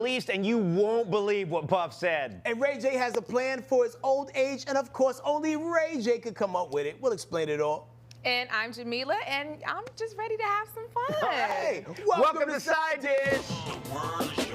Least, and you won't believe what Puff said. And Ray J has a plan for his old age, and of course, only Ray J could come up with it. We'll explain it all. And I'm Jamila, and I'm just ready to have some fun. Hey, welcome to Side Dish.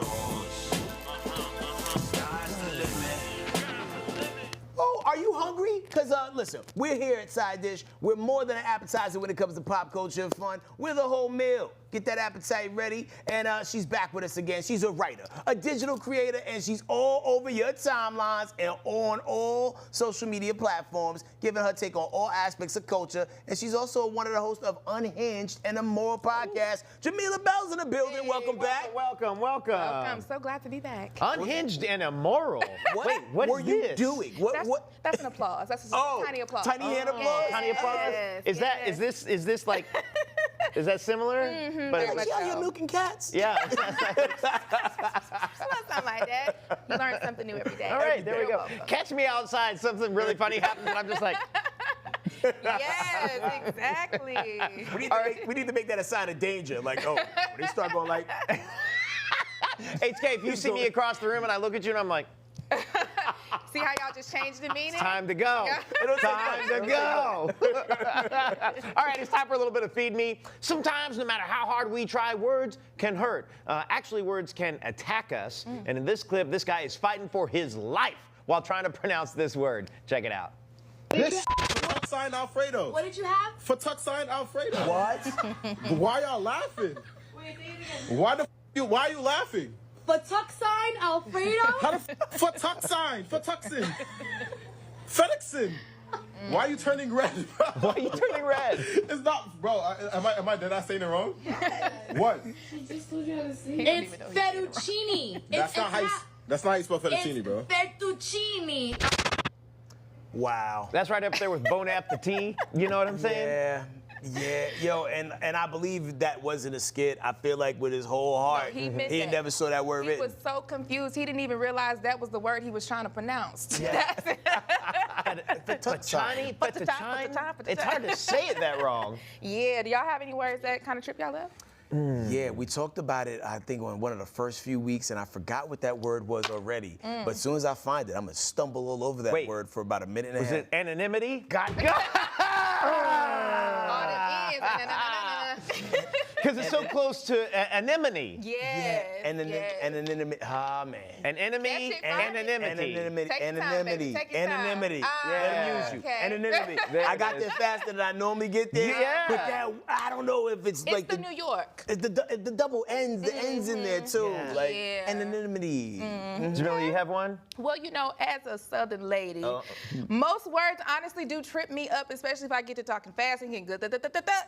Oh, are you hungry? Because, listen, we're here at Side Dish. We're more than an appetizer when it comes to pop culture and fun. We're the whole meal. Get that appetite ready. And she's back with us again. She's a writer, a digital creator, and she's all over your timelines and on all social media platforms, giving her take on all aspects of culture. And she's also one of the hosts of Unhinged and Immoral podcast. Jamila Bell's in the building. Hey, welcome back. Welcome. I'm so glad to be back. Unhinged and Immoral. Wait, what were is you this? doing? That's an applause. That's a tiny applause. Tiny hand applause. Tiny applause. Yes, Is this like? Is that similar? very Like, much she out so. here milking cats? Yeah. Something like that. You learn something new every day. All right, there we You're go. welcome. Catch me outside. Something really funny happens, and I'm just like. Yes, exactly. We need to make that a sign of danger. Like, oh, when they start going like. Hey, Skate, if you see me across the room and I look at you and I'm like, See how y'all just changed the meaning? time to go. It'll Time to go. All right, it's time for a little bit of Feed Me. Sometimes, no matter how hard we try, words can hurt. Actually, words can attack us. And in this clip, this guy is fighting for his life while trying to pronounce this word. Check it out. This Tuck sign Alfredo. What did you have? For Tuck sign Alfredo. What? Why y'all laughing? Wait, say it again. Why are you laughing? For tuck sign, Alfredo? How the for Tuck sign, for Tuxin. FedExin. Why are you turning red? Why are you turning red? It's not, bro. Am I did I saying it wrong? What? She just told you how to say don't it. even It's know he said fettuccine. That's not how you spell fettuccine, It's bro. fettuccine. Wow. That's right up there with Bon Appetit. You know what I'm saying? Yeah, yo, and I believe that wasn't a skit. I feel like with his whole heart, he meant he that. never saw that word He written. was so confused, he didn't even realize that was the word he was trying to pronounce. Fettuccine, fettuccine. It's hard to say it that wrong. Yeah, do y'all have any words that kind of trip y'all up? Yeah, we talked about it, I think, on one of the first few weeks, and I forgot what that word was already. But as soon as I find it, I'm going to stumble all over that Wait. word for about a minute and a Is half. it anonymity? Got All it is. Because it's so close to anemone. Yes. And then, yes. ah, man. An enemy, Catch it, find it. anonymity. Anonymity. Take your time, Anonymity. baby. Take your time. Anonymity. Ah, Let him use you. okay. Anonymity. There I it got is. there faster than I normally get there. Yeah. But that, I don't know if it's It's like the New York. the double ends, the ends in there too. Yeah. Like Yeah. anonymity. Jamila, you have one? Well, you know, as a Southern lady, most words honestly do trip me up, especially if I get to talking fast and getting good.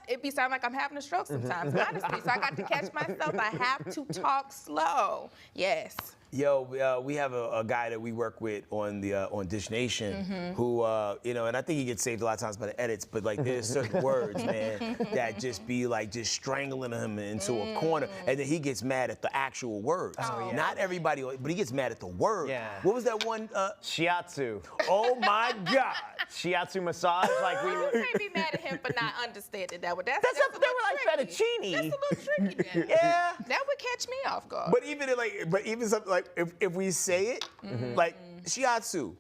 It be sound like I'm having a stroke sometimes, honestly. So I got to catch myself. I have to talk slow. Yes. Yo, we have a guy that we work with on the on Dish Nation who, and I think he gets saved a lot of times by the edits, but like there's certain words, man, that just be like just strangling him into a corner, and then he gets mad at the actual words. Oh, yeah. Not everybody, but he gets mad at the word. Yeah. What was that one? Shiatsu. Oh my God. Shiatsu massage, like we You were. can't be mad at him for not understanding that. That's They a were little like tricky. fettuccine. That's a little tricky then. Yeah. That would catch me off guard. But even something like if we say it, like shiatsu,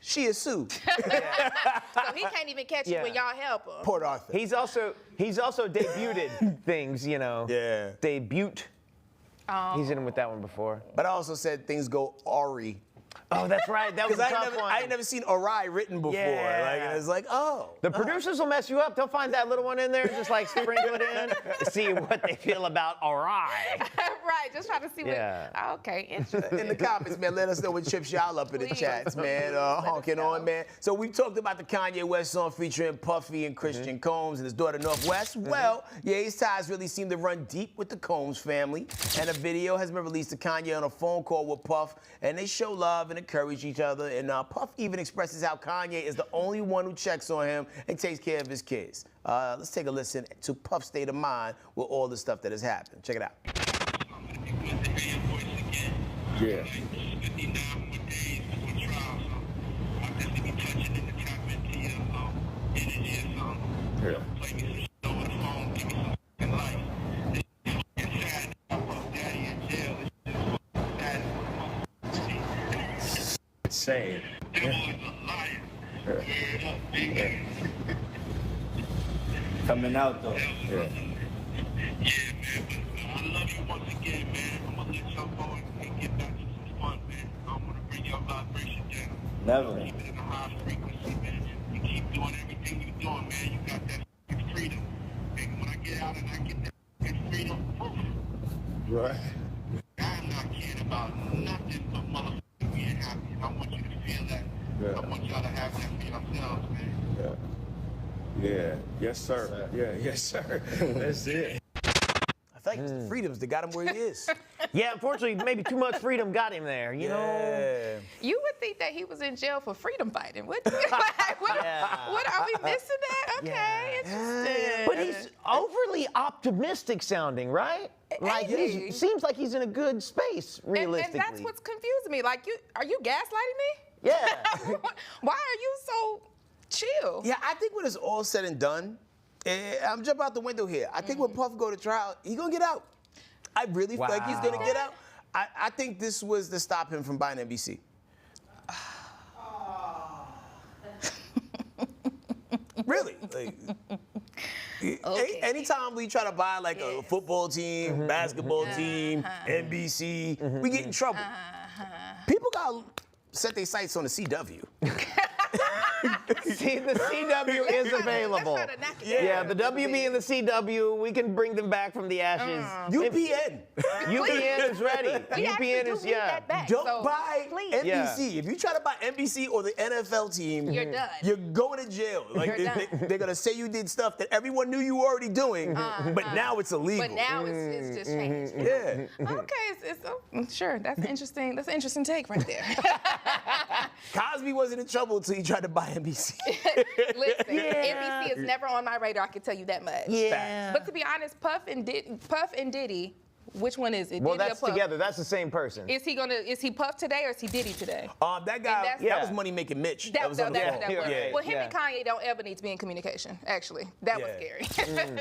she is Sue. So he can't even catch Yeah. it when y'all help him. Port Arthur. He's also debuted things, you know. Yeah. Debut. He's in with that one before. But I also said things go Ari. Oh, that's right. That was Because a tough one. I ain't never seen Ori written before. Yeah. Like, and it's like, oh. The producers will mess you up. They'll find that little one in there and just like sprinkle it in to see what they feel about awry. Right, just trying to see Yeah. what. Okay, interesting. In the comments, man, let us know what trips y'all up in the Please. chats, man. Let us Honking know. on, man. So we talked about the Kanye West song featuring Puffy and Christian Combs and his daughter Northwest. Well, Ye's ties really seem to run deep with the Combs family, and a video has been released to Kanye on a phone call with Puff, and they show love and encourage each other. And Puff even expresses how Kanye is the only one who checks on him and takes care of his kids. Let's take a listen to Puff's state of mind with all the stuff that has happened. Check it out. Yeah. saying. Coming out though. Yeah. I love you once again, man. I'm gonna let y'all go and get back to some fun, man. I'm gonna bring your vibration down. Never. Keep it in a high frequency, man. You keep doing everything you're doing, man. You got that freedom. And when I get out and I get that freedom, Right. I'm not caring about nothing but motherfucking being happy. And I want you to feel that. Yeah. I want y'all to have that for yourselves, man. Yeah. Yeah. Yes, sir. Yeah. Yes, sir. That's it. I feel like it's the freedoms that got him where he is. Yeah, unfortunately, maybe too much freedom got him there, you know? Yeah. You would think that he was in jail for freedom fighting, wouldn't you? Like, what are we missing that? Okay, interesting. But he's overly optimistic sounding, right? Like, Ain't he he? seems like he's in a good space, And realistically. that's what's confusing me. Like, are you gaslighting me? Yeah. Why are you so chill? Yeah, I think when it's all said and done, I'm jumping out the window here. I think when Puff go to trial, he gonna get out. I really feel like he's gonna get out. I think this was to stop him from buying NBC. Really? Like, anytime we try to buy like a football team, basketball team, NBC, we get in trouble. People gotta set their sights on the CW. See, the CW is available. Let's try to knock it Yeah, down. the WB and the CW, we can bring them back from the ashes. UPN. UPN is ready. We actually UPN do is, need that back. Don't so buy please. NBC. Yeah. If you try to buy NBC or the NFL team, You're done. You're going to jail. Like You're done. they're gonna say you did stuff that everyone knew you were already doing, but now it's illegal. But now it's just changed. yeah. Okay, sure. That's interesting. That's an interesting take right there. Cosby wasn't in trouble until he tried to buy NBC. Listen, NBC is never on my radar. I can tell you that much. Yeah. But to be honest, Puff and Diddy, which one is it? Well, Diddy that's or Puff? together. That's the same person. Is he Puff today or is he Diddy today? That guy, that's- that was Money Making Mitch. That was on the phone. yeah. Well, him Yeah. and Kanye don't ever need to be in communication. Actually, that was Yeah. scary.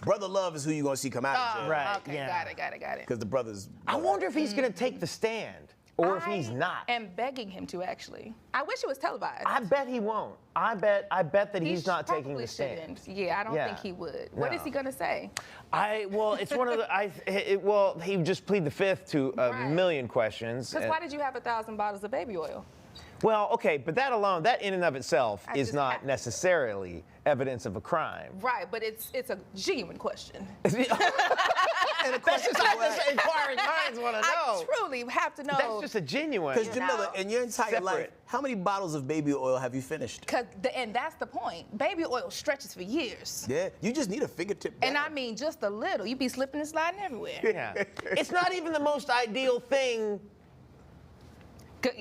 Brother Love is who you're gonna see come out of jail. Right, Okay, yeah. got it. Because the brothers. I wonder if he's going to take the stand or if he's not. I am begging him to actually. I wish it was televised. I bet he won't. I bet that He he's not taking probably the stand. shouldn't. Yeah, I don't Yeah. think he would. What is No. he gonna say? Well, it's one of the. He just plead the fifth to a Right. million questions. Because why did you have 1,000 bottles of baby oil? Well, okay, but that alone, that in and of itself I is just not have- necessarily evidence of a crime. Right, but it's a genuine question. And of course, inquiring minds want to I truly have to know. That's just a genuine. because Jamila, in your entire life, Separate. how many bottles of baby oil have you finished? And that's the point. Baby oil stretches for years. Yeah, you just need a fingertip. And down. I mean just a little. You be slipping and sliding everywhere. Yeah. It's not even the most ideal thing.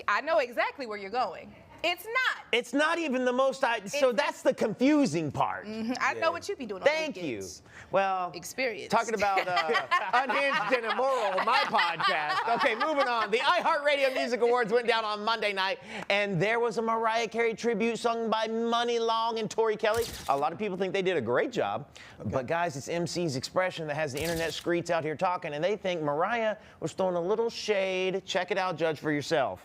I know exactly where you're going. It's not. It's not even the most so that's the confusing part. I know what you be doing. Thank you. Well, Experience. Talking about Unhinged and Immoral, my podcast. Okay, moving on. The iHeartRadio Music Awards went down on Monday night, and there was a Mariah Carey tribute sung by Money Long and Tori Kelly. A lot of people think they did a great job, but guys, it's MC's expression that has the internet streets out here talking, and they think Mariah was throwing a little shade. Check it out, judge for yourself.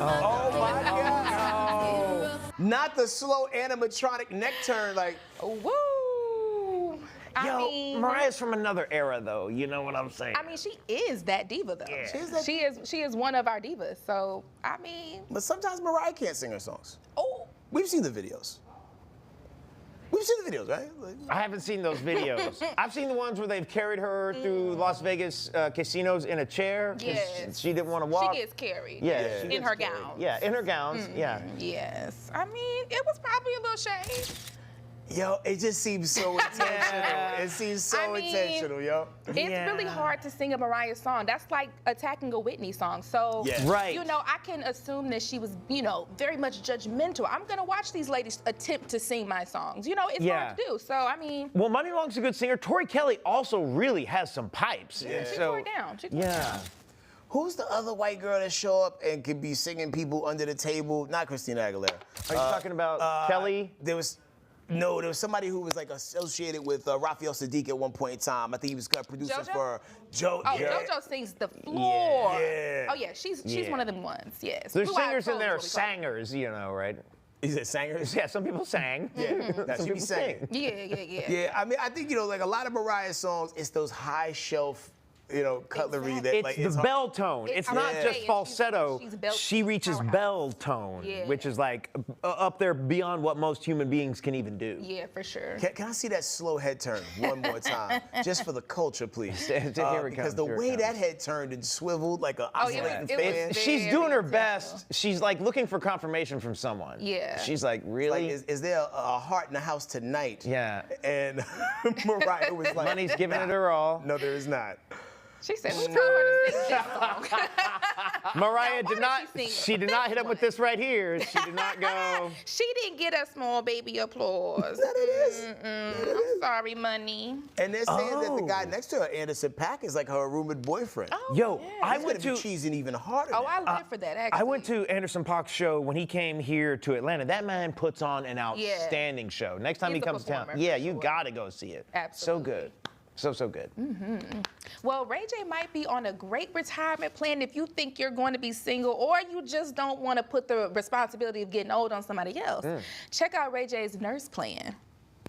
Oh my God! Not the slow animatronic neck turn, like. Woo! I mean, Mariah's from another era, though. You know what I'm saying? I mean, she is that diva, though. Yeah. She is one of our divas. So, I mean, But sometimes Mariah can't sing her songs. oh, We've seen the videos. We've seen the videos, right? Like, I haven't seen those videos. I've seen the ones where they've carried her through Las Vegas casinos in a chair. 'Cause Yes. She didn't want to walk. she gets carried. Yeah, she in gets her carried. gown. Yeah, in her gowns. Yeah. Yes. I mean, it was probably a little shade. yo, it just seems so intentional. It seems so I mean, intentional, yo. It's Yeah. really hard to sing a Mariah song. That's like attacking a Whitney song. So, Yeah. Right. you know, I can assume that she was, very much judgmental. I'm going to watch these ladies attempt to sing my songs. You know, it's Yeah. hard to do. So, I mean, Well, Money Long's a good singer. Tori Kelly also really has some pipes. Yeah. she So, tore it down. She tore it yeah. down. Who's the other white girl that show up and could be singing people under the table? Not Christina Aguilera. Are you talking about Kelly? There was somebody who was like associated with Raphael Sadiq at one point in time. I think he was producing JoJo? for Joe. Oh, yeah. JoJo sings the floor. Yeah. Oh yeah, she's one of them ones. Yes. There's Blue Eyed singers in Soul there, is what we call them. sangers, you know, right? Is it singers? Yeah, some people sang. Yeah, that's Some she be people singing. sing. Yeah. Yeah, I mean, I think, like a lot of Mariah's songs, it's those high shelf, cutlery that It's like the hard. bell tone. It's I not was just saying, falsetto. she's bell- She reaches powerhouse. bell tone, Yeah. which is like up there beyond what most human beings can even do. Yeah, for sure. Can I see that slow head turn one more time, just for the culture, please? Here it Because comes, the here it way comes. that head turned and swiveled like an Oh, yeah, oscillating it was fan. very She's doing her intentional. best. She's like looking for confirmation from someone. Yeah. She's like, Like, really? is there a heart in the house tonight? Yeah. And Mariah was like, Money's giving it her all. No, there is not. She said, "Who told her to sing this song?" Mariah Now, did why not. did she sing She did not hit him with one? this right here. She did not go. She didn't get a small baby applause. That it is. I'm sorry, Money. And they're saying that the guy Oh. next to her, Anderson .Paak, is like her rumored boyfriend. Oh, Yo, yeah. I He's went gonna to. be cheesing even harder. Oh, now. I live for that. Actually, I went to Anderson .Paak's show when he came here to Atlanta. That man puts on an outstanding show. Next time He's he a comes to town, performer, yeah, for you sure. gotta go see it. Absolutely. So good. So good. Well, Ray J might be on a great retirement plan if you think you're going to be single or you just don't want to put the responsibility of getting old on somebody else. Check out Ray J's nurse plan. You're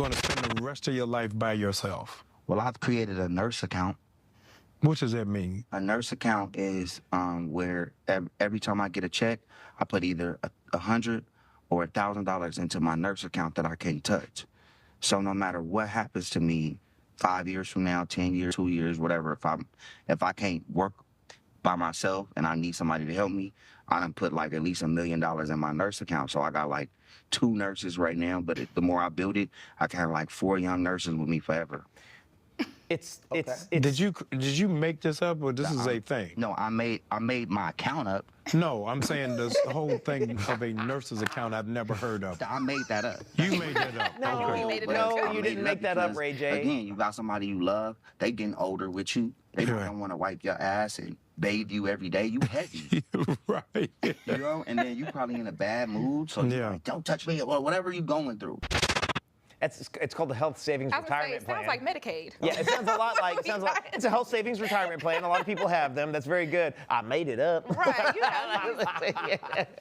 going to spend the rest of your life by yourself. Well, I've created a nurse account. What does that mean? A nurse account is where every time I get a check, I put either $100 or $1,000 into my nurse account that I can't touch. So no matter what happens to me, 5 years from now, 10 years, 2 years, whatever, if I can't work by myself and I need somebody to help me, I done put like at least $1 million in my nurse account. So I got like 2 nurses right now, but the more I build it, I can have like 4 young nurses with me forever. It's Did you make this up or this is a thing? No, I made my account up. No, I'm saying this whole thing of a nurse's account I've never heard of. I made that up. You made that up. No, Okay. You made it no, up. you I didn't made it make that up, because, Ray J. Again, you got somebody you love. They getting older with you. They Right. don't want to wipe your ass and bathe you every day. You heavy, Right. you know. And then you probably in a bad mood, so you Yeah. like, don't touch me or whatever you going through. It's called the Health Savings I was gonna say, Retirement it Plan. sounds like Medicaid. Yeah, it sounds a lot like it's a health savings retirement plan. A lot of people have them. That's very good. I made it up. Right, you know,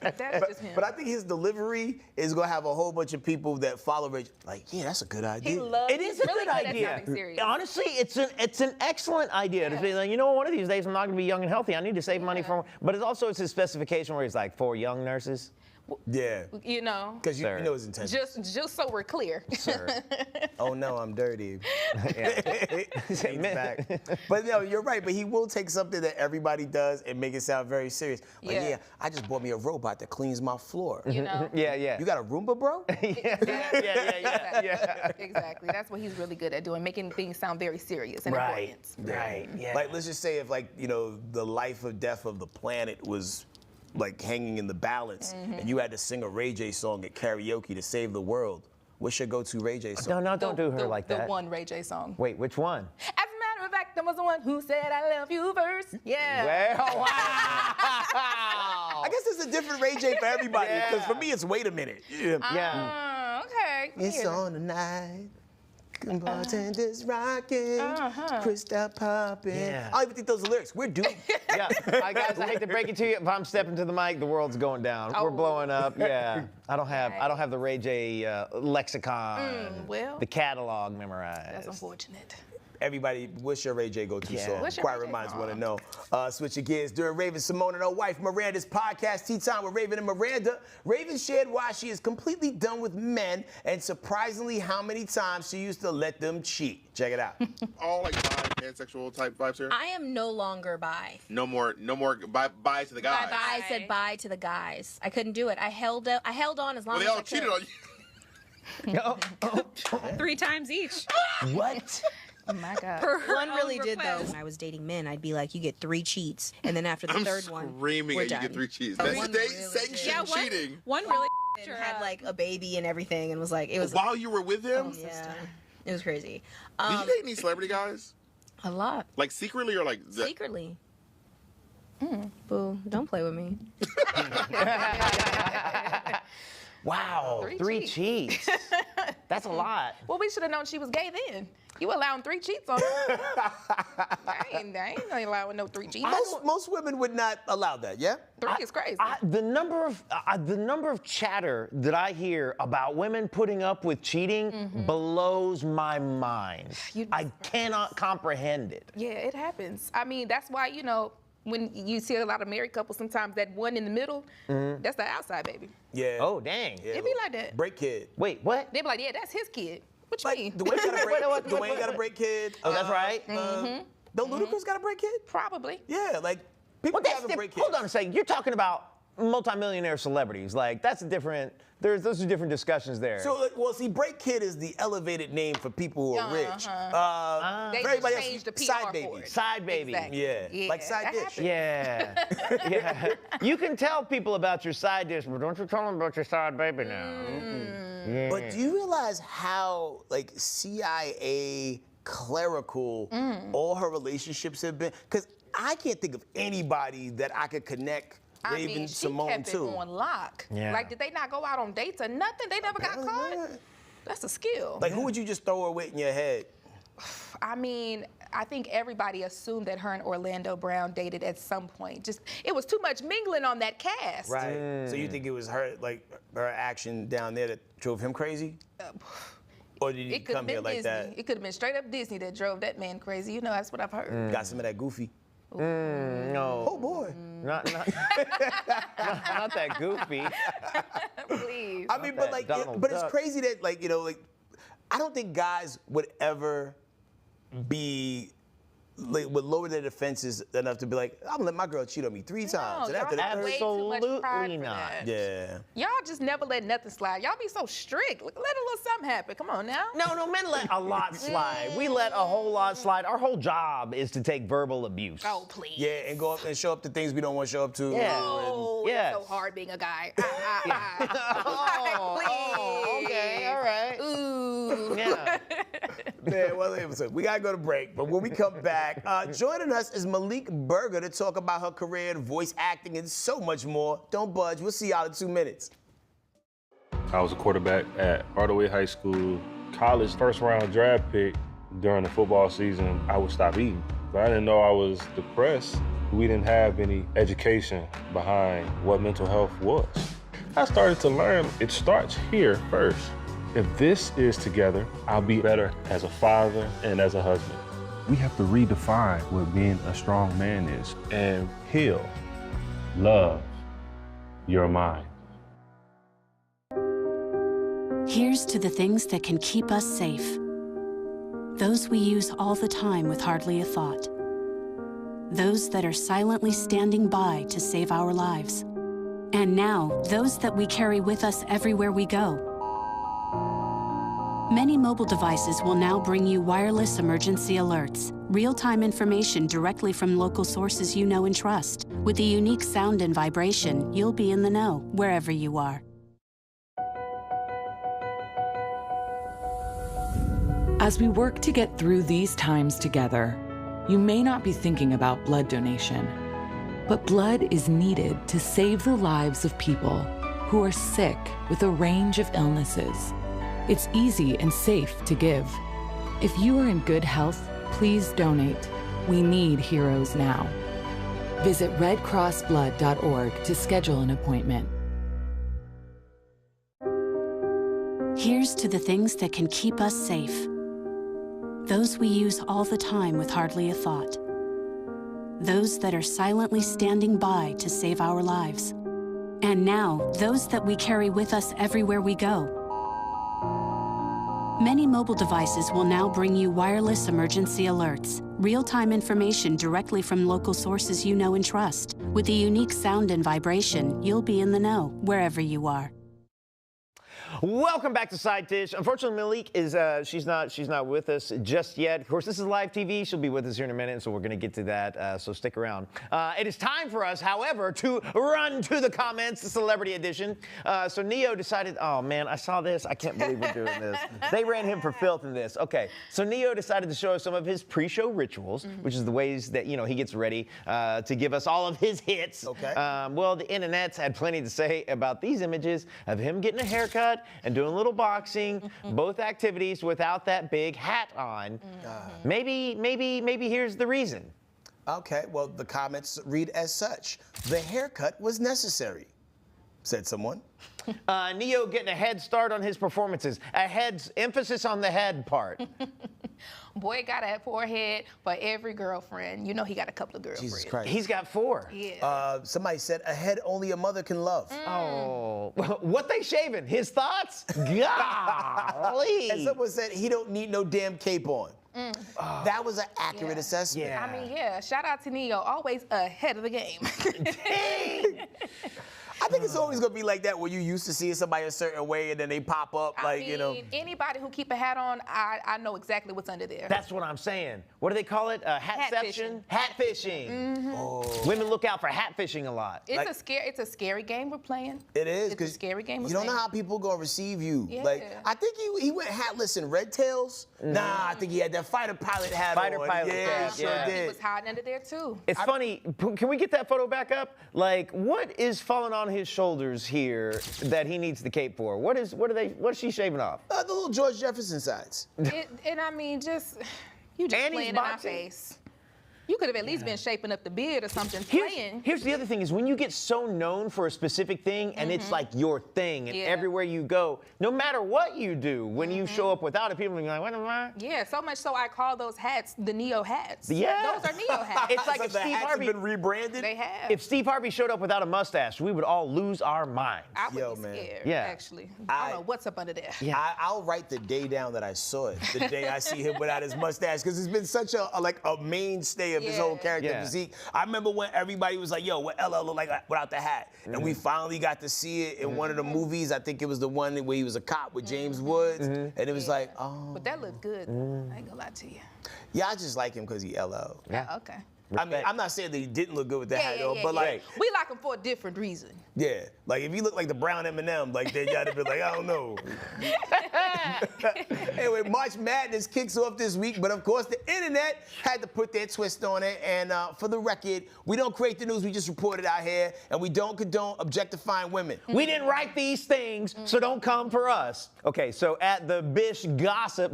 that's just him. But I think his delivery is gonna have a whole bunch of people that follow Ray. Like, yeah, that's a good idea. he loves. It is he's a really good good idea. At sounding serious. Honestly, it's an excellent idea to be like, you know, one of these days I'm not going to be young and healthy. I need to save money for. But it's his specification where he's like 4 young nurses. Yeah, You know, because you Sir. know his intention. just so we're clear. Sir. Oh no, I'm dirty. Yeah. He's back. But no, you're right. But he will take something that everybody does and make it sound very serious. Like, Yeah. yeah, I just bought me a robot that cleans my floor. You know. Yeah. You got a Roomba, bro? Yeah. Exactly. That's what he's really good at doing, making things sound very serious and Right. important. Right. Yeah. Like, let's just say if, like, the life or death of the planet was like hanging in the balance, and you had to sing a Ray J song at karaoke to save the world. What's your go-to Ray J song? No, don't do her like that. The one Ray J song. Wait, which one? As a matter of fact, there was the one who said I love you first. Yeah. Well, wow. I guess it's a different Ray J for everybody. Because for me, it's wait a minute. Yeah. Okay. It's Yeah. on tonight. Bartenders rocking, crystal popping. Yeah. I don't even think those are lyrics. We're doomed. Yeah, guys, I hate to break it to you. If I'm stepping to the mic, the world's going down. We're Oh. blowing up. Yeah, I don't have the Ray J lexicon, well, the catalog memorized. That's unfortunate. Everybody, what's your Ray J go-to song? What's your Quiet Ray J Minds song? want to know. Switch your gears. During Raven, Simone, and her wife Miranda's podcast, Tea Time with Raven and Miranda, Raven shared why she is completely done with men and surprisingly how many times she used to let them cheat. Check it out. All like pansexual type vibes here. I am no longer bi. No more bye to the guy. I said bye to the guys. I couldn't do it. I held on as long Well, they as all I could. cheated on you. 3 times each. What? Oh my God. One really did though. When I was dating men, I'd be like, "You get 3 cheats," and then after the I'm third one, screaming we're at you done. get 3 cheats. Oh, That's one state really sanctioned did. cheating. One really and had like a baby and everything, and was like, it was. While you were with him? Yeah, it was crazy. Did you date any celebrity guys? A lot. Like secretly or like Secretly. Boo, don't play with me. Wow, 3 cheats. That's a lot. Well, we should have known she was gay then. You allowing 3 cheats on her? I ain't allowing no 3 cheats. Most women would not allow that, yeah? 3 is crazy. The number of chatter that I hear about women putting up with cheating blows my mind. I cannot comprehend it. Yeah, it happens. I mean, that's why, you know, when you see a lot of married couples, sometimes that one in the middle, that's the outside baby. Yeah. Oh, dang. Yeah, It be like that. Break kid. Wait, what? They be like, yeah, that's his kid. What you mean? Dwayne got a break, Dwayne got a break kid. Oh, that's right. Don't Ludacris got a break kid? Probably. Yeah, like people have a break kid. Hold on a second. You're talking about multimillionaire celebrities. Like, that's a different, those are different discussions there. So, well, see, break kid is the elevated name for people who are rich. They for just everybody else, changed the PR side for baby. it. Side baby. Exactly. Yeah. Like side that dish. happens. Yeah. Yeah. You can tell people about your side dish, but don't you tell them about your side baby now. Yeah. But do you realize how, like, CIA clerical all her relationships have been? Because I can't think of anybody that I could connect Raven Simone kept to. it on lock. Yeah. Like, did they not go out on dates or nothing? They never got caught? That's a skill. Like, who would you just throw her with in your head? I mean, I think everybody assumed that her and Orlando Brown dated at some point. Just, it was too much mingling on that cast. Right. So you think it was her, like, her action down there that drove him crazy? Or did he It could come have here been like Disney. that? It could have been straight up Disney that drove that man crazy. You know, that's what I've heard. Got some of that goofy. No. Oh, boy. Not that goofy. Please. I mean, but like, but it's crazy that, like, you know, like, I don't think guys would ever be, like, would lower their defenses enough to be like, I'm gonna let my girl cheat on me 3 times. And after that, way too much pride absolutely for not. that. yeah. Y'all just never let nothing slide. Y'all be so strict. Let a little something happen. Come on now. No, men let a lot slide. We let a whole lot slide. Our whole job is to take verbal abuse. Oh, please. Yeah, and go up and show up to things we don't want to show up to. Yeah. Oh, Yes. it's so hard being a guy. Oh, okay, all right. Ooh. Yeah. Man, well, listen, we gotta go to break, but when we come back, joining us is Malik Berger to talk about her career in voice acting and so much more. Don't budge. We'll see y'all in 2 minutes. I was a quarterback at Hardaway High School. College first-round draft pick. During the football season, I would stop eating. But I didn't know I was depressed. We didn't have any education behind what mental health was. I started to learn it starts here first. If this is together, I'll be better as a father and as a husband. We have to redefine what being a strong man is and heal, love your mind. Here's to the things that can keep us safe. Those we use all the time with hardly a thought. Those that are silently standing by to save our lives. And now, those that we carry with us everywhere we go. Many mobile devices will now bring you wireless emergency alerts, real-time information directly from local sources you know and trust. With the unique sound and vibration, you'll be in the know wherever you are. As we work to get through these times together, you may not be thinking about blood donation, but blood is needed to save the lives of people who are sick with a range of illnesses. It's easy and safe to give. If you are in good health, please donate. We need heroes now. Visit redcrossblood.org to schedule an appointment. Here's to the things that can keep us safe. Those we use all the time with hardly a thought. Those that are silently standing by to save our lives. And now, those that we carry with us everywhere we go. Many mobile devices will now bring you wireless emergency alerts, real-time information directly from local sources you know and trust. With the unique sound and vibration, you'll be in the know wherever you are. Welcome back to Side Dish. Unfortunately, Malik is she's not with us just yet. Of course, this is live TV. She'll be with us here in a minute, so we're going to get to that. So stick around. It is time for us, however, to run to the comments, the celebrity edition. So Neo decided, oh man, I saw this. I can't believe we're doing this. They ran him for filth in this. Okay, so Neo decided to show us some of his pre-show rituals, which is the ways that he gets ready to give us all of his hits. Okay. Well, the internet's had plenty to say about these images of him getting a haircut and doing a little boxing, both activities without that big hat on. Maybe here's the reason. Okay, well, the comments read as such. The haircut was necessary, said someone. Neo getting a head start on his performances. Emphasis on the head part. Boy got a forehead for every girlfriend. You know he got a couple of girlfriends. Jesus Christ. He's got 4. Yeah. Somebody said a head only a mother can love. Oh, what they shaving? His thoughts? Golly. And someone said he don't need no damn cape on. That was an accurate assessment. Yeah. I mean, yeah, shout out to Neo, always ahead of the game. Dang. I think it's always gonna be like that, where you used to see somebody a certain way and then they pop up, Anybody who keep a hat on, I know exactly what's under there. That's what I'm saying. What do they call it? Hatception? Hat fishing. Women look out for hat fishing a lot. It's a scary game we're playing. It is, it's a scary game. You don't know how people gonna receive you. Yeah. Like, I think he went hatless in Red Tails. Nah, I think he had that fighter pilot hat on. Yeah, he sure did. He was hiding under there too. It's funny. Can we get that photo back up? Like, what is falling on his shoulders here that he needs the cape for? What is she shaving off? The little George Jefferson sides. And I mean, you just playing in our face. You could have at least been shaping up the beard or something, playing. Here's the other thing is when you get so known for a specific thing and it's like your thing and everywhere you go, no matter what you do, when you show up without it, people are like, what am I? Yeah, so much so I call those hats the Neo hats. Yeah. Those are Neo hats. It's like if the Steve hats Harvey have been rebranded. They have. If Steve Harvey showed up without a mustache, we would all lose our minds. I would be scared, actually. I don't know what's up under there. Yeah. I'll write the day down that I saw it, the day I see him without his mustache, because it's been such a mainstay of his whole character physique. I remember when everybody was like, yo, what LL look like without the hat? And we finally got to see it in one of the movies. I think it was the one where he was a cop with James Woods. And it was like, oh. But that looked good. I ain't gonna lie to you. Yeah, I just like him because he LL. Yeah, okay. I mean, I'm not saying that he didn't look good with that hat, though, but like. We like him for a different reason. Yeah, like if he looked like the brown M&M, like then y'all would be like, I don't know. Anyway, March Madness kicks off this week, but of course the internet had to put their twist on it. And for the record, we don't create the news, we just report it out here, and we don't condone objectifying women. We didn't write these things, so don't come for us. Okay, so at the Bish Gossip,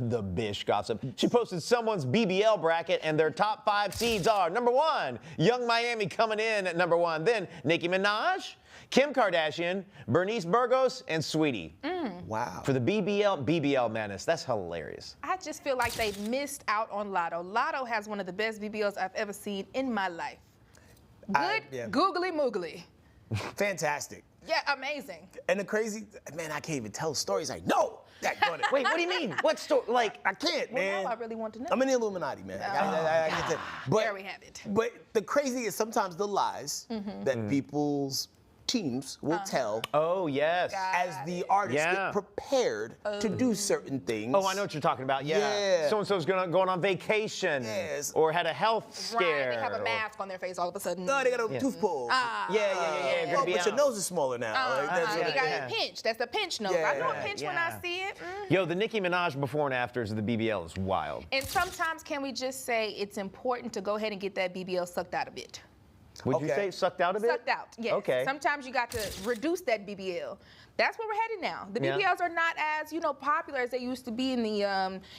she posted someone's BBL bracket, and their top 5 seeds are: number 1, Young Miami coming in at number 1. Then Nicki Minaj, Kim Kardashian, Bernice Burgos, and Sweetie. Wow. For the BBL madness. That's hilarious. I just feel like they missed out on Lotto. Lotto has one of the best BBLs I've ever seen in my life. Good, googly moogly. Fantastic. Yeah, amazing. And the crazy, man, I can't even tell stories. Like, no! Wait, what do you mean? What story? Like, I can't, man. Now I really want to know. I'm in the Illuminati, man. There we have it. But the crazy is sometimes the lies that people's teams will tell. Oh, yes. As the artists get prepared to do certain things. Oh, I know what you're talking about. Yeah. So-and-so's going on vacation. Yes. Or had a health scare. Right, they have a mask on their face all of a sudden. No, they got a tooth pull. Yeah. Oh, but your nose is smaller now. You got a pinch. That's the pinch nose. I know a pinch when I see it. Yo, the Nicki Minaj before and afters of the BBL is wild. And sometimes can we just say it's important to go ahead and get that BBL sucked out a bit? Would you say sucked out a bit? Sucked out, yes. Okay. Sometimes you got to reduce that BBL. That's where we're headed now. The BBLs are not as, popular as they used to be in the,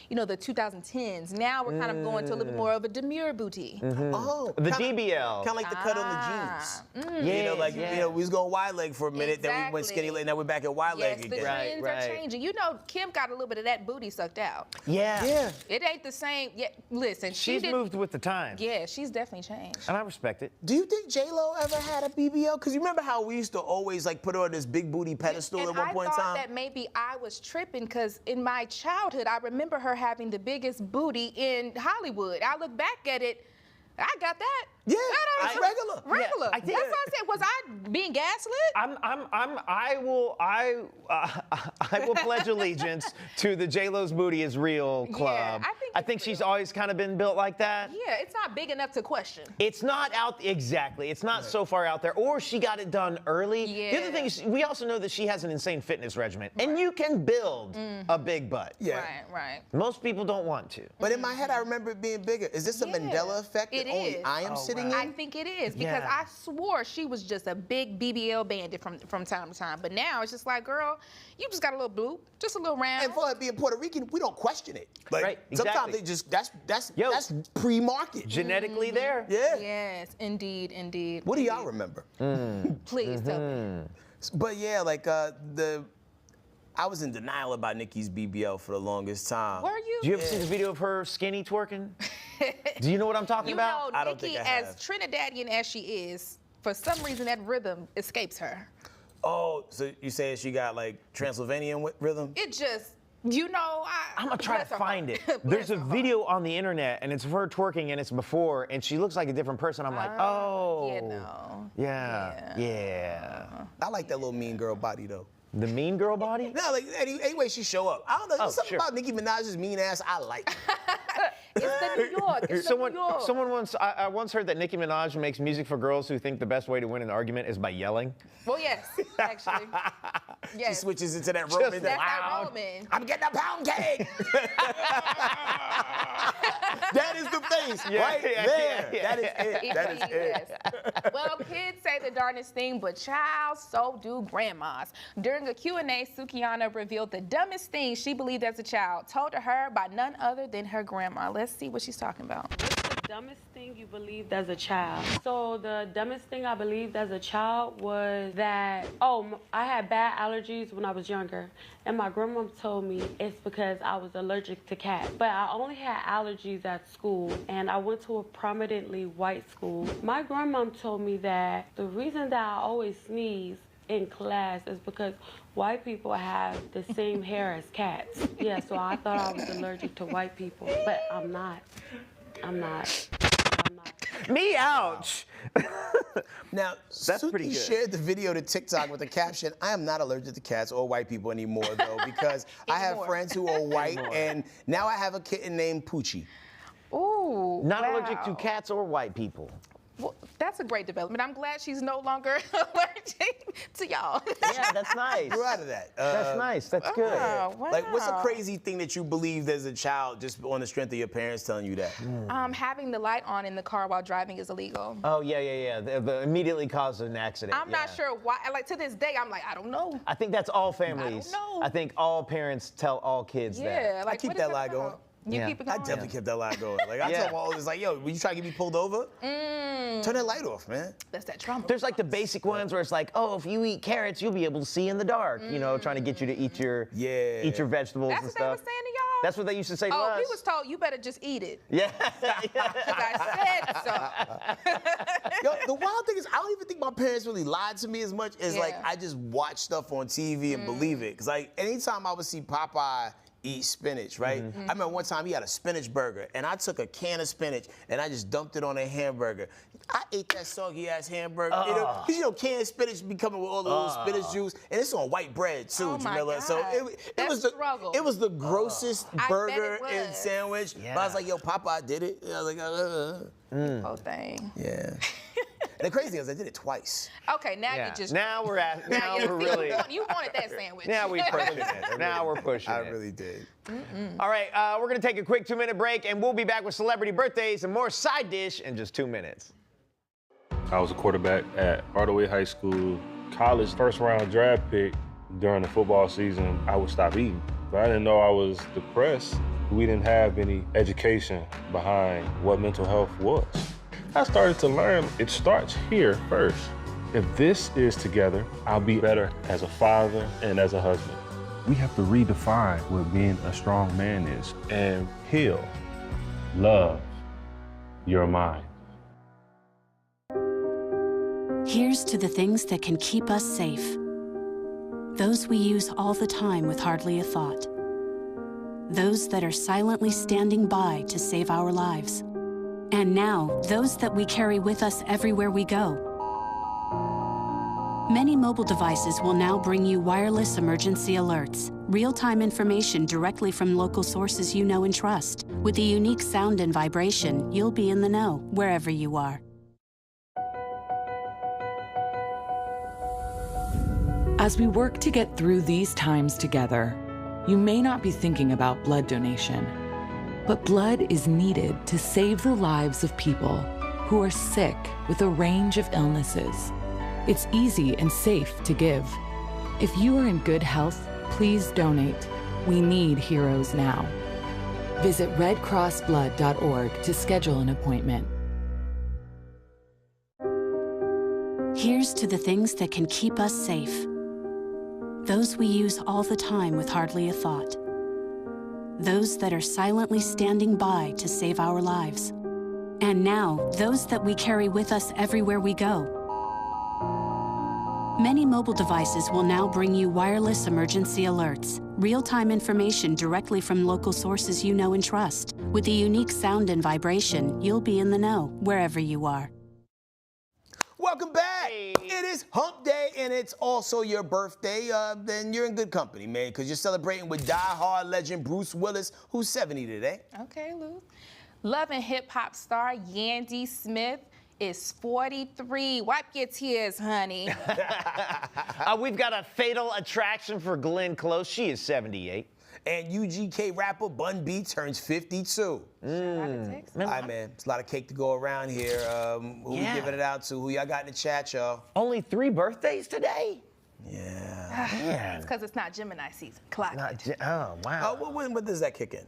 the 2010s. Now we're kind of going to a little bit more of a demure booty. Oh, the DBL. Kind of like the cut on the jeans. We was going wide leg for a minute, then we went skinny leg, now we're back at wide leg again. The trends are changing. Kim got a little bit of that booty sucked out. Yeah. It ain't the same. Yeah, listen, she's moved with the times. Yeah, she's definitely changed. And I respect it. Do you think J-Lo ever had a BBL? Because you remember how we used to always put her on this big booty pedestal at one point in time? I thought that maybe I was tripping because in my childhood, I remember her having the biggest booty in Hollywood. I look back at it, I got that. Yeah, it's regular. Regular. I think- That's what I said. Was I being gaslit? I will pledge allegiance to the J-Lo's booty is real club. I think she's always kind of been built like that. Yeah, it's not big enough to question. It's not out, exactly. It's not so far out there. Or she got it done early. Yeah. The other thing is, we also know that she has an insane fitness regimen. And you can build a big butt. Yeah. Right. Most people don't want to. But in my head, I remember it being bigger. Is this a Mandela effect It that only is. I am sitting in? I think it is because I swore she was just a big BBL bandit from time to time. But now it's just like, girl, you just got a little bloop, just a little round. And for her being Puerto Rican, we don't question it. Like, Right, sometimes exactly. they just that's pre-market. Genetically there. Yeah. Yes, indeed. What do y'all remember? Please tell me. But yeah, like I was in denial about Nikki's BBL for the longest time. Were you? Do you ever see the video of her skinny twerking? Do you know what I'm talking about? I don't Nikki, think I have. as Trinidadian as she is, for some reason that rhythm escapes her. Oh, so you saying she got like Transylvanian rhythm? It just, you know, I'm gonna try to bless her find heart. it. There's a video on the internet, and it's of her twerking, and it's before, and she looks like a different person. I'm like, oh. You know. Yeah. I like that little mean girl body though. The mean girl body? No, like any way she show up. I don't know. There's something sure. about Nicki Minaj's mean ass I like. It's the New York. It's the New York. Someone once, I once heard that Nicki Minaj makes music for girls who think the best way to win an argument is by yelling. Well, yes, actually. She Yes. switches into that Just Roman. That's loud. that Roman. I'm getting a pound cake. That is the face right there. That is it. That is it. Yes. Well, kids say the darndest thing, but child, so do grandmas. During a Q&A, Sukihana revealed the dumbest thing she believed as a child, told to her by none other than her grandma. Let's see what she's talking about. What's the dumbest thing you believed as a child? So the dumbest thing I believed as a child was that, I had bad allergies when I was younger. And my grandma told me it's because I was allergic to cats. But I only had allergies at school, and I went to a prominently white school. My grandma told me that the reason that I always sneeze in class is because white people have the same hair as cats. Yeah, so I thought I was allergic to white people, but I'm not. Me, ouch. Now, That's Suki pretty good. shared the video to TikTok with the caption, I am not allergic to cats or white people anymore, though, because I have friends who are white, and now I have a kitten named Poochie. Ooh, Not wow. allergic to cats or white people. Well, that's a great development. I'm glad she's no longer allergic to y'all. Yeah, that's nice. Grew out of that. That's nice. That's good. Wow. Like, what's a crazy thing that you believed as a child just on the strength of your parents telling you that? Having the light on in the car while driving is illegal. Oh, yeah. The immediately caused an accident. I'm not sure why. Like, to this day, I'm like, I don't know. I think that's all families. I don't know. I think all parents tell all kids that. Yeah, like, I keep what is that lie going. about? You Yeah. keep it I going? definitely kept that lie going. Like, I told my oldest, like, yo, when you try to get me pulled over, turn that light off, man. That's that trauma. There's like the basic ones where it's like, oh, if you eat carrots, you'll be able to see in the dark. You know, trying to get you to eat your vegetables That's and what they were stuff. saying to y'all? That's what they used to say to Oh, us. we was told you better just eat it. Yeah. Because I said so. Yo, the wild thing is, I don't even think my parents really lied to me as much as like I just watch stuff on TV and believe it. Because like anytime I would see Popeye eat spinach, right? I remember one time he had a spinach burger, and I took a can of spinach and I just dumped it on a hamburger. I ate that soggy ass hamburger. Because you know, canned spinach be coming with all the little spinach juice, and it's on white bread too, Oh my Jamila. God. So it was struggle. the grossest I bet burger it and was. sandwich. But I was like, yo, Popeye did it. And I was like, Oh, thing. yeah. And the crazy thing is, I did it twice. Okay, now you just. Now we're really. You wanted that sandwich. Now we pushing it. Now we're pushing it. I really did. All right, we're gonna take a quick 2-minute break, and we'll be back with celebrity birthdays and more side dish in just 2 minutes. I was a quarterback at Hardaway High School. College first-round draft pick. During the football season, I would stop eating. But I didn't know I was depressed. We didn't have any education behind what mental health was. I started to learn it starts here first. If this is together, I'll be better as a father and as a husband. We have to redefine what being a strong man is and heal, love your mind. Here's to the things that can keep us safe. Those we use all the time with hardly a thought. Those that are silently standing by to save our lives. And now, those that we carry with us everywhere we go. Many mobile devices will now bring you wireless emergency alerts, real-time information directly from local sources you know and trust. With the unique sound and vibration, you'll be in the know, wherever you are. As we work to get through these times together, you may not be thinking about blood donation, but blood is needed to save the lives of people who are sick with a range of illnesses. It's easy and safe to give. If you are in good health, please donate. We need heroes now. Visit redcrossblood.org to schedule an appointment. Here's to the things that can keep us safe. Those we use all the time with hardly a thought. Those that are silently standing by to save our lives. And now, those that we carry with us everywhere we go. Many mobile devices will now bring you wireless emergency alerts, real-time information directly from local sources you know and trust. With the unique sound and vibration, you'll be in the know, wherever you are. Welcome back. Hey. It is Hump Day, and it's also your birthday. Then you're in good company, man, because you're celebrating with die-hard legend Bruce Willis, who's 70 today. Okay, Lou. Love and hip-hop star Yandy Smith is 43. Wipe your tears, honey. We've got a fatal attraction for Glenn Close. She is 78. And UGK rapper Bun B turns 52. Texas. Hi, man. It's a lot of cake to go around here. Who we giving it out to? Who y'all got in the chat, y'all? Only 3 birthdays today? Yeah. Man. It's because it's not Gemini season. Clock. Oh, wow. When does that kick in?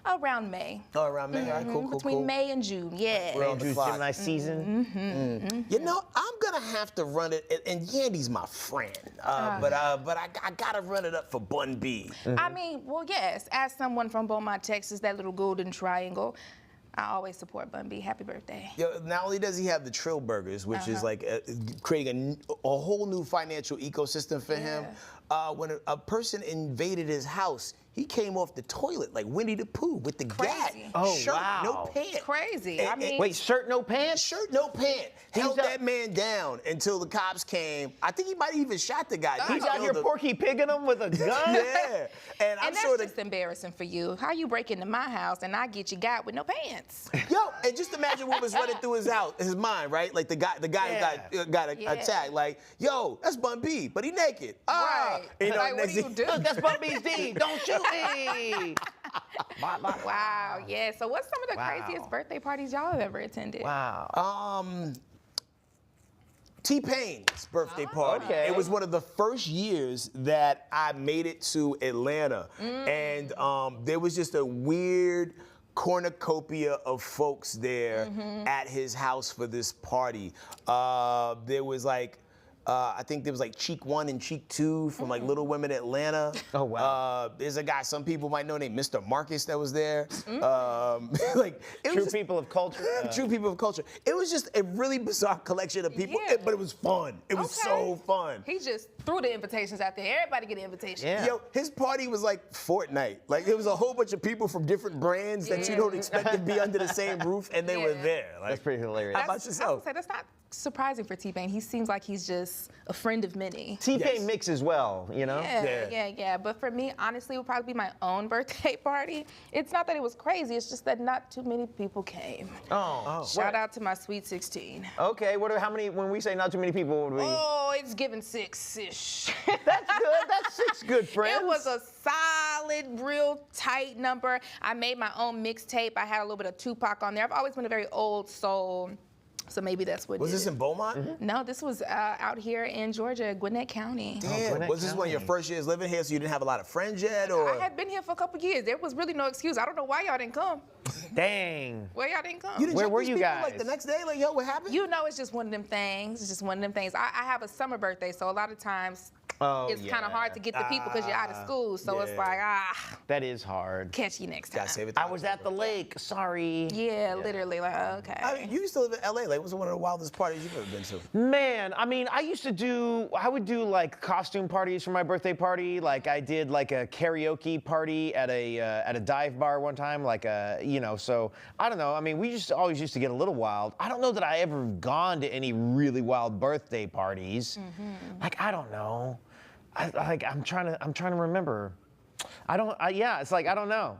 Around May. Oh, around May. All right, cool. Between May and June, yeah. We're on the clock. Gemini season. You know, I'm gonna have to run it, and Yandy's my friend, but I gotta run it up for Bun B. I mean, well, yes. As someone from Beaumont, Texas, that little golden triangle, I always support Bun B. Happy birthday. Yo, not only does he have the Trill Burgers, which is like creating a whole new financial ecosystem for him. When a person invaded his house, he came off the toilet like Winnie the Pooh with the gat. Oh, shirt, wow. no pants. Crazy. I mean, wait, shirt, no pants? Shirt, no pants. Held that man down until the cops came. I think he might have even shot the guy. He's out here Porky Pigging him with a gun? Yeah. And I'm that's sure just embarrassing for you. How you break into my house and I get you got with no pants? Yo, and just imagine what was running through his mind, right? Like the guy who got attacked. Like, yo, that's Bun B, but he naked. Right. You know, like, what do you do? Look, that's Bun B's D. Don't shoot me. Wow, yeah. So what's some of the craziest birthday parties y'all have ever attended? Wow. T-Pain's birthday party. Okay. It was one of the first years that I made it to Atlanta. And there was just a weird cornucopia of folks there at his house for this party. There was like, I think there was like Cheek 1 and Cheek 2 from like Little Women Atlanta. Oh, wow. There's a guy some people might know named Mr. Marcus that was there. Like True people of culture. True people of culture. It was just a really bizarre collection of people, but it was fun. It was so fun. He just threw the invitations out there. Everybody get an invitation. Yeah. Yo, his party was like Fortnite. Like there was a whole bunch of people from different brands that you don't expect to be under the same roof, and they were there. Like, that's pretty hilarious. How about yourself? I would say that's not surprising for T-Pain. He seems like he's just a friend of many. T-Pain mixes well, you know? Yeah. But for me, honestly, it would probably be my own birthday party. It's not that it was crazy. It's just that not too many people came. Shout out to my Sweet 16. Okay, how many, when we say not too many people, what do we? Oh, it's giving 6-ish. That's good. That's 6 good friends. It was a solid, real tight number. I made my own mixtape. I had a little bit of Tupac on there. I've always been a very old soul. So maybe that's what was this in Beaumont? No, this was out here in Georgia, Gwinnett County. Damn, was this one of your first years living here, so you didn't have a lot of friends yet, or? I had been here for a couple years. There was really no excuse. I don't know why y'all didn't come. Dang. Where y'all didn't come? You didn't Where check were these you people, guys? Like the next day, like, yo, what happened? You know, it's just one of them things. It's just one of them things. I have a summer birthday, so a lot of times Oh, it's kind of hard to get the people because you're out of school. So it's like, That is hard. catch you next time. I was at the lake. Sorry. Yeah, literally. Like, okay. I mean, you used to live in LA. Like, what's one of the wildest parties you've ever been to? Man, I mean, I would do like costume parties for my birthday party. Like I did like a karaoke party at a dive bar one time. Like so I don't know. I mean, we just always used to get a little wild. I don't know that I ever gone to any really wild birthday parties. Like I don't know. I'm trying to remember. It's like I don't know.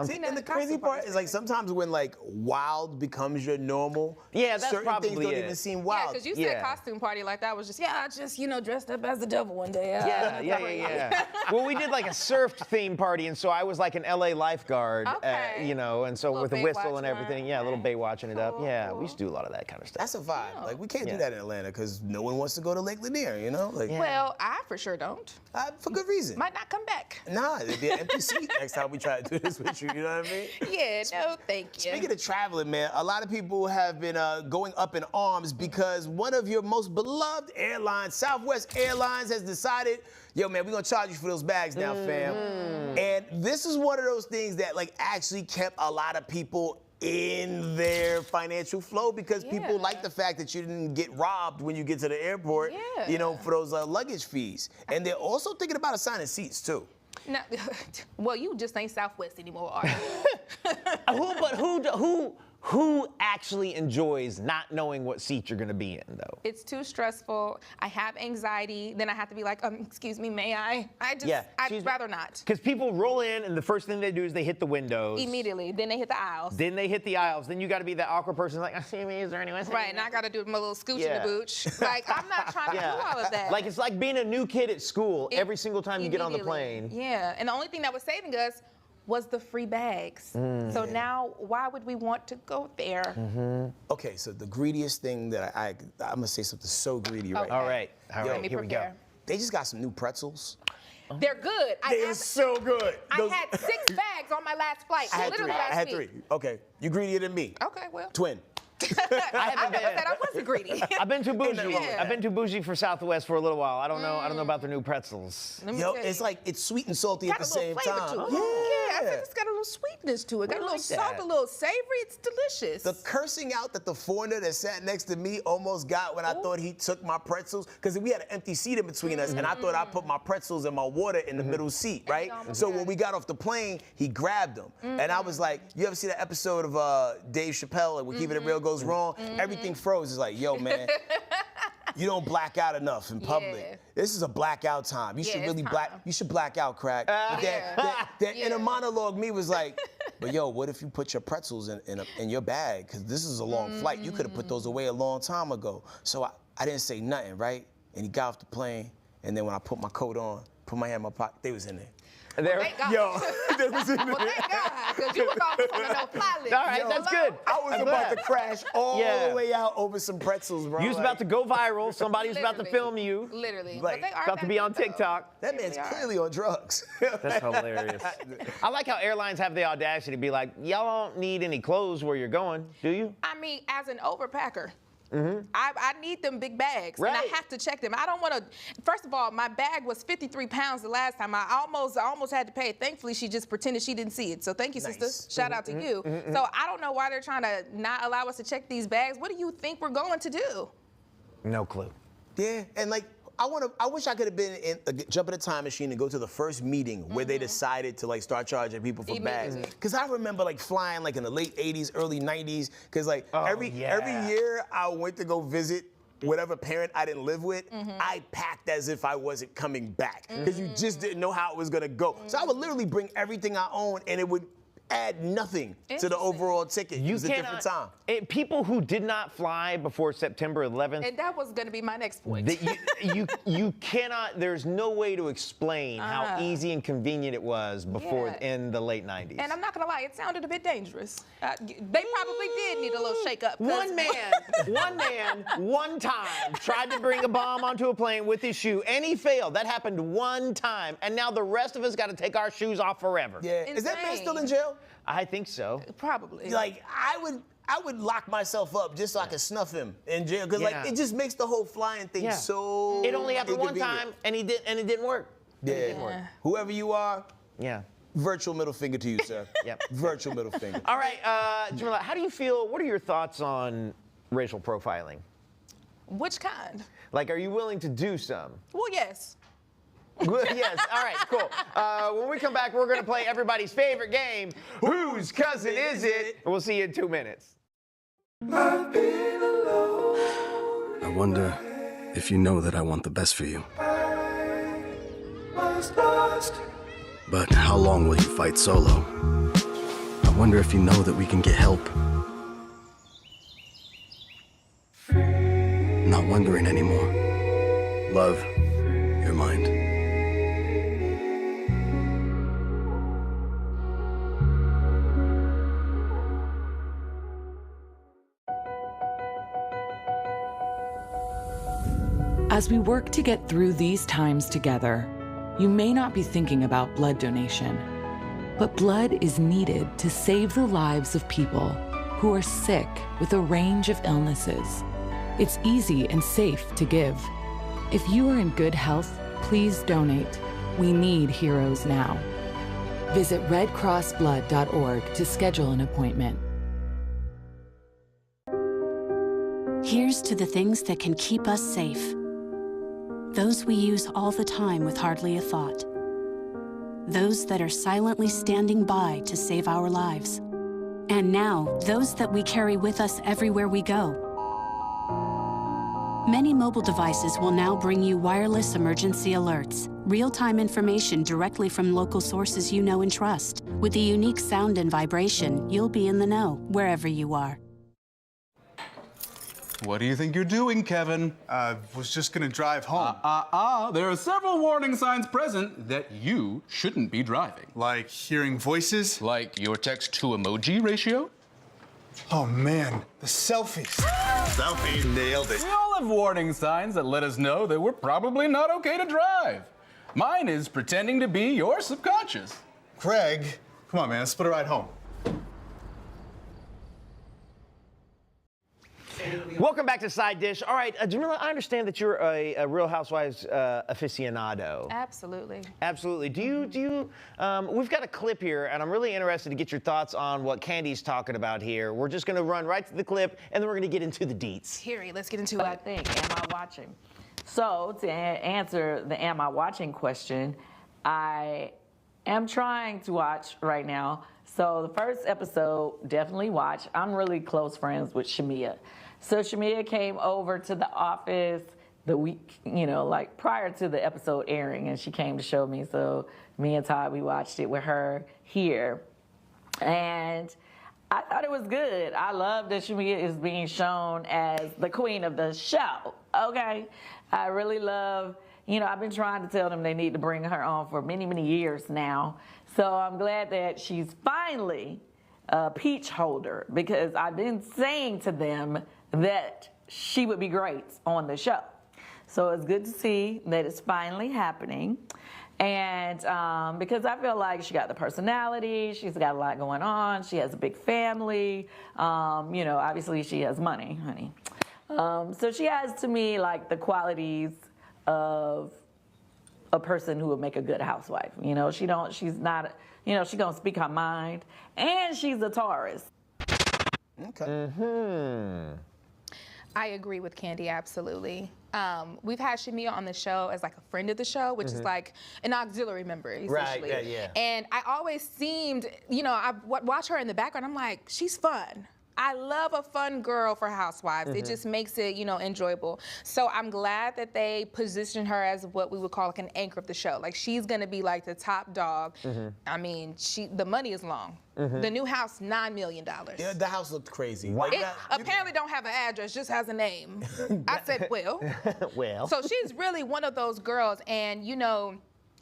See, and the crazy part is like sometimes when like wild becomes your normal, that's certain probably things don't it. even seem Yeah, wild. because you said costume party like that was just, I just, dressed up as the devil one day. Yeah. Well, we did like a surf theme party, and so I was like an LA lifeguard, and so with a whistle and everything. Yeah, a little bay watching it up. Yeah, we used to do a lot of that kind of stuff. That's a vibe. Like we can't do that in Atlanta because no one wants to go to Lake Lanier, you know? Like, Well, I for sure don't. For good reason. Might not come back. Nah, it'd be an empty seat next time we try to do this with you, you know what I mean? Yeah, no, thank you. Speaking of traveling, man, a lot of people have been going up in arms because one of your most beloved airlines, Southwest Airlines, has decided, yo, man, we're gonna charge you for those bags now, fam. And this is one of those things that like actually kept a lot of people in their financial flow because people like the fact that you didn't get robbed when you get to the airport, for those luggage fees. And they're also thinking about assigning seats too. No, well, you just ain't Southwest anymore, are you? Who actually enjoys not knowing what seat you're gonna be in, though? It's too stressful. I have anxiety. Then I have to be like, excuse me, may I? I'd rather not. Because people roll in, and the first thing they do is they hit the windows. Immediately. Then they hit the aisles. Then you got to be that awkward person like, excuse me, is there anyone? Right, and I got to do my little scooch in the booch. Like, I'm not trying to do all of that. Like, it's like being a new kid at school every single time you get on the plane. Yeah, and the only thing that was saving us was the free bags. So now, why would we want to go there? Okay, so the greediest thing that I'm gonna say something so greedy right now. All right, here we go. They just got some new pretzels. They're good. They're so good. I had 6 bags on my last flight. I had 3. Okay, you greedier than me. Okay, well. Twin. I never said I wasn't greedy. I've been too bougie. I've been too bougie for Southwest for a little while. I don't know about the new pretzels. Yo, it's like it's sweet and salty at the same time. Yeah, I think it's got a little sweetness to it. Got a little salt, a little savory. It's delicious. The cursing out that the foreigner that sat next to me almost got when I thought he took my pretzels, because we had an empty seat in between us, and I thought I put my pretzels and my water in the middle seat, right? So when we got off the plane, he grabbed them, and I was like, you ever see that episode of Dave Chappelle, like, when Keeping It Real goes wrong? Everything froze. It's like, yo, man, you don't black out enough in public. This is a blackout time. You should really you should black out, crack. That inner monologue me was like, but yo, what if you put your pretzels in your bag? Because this is a long flight. You could have put those away a long time ago. So I didn't say nothing, right? And he got off the plane, and then when I put my coat on, put my hand in my pocket, they was in there. Thank God. Yo, they was in there. Well, thank God, because you were going on a no-fly list. All right, that's good. I was about to crash all the way out over some pretzels, bro. You was about to go viral. Somebody was about to film you. Literally. Like, but they are about to be on TikTok. That man's clearly on drugs. That's hilarious. I like how airlines have the audacity to be like, y'all don't need any clothes where you're going, do you? I mean, as an overpacker, I need them big bags, and I have to check them. I don't want to. First of all, my bag was 53 pounds the last time. I almost had to pay it. Thankfully, she just pretended she didn't see it. So thank you, sister. Shout out to you. So I don't know why they're trying to not allow us to check these bags. What do you think we're going to do? No clue. Yeah, and like, I wish I could have been jump in a time machine and go to the first meeting where they decided to like start charging people for bags. Because I remember like flying like in the late 80s, early 90s. Because like every year I went to go visit whatever parent I didn't live with, I packed as if I wasn't coming back. Because you just didn't know how it was gonna go. So I would literally bring everything I owned, and it would add nothing to the overall ticket. It was a different time. People who did not fly before September 11th. And that was going to be my next point. You cannot, there's no way to explain how easy and convenient it was before in the late 90s. And I'm not going to lie, it sounded a bit dangerous. They probably did need a little shake-up. One man, one time tried to bring a bomb onto a plane with his shoe, and he failed. That happened one time, and now the rest of us got to take our shoes off forever. Yeah. Is that man still in jail? I think so. Probably. Like, I would lock myself up just so I could snuff him in jail. Because like it just makes the whole flying thing so It only happened one inconvenient. time, and it didn't work. Yeah. It didn't work. Whoever you are, virtual middle finger to you, sir. Virtual middle finger. All right, Jamila, how do you feel? What are your thoughts on racial profiling? Which kind? Like, are you willing to do some? Well, yes. Yes. All right, cool. When we come back, we're going to play everybody's favorite game, Whose Cousin Is It? And we'll see you in 2 minutes. I wonder if you know that I want the best for you. But how long will you fight solo? I wonder if you know that we can get help. Not wondering anymore. Love, your mind. As we work to get through these times together, you may not be thinking about blood donation, but blood is needed to save the lives of people who are sick with a range of illnesses. It's easy and safe to give. If you are in good health, please donate. We need heroes now. Visit redcrossblood.org to schedule an appointment. Here's to the things that can keep us safe. Those we use all the time with hardly a thought. Those that are silently standing by to save our lives. And now, those that we carry with us everywhere we go. Many mobile devices will now bring you wireless emergency alerts, real-time information directly from local sources you know and trust. With the unique sound and vibration, you'll be in the know, wherever you are. What do you think you're doing, Kevin? Was just gonna drive home. There are several warning signs present that you shouldn't be driving. Like hearing voices? Like your text-to-emoji ratio? Oh man, the selfies. Selfie, nailed it. We all have warning signs that let us know that we're probably not okay to drive. Mine is pretending to be your subconscious. Craig, come on man, let's put a ride home. Welcome back to Side Dish. All right, Jamila, I understand that you're a Real Housewives aficionado. Absolutely. Absolutely. Do you? We've got a clip here, and I'm really interested to get your thoughts on what Candy's talking about here. We're just going to run right to the clip, and then we're going to get into the deets. Harry, let's get into What it. I think, am I watching? So to answer the am I watching question, I am trying to watch right now. So the first episode, definitely watch. I'm really close friends with Shamia. So Shamia came over to the office the week, like prior to the episode airing, and she came to show me. So me and Todd, we watched it with her here. And I thought it was good. I love that Shamia is being shown as the queen of the show, okay? I really love, I've been trying to tell them they need to bring her on for many, many years now. So I'm glad that she's finally a peach holder, because I've been saying to them that she would be great on the show. So it's good to see that it's finally happening. And because I feel like she got the personality, she's got a lot going on, she has a big family, obviously she has money, honey. So she has, to me, like the qualities of a person who would make a good housewife. She's not, she gonna speak her mind, and she's a Taurus. Okay. I agree with Candy, absolutely. We've had Shamia on the show as like a friend of the show, which is like an auxiliary member, essentially. Right, yeah. And I always seemed, I watch her in the background, I'm like, she's fun. I love a fun girl for Housewives. It just makes it, enjoyable. So I'm glad that they positioned her as what we would call like an anchor of the show. Like, she's gonna be like the top dog. I mean, the money is long. The new house, $9 million. Yeah, the house looked crazy. It apparently don't have an address, just has a name. I said, well. Well. So she's really one of those girls, and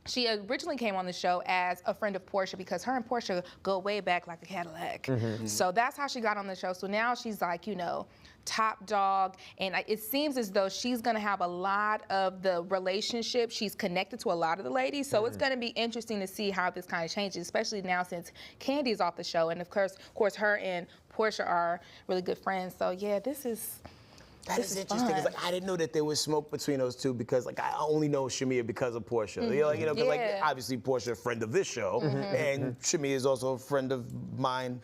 she originally came on the show as a friend of Portia, because her and Portia go way back like a Cadillac. So that's how she got on the show. So now she's like, top dog, and it seems as though she's going to have a lot of the relationship. She's connected to a lot of the ladies, so it's going to be interesting to see how this kind of changes, especially now since Candy is off the show, and of course, her and Portia are really good friends. So yeah, this is interesting because like, I didn't know that there was smoke between those two because like I only know Shamia because of Portia. You know, because like obviously Portia, a friend of this show, and Shamia is also a friend of mine.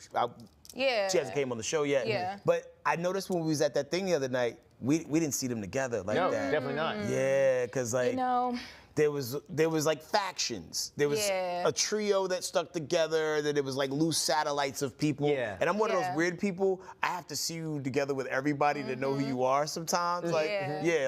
She hasn't came on the show yet. But I noticed when we was at that thing the other night, we didn't see them together like that. No, definitely not. Yeah, because like you know. There was like factions. There was a trio that stuck together. That it was like loose satellites of people. And I'm one of those weird people. I have to see you together with everybody to know who you are sometimes. Like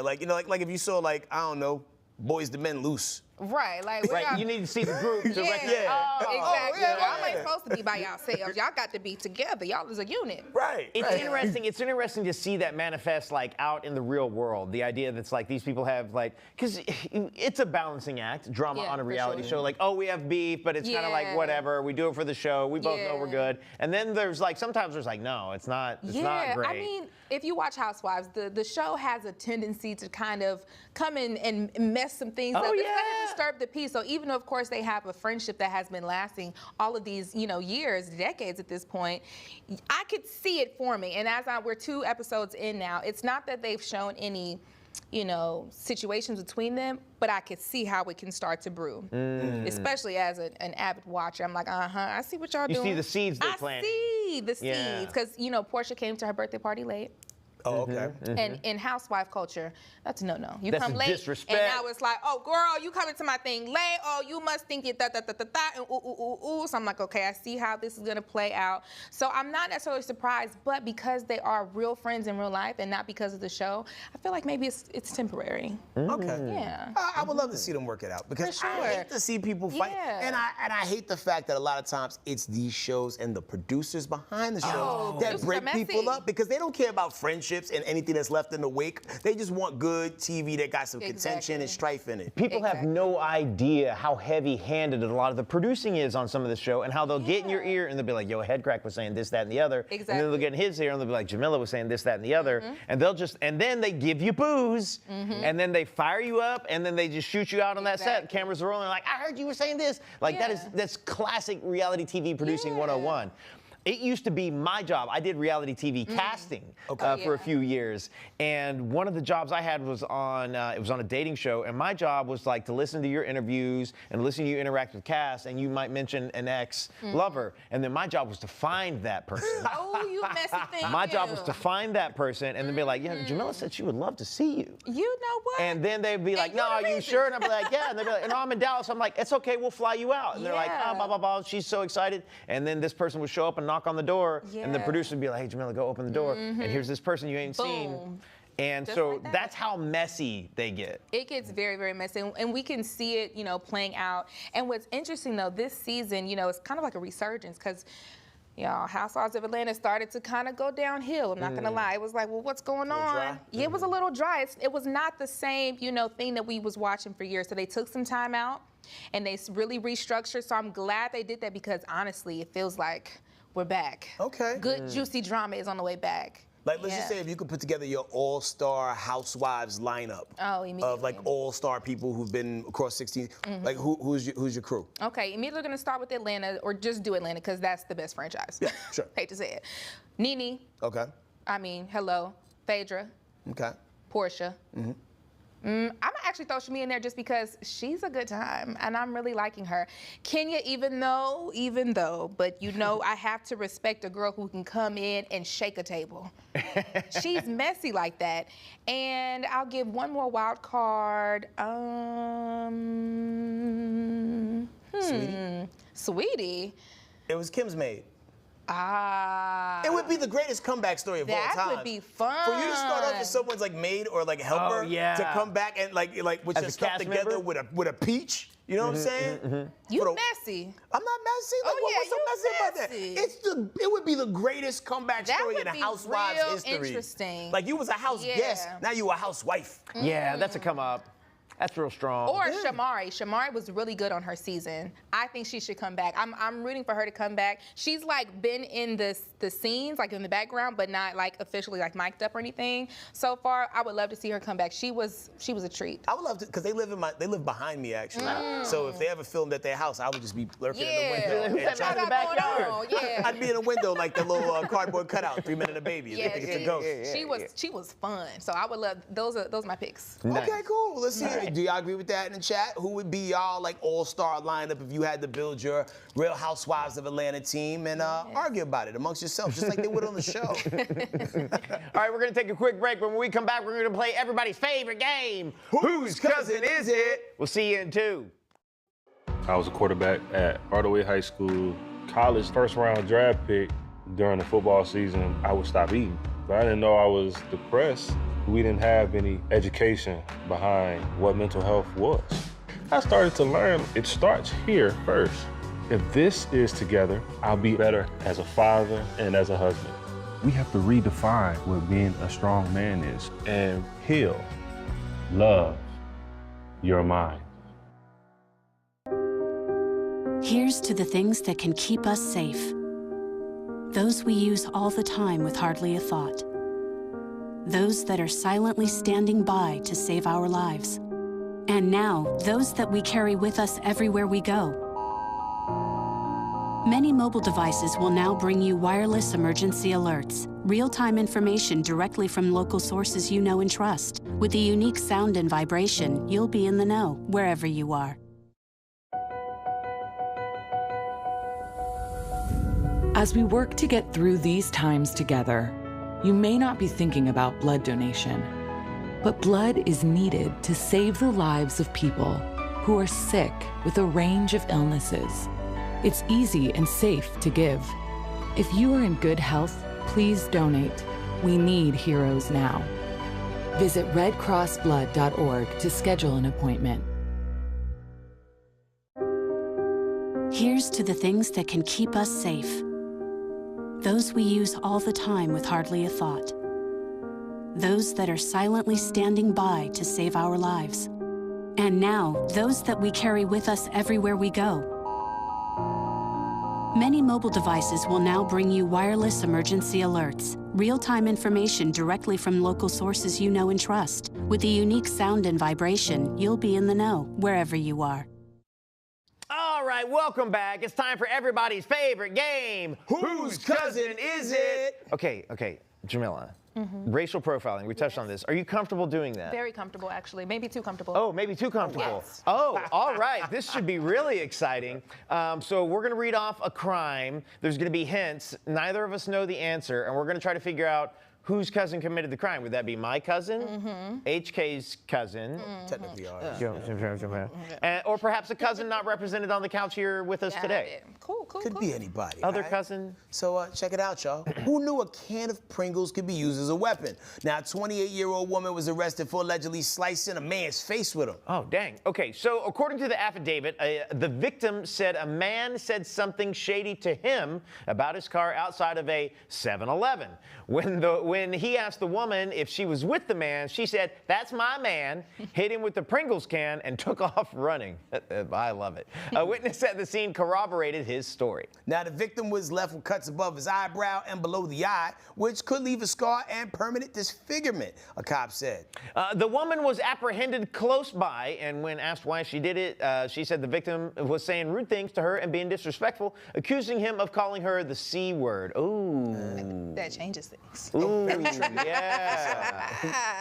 like you know, like if you saw like I don't know, Boys to Men loose. Right, like you need to see the group to exactly. Y'all ain't supposed to be by yourselves. Y'all got to be together. Y'all is a unit. Right. It's interesting. It's interesting to see that manifest like out in the real world. The idea that's like these people have like, because it's a balancing act, drama on a reality show. Like, oh, we have beef, but it's kind of like whatever. We do it for the show. We both know we're good. And then there's like sometimes there's like, no, it's not. It's not great. I mean, if you watch Housewives, the show has a tendency to kind of come in and mess some things up. It's gonna disturb the peace. So even though, of course, they have a friendship that has been lasting all of these, years, decades at this point, I could see it forming. And we're 2 episodes in now, it's not that they've shown any, situations between them, but I could see how it can start to brew. Especially as an avid watcher, I'm like, I see what y'all doing. You see the seeds they're planting. I see the seeds, because Portia came to her birthday party late. Oh, okay. And in housewife culture, that's a no-no. You that's come late, disrespect. and now it's like, oh, girl, you coming to my thing late. Oh, you must think it and ooh. So I'm like, okay, I see how this is gonna play out. So I'm not necessarily surprised, but because they are real friends in real life and not because of the show, I feel like maybe it's temporary. Okay. Yeah. I would love to see them work it out because I hate to see people fight, and I hate the fact that a lot of times it's these shows and the producers behind the shows that break people up because they don't care about friendships and anything that's left in the wake. They just want good TV that got some contention and strife in it. People have no idea how heavy-handed a lot of the producing is on some of the show and how they'll get in your ear and they'll be like, yo, Headcrack was saying this, that, and the other. And then they'll get in his ear and they'll be like, Jamila was saying this, that, and the other. And then they give you booze and then they fire you up and then they just shoot you out on that set. Cameras are rolling like, I heard you were saying this. Like that's classic reality TV producing 101. It used to be my job. I did reality TV casting for a few years, and one of the jobs I had was on it was on a dating show, and my job was like to listen to your interviews and listen to you interact with cast, and you might mention an ex-lover, and then my job was to find that person. Oh, you messy thing. My job was to find that person and then be like, yeah, Jamila said she would love to see you. You know what? And then they'd be like, no, are you sure? And I'd be like, yeah. And they'd be like, no, I'm in Dallas. I'm like, it's okay, we'll fly you out. And they're like, oh, blah, blah, blah. She's so excited. And then this person would show up and knock on the door, and the producer would be like, hey, Jamila, go open the door. And here's this person you ain't seen. And just so like that's how messy they get. It gets very, very messy. And we can see it, playing out. And what's interesting, though, this season, it's kind of like a resurgence because Housewives of Atlanta started to kind of go downhill. I'm not going to lie. It was like, well, what's going on? Yeah, it was a little dry. It was not the same, thing that we was watching for years. So they took some time out and they really restructured. So I'm glad they did that because, honestly, it feels like we're back. Okay. Good, juicy drama is on the way back. Like, let's just say if you could put together your all-star Housewives lineup of like all-star people who've been across 16, like who's your crew? Okay, immediately gonna start with Atlanta, or just do Atlanta because that's the best franchise. Yeah, sure. Hate to say it. Nene. Okay. Hello. Phaedra. Okay. Portia. I'm gonna actually throw Shamia in there just because she's a good time and I'm really liking her. Kenya, even though, but I have to respect a girl who can come in and shake a table. She's messy like that. And I'll give one more wild card. Sweetie. It was Kim's maid. Ah. It would be the greatest comeback story of all time. That would be fun. For you to start off as someone's like maid or like helper to come back and like with your stuff together with a peach. You know what I'm saying? You messy. I'm not messy. Like, what's so messy about that? It would be the greatest comeback story in the Housewives history. Interesting. Like you was a house guest, now you a housewife. Yeah, that's a come up. That's real strong. Or Shamari. Shamari was really good on her season. I think she should come back. I'm rooting for her to come back. She's like been in the scenes, like in the background, but not like officially like mic'd up or anything. So far, I would love to see her come back. She was a treat. I would love to, because they live behind me actually. So if they ever filmed at their house, I would just be lurking in the window. Who's that in the backyard? Yeah. I'd be in a window like the little cardboard cutout, 3 Men and a Baby. Yeah, Think it's a ghost. she was fun. So I would love those are my picks. Nice. Okay, cool. Let's see. Do y'all agree with that in the chat? Who would be y'all like all-star lineup if you had to build your Real Housewives of Atlanta team and argue about it amongst yourselves, just like they would on the show? All right, we're going to take a quick break, but when we come back, we're going to play everybody's favorite game, Whose Cousin Is It? We'll see you in 2. I was a quarterback at Hardaway High School. College first-round draft pick. During the football season, I would stop eating. But I didn't know I was depressed. We didn't have any education behind what mental health was. I started to learn it starts here first. If this is together, I'll be better as a father and as a husband. We have to redefine what being a strong man is and heal, love your mind. Here's to the things that can keep us safe. Those we use all the time with hardly a thought. Those that are silently standing by to save our lives. And now, those that we carry with us everywhere we go. Many mobile devices will now bring you wireless emergency alerts, real-time information directly from local sources you know and trust. With the unique sound and vibration, you'll be in the know wherever you are. As we work to get through these times together, you may not be thinking about blood donation, but blood is needed to save the lives of people who are sick with a range of illnesses. It's easy and safe to give. If you are in good health, please donate. We need heroes now. Visit redcrossblood.org to schedule an appointment. Here's to the things that can keep us safe. Those we use all the time with hardly a thought. Those that are silently standing by to save our lives. And now, those that we carry with us everywhere we go. Many mobile devices will now bring you wireless emergency alerts, real-time information directly from local sources you know and trust. With the unique sound and vibration, you'll be in the know wherever you are. All right, welcome back. It's time for everybody's favorite game, Whose Cousin Is It? Okay, Jamila. Racial profiling, we touched on this. Are you comfortable doing that? Very comfortable, actually. Maybe too comfortable. Oh, maybe too comfortable. Yes. Oh, all right. This should be really exciting. So we're going to read off a crime. There's going to be hints. Neither of us know the answer, and we're going to try to figure out whose cousin committed the crime. Would that be my cousin, HK's cousin, Technically ours. or perhaps a cousin not represented on the couch here with us today? Cool. Could be anybody. Other right? cousin? So check it out, y'all. Who knew a can of Pringles could be used as a weapon? Now, a 28-year-old woman was arrested for allegedly slicing a man's face with them. Oh, dang. Okay, so according to the affidavit, the victim said a man said something shady to him about his car outside of a 7-Eleven. When he asked the woman if she was with the man, she said, "That's my man," hit him with the Pringles can, and took off running. I love it. A witness at the scene corroborated his story. Now, the victim was left with cuts above his eyebrow and below the eye, which could leave a scar and permanent disfigurement, a cop said. The woman was apprehended close by, and when asked why she did it, she said the victim was saying rude things to her and being disrespectful, accusing him of calling her the C word. Ooh. That changes things. Ooh, yeah.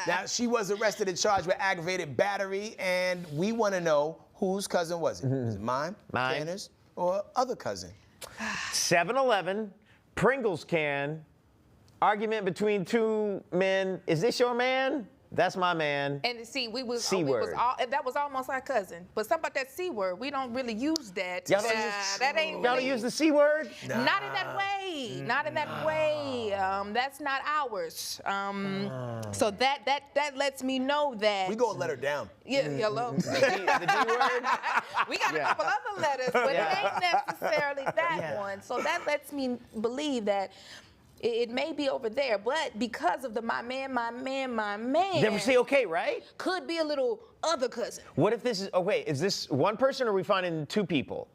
Now, she was arrested and charged with aggravated battery, and we want to know whose cousin was it? Is it mine, Tanner's, or other cousin? 7-Eleven, Pringles can, argument between two men. Is this your man? That's my man. And see, C-word. that was almost our cousin. But something about that C word, we don't really use that. Y'all don't use the C word? Nah. Not in that way. Not in that way. That's not ours. So that lets me know that we gonna let her down. Yeah, hello. The D word? We got a couple other letters, but it ain't necessarily that one. So that lets me believe that It may be over there, but because of the my man, Then we say okay, right? could be a little other cousin. What if this is, oh wait, is this one person or are we finding two people?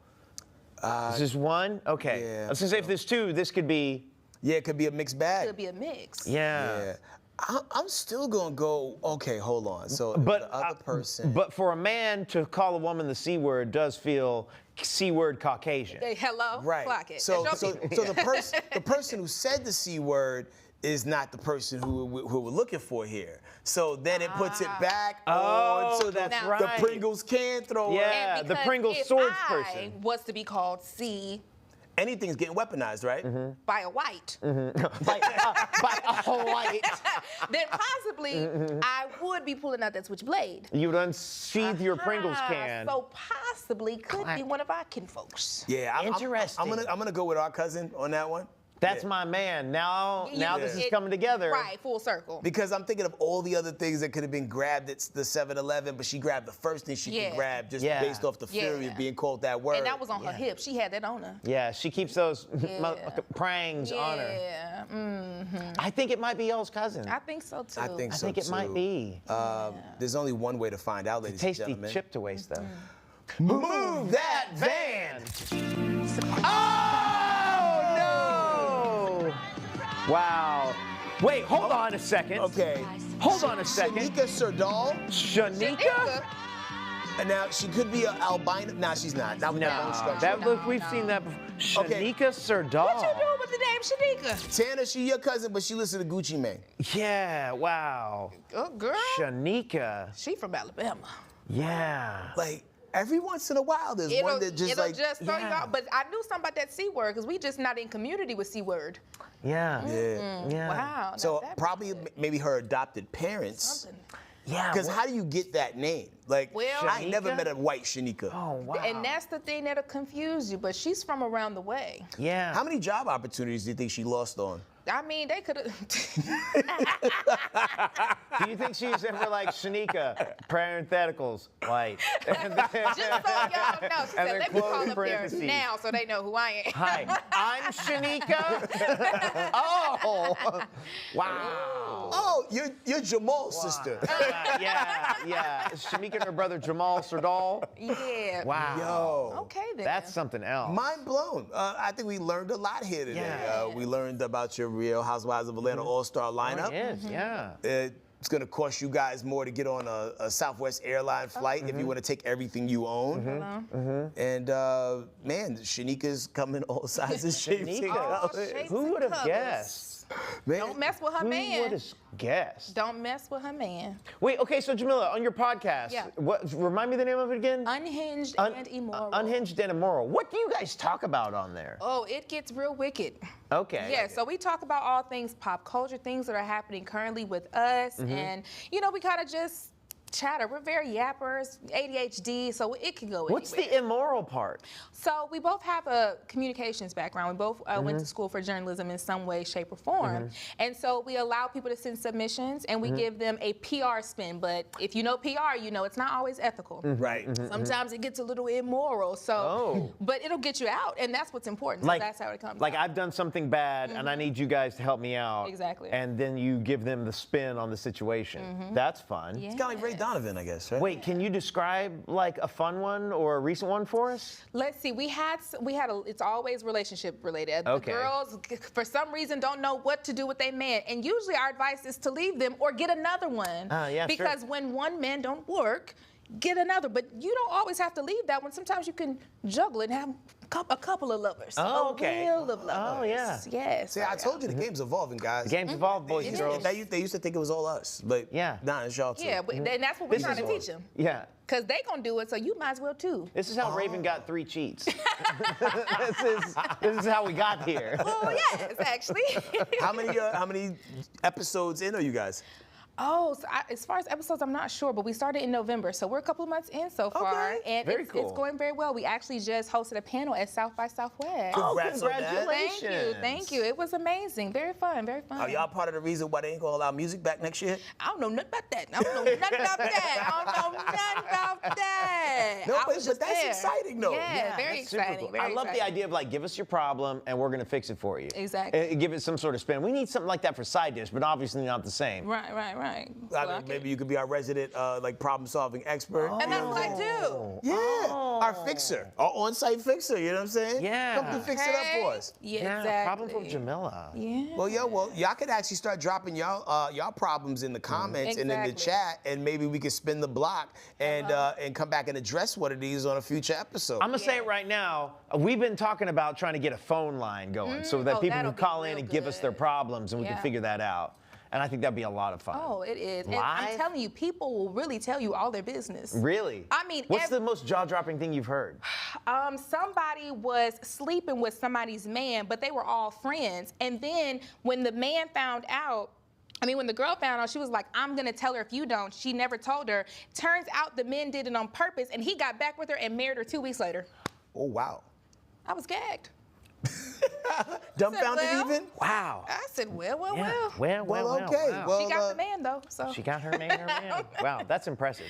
Is this one? Okay. yeah. I was gonna say if there's two, this could be. Yeah, it could be a mixed bag. Could be a mix. Yeah. I'm still gonna go. Okay, hold on. So But the other person. But for a man to call a woman the C word does feel C word Caucasian. Hey, hello, Right. clock it. So That's your people. the person who said the C word is not the person who we're looking for here. So then it puts it back on. So that's the right. Pringles can throw it. Yeah, And the because Pringles if swords I person. was to be called C Anything's getting weaponized, right? by a white, by a white. then possibly I would be pulling out that switchblade. You would unsheath your Pringles Ah, can. So possibly could be one of our kinfolks. Yeah, Interesting. I'm gonna go with our cousin on that one. That's my man. Now this is coming together. Right, full circle. Because I'm thinking of all the other things that could have been grabbed at the 7-Eleven, but she grabbed the first thing she could grab just based off the fury of being called that word. And that was on her hip. She had that on her. Yeah, she keeps those prangs on her. Yeah. Mm-hmm. I think it might be y'all's cousin. I think so too. I think so it might be. There's only one way to find out, ladies and Tasty gentlemen. chip to waste, though. Move that van! Oh, no! Wow. Wait, hold on a second. Okay. Hold on a second. Shanika Serdal. Shanika? And now she could be an albino. Nah, she's not. Not with that bone structure. We've seen that before. Okay. Shanika Serdal. What you doing with the name Shanika? Tana, she your cousin, but she listens to Gucci Mane. Yeah, wow. Oh, girl. Shanika. She from Alabama. Yeah. Like, every once in a while, there's one that just it'll like. just throw you out. But I knew something about that C word because we just not in community with C word. Yeah. Yeah. Wow. So now that probably makes sense. maybe her adopted parents. Something. Yeah. Because how do you get that name? Like, Well, I ain't never Shanika? met a white Shanika. Oh, wow. And that's the thing that'll confuse you. But she's from around the way. Yeah. How many job opportunities do you think she lost on? I mean, they could have. Do you think she's ever like Shanika, parentheticals, white? And then, Just so y'all know, she and said, then let me close call up there parentheses. now so they know who I am. Hi, I'm Shanika. Oh, wow. Oh, you're Jamal's sister. Yeah. Shanika and her brother Jamal Serdal. Yeah. Wow. Yo. Okay, then. That's something else. Mind blown. I think we learned a lot here today. Yeah. We learned about your Real Housewives of Atlanta All-Star lineup. Yes, yeah. It's going to cost you guys more to get on a Southwest airline flight if you want to take everything you own. And man, Shanika's come in all sizes, shapes, and colors. shapes Who and would have colors. guessed? Man, Don't mess with her Who man. would have guessed? Don't mess with her man. Wait, okay, so Jamila, on your podcast, Yeah. remind me the name of it again? Unhinged and immoral. Unhinged and Immoral. What do you guys talk about on there? Oh, it gets real wicked. Okay. Yeah, so we talk about all things pop culture, things that are happening currently with us, and we kind of just chatter. We're very yappers, ADHD, so it can go What's anywhere. the immoral part? So we both have a communications background. We both went to school for journalism in some way, shape, or form. And so we allow people to send submissions and we give them a PR spin. But if you know PR, you know it's not always ethical. Right. Sometimes it gets a little immoral. So, but it'll get you out, and that's what's important. So that's how it comes. Like out. I've done something bad and I need you guys to help me out. Exactly. And then you give them the spin on the situation. That's fun. Yeah. It's kind of like Ray Donovan, I guess, right? Wait, can you describe like a fun one or a recent one for us? Let's see. We had it's always relationship related. Okay. The girls, for some reason, don't know what to do with their man, and usually our advice is to leave them or get another one. Yeah, because sure. when one man don't work, get another. But you don't always have to leave that one. Sometimes you can juggle it and have a couple of lovers. Oh, okay. A wheel of lovers. Oh, yeah. Yes. See, I told you the game's evolving, guys. The game's evolved, boys and girls. They used to think it was all us, but nah, it's y'all too. Yeah, but and that's what we're This trying is to teach them. Yeah. Because they going to do it, so you might as well too. This is how Raven got 3 cheats. this is how we got here. Oh, yes, actually. How many episodes in are you guys? Oh, so as far as episodes, I'm not sure, but we started in November, so we're a couple of months in so far, and Very it's cool. going very well. We actually just hosted a panel at South by Southwest. Congrats on that. Thank you. It was amazing. Very fun, very fun. Are y'all part of the reason why they ain't gonna allow music back next year? I don't know nothing about that. I don't know nothing about that. I don't know nothing about that. No, I but was just that's there. exciting, though. Yeah, very That's super exciting. cool. Very I love the exciting. idea of like, give us your problem and we're gonna fix it for you. Exactly. Give it some sort of spin. We need something like that for Side Dish, but obviously not the same. Right. I mean, maybe you could be our resident like problem-solving expert. And that's what I do. Yeah, our fixer, our on-site fixer. You know what I'm saying? Yeah. Come to fix it up for us. Yeah, exactly. Problem for Jamila. Yeah. Well, y'all could actually start dropping y'all problems in the comments and in the Exactly. chat, and maybe we could spin the block and come back and address one of these on a future episode. I'm gonna say it right now. We've been talking about trying to get a phone line going so that people that'll can be call in real and give us their good. problems and we can Yeah. figure that out. And I think that'd be a lot of fun. Oh, it is. And Live? I'm telling you, people will really tell you all their business. Really? I mean, what's the most jaw-dropping thing you've heard? Somebody was sleeping with somebody's man, but they were all friends. And then when the man found out, when the girl found out, she was like, I'm gonna tell her if you don't. She never told her. Turns out the men did it on purpose, and he got back with her and married her 2 weeks later. Oh, wow. I was gagged. Dumbfounded even? Wow. I said, well. Well, okay. wow. Well, She got the man, though, so. She got her man. Wow, that's impressive.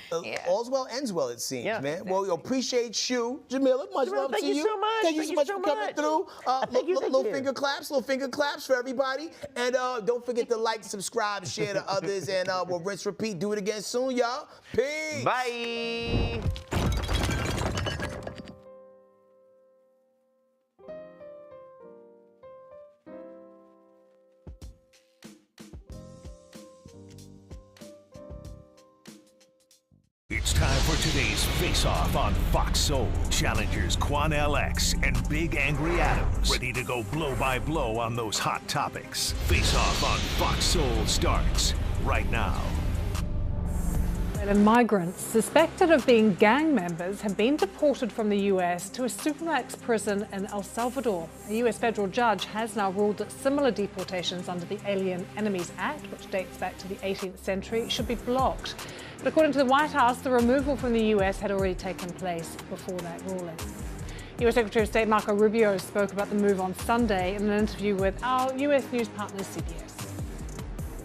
All's well ends well, it seems, Yeah. man. Well, appreciate you, Jamila. Much Jamila, love thank to you you. so much. Thank you Thank so you much so for coming much. through. Thank you, Little finger claps for everybody. And don't forget to like, subscribe, share to others, and we'll rinse, repeat, do it again soon, y'all. Peace. Bye. It's time for today's Face-Off on Fox Soul. Challengers Quan LX and Big Angry Adams ready to go blow by blow on those hot topics. Face-Off on Fox Soul starts right now. And migrants suspected of being gang members have been deported from the US to a supermax prison in El Salvador. A US federal judge has now ruled that similar deportations under the Alien Enemies Act, which dates back to the 18th century, should be blocked. But according to the White House, the removal from the US had already taken place before that ruling. US Secretary of State Marco Rubio spoke about the move on Sunday in an interview with our US news partner CBS.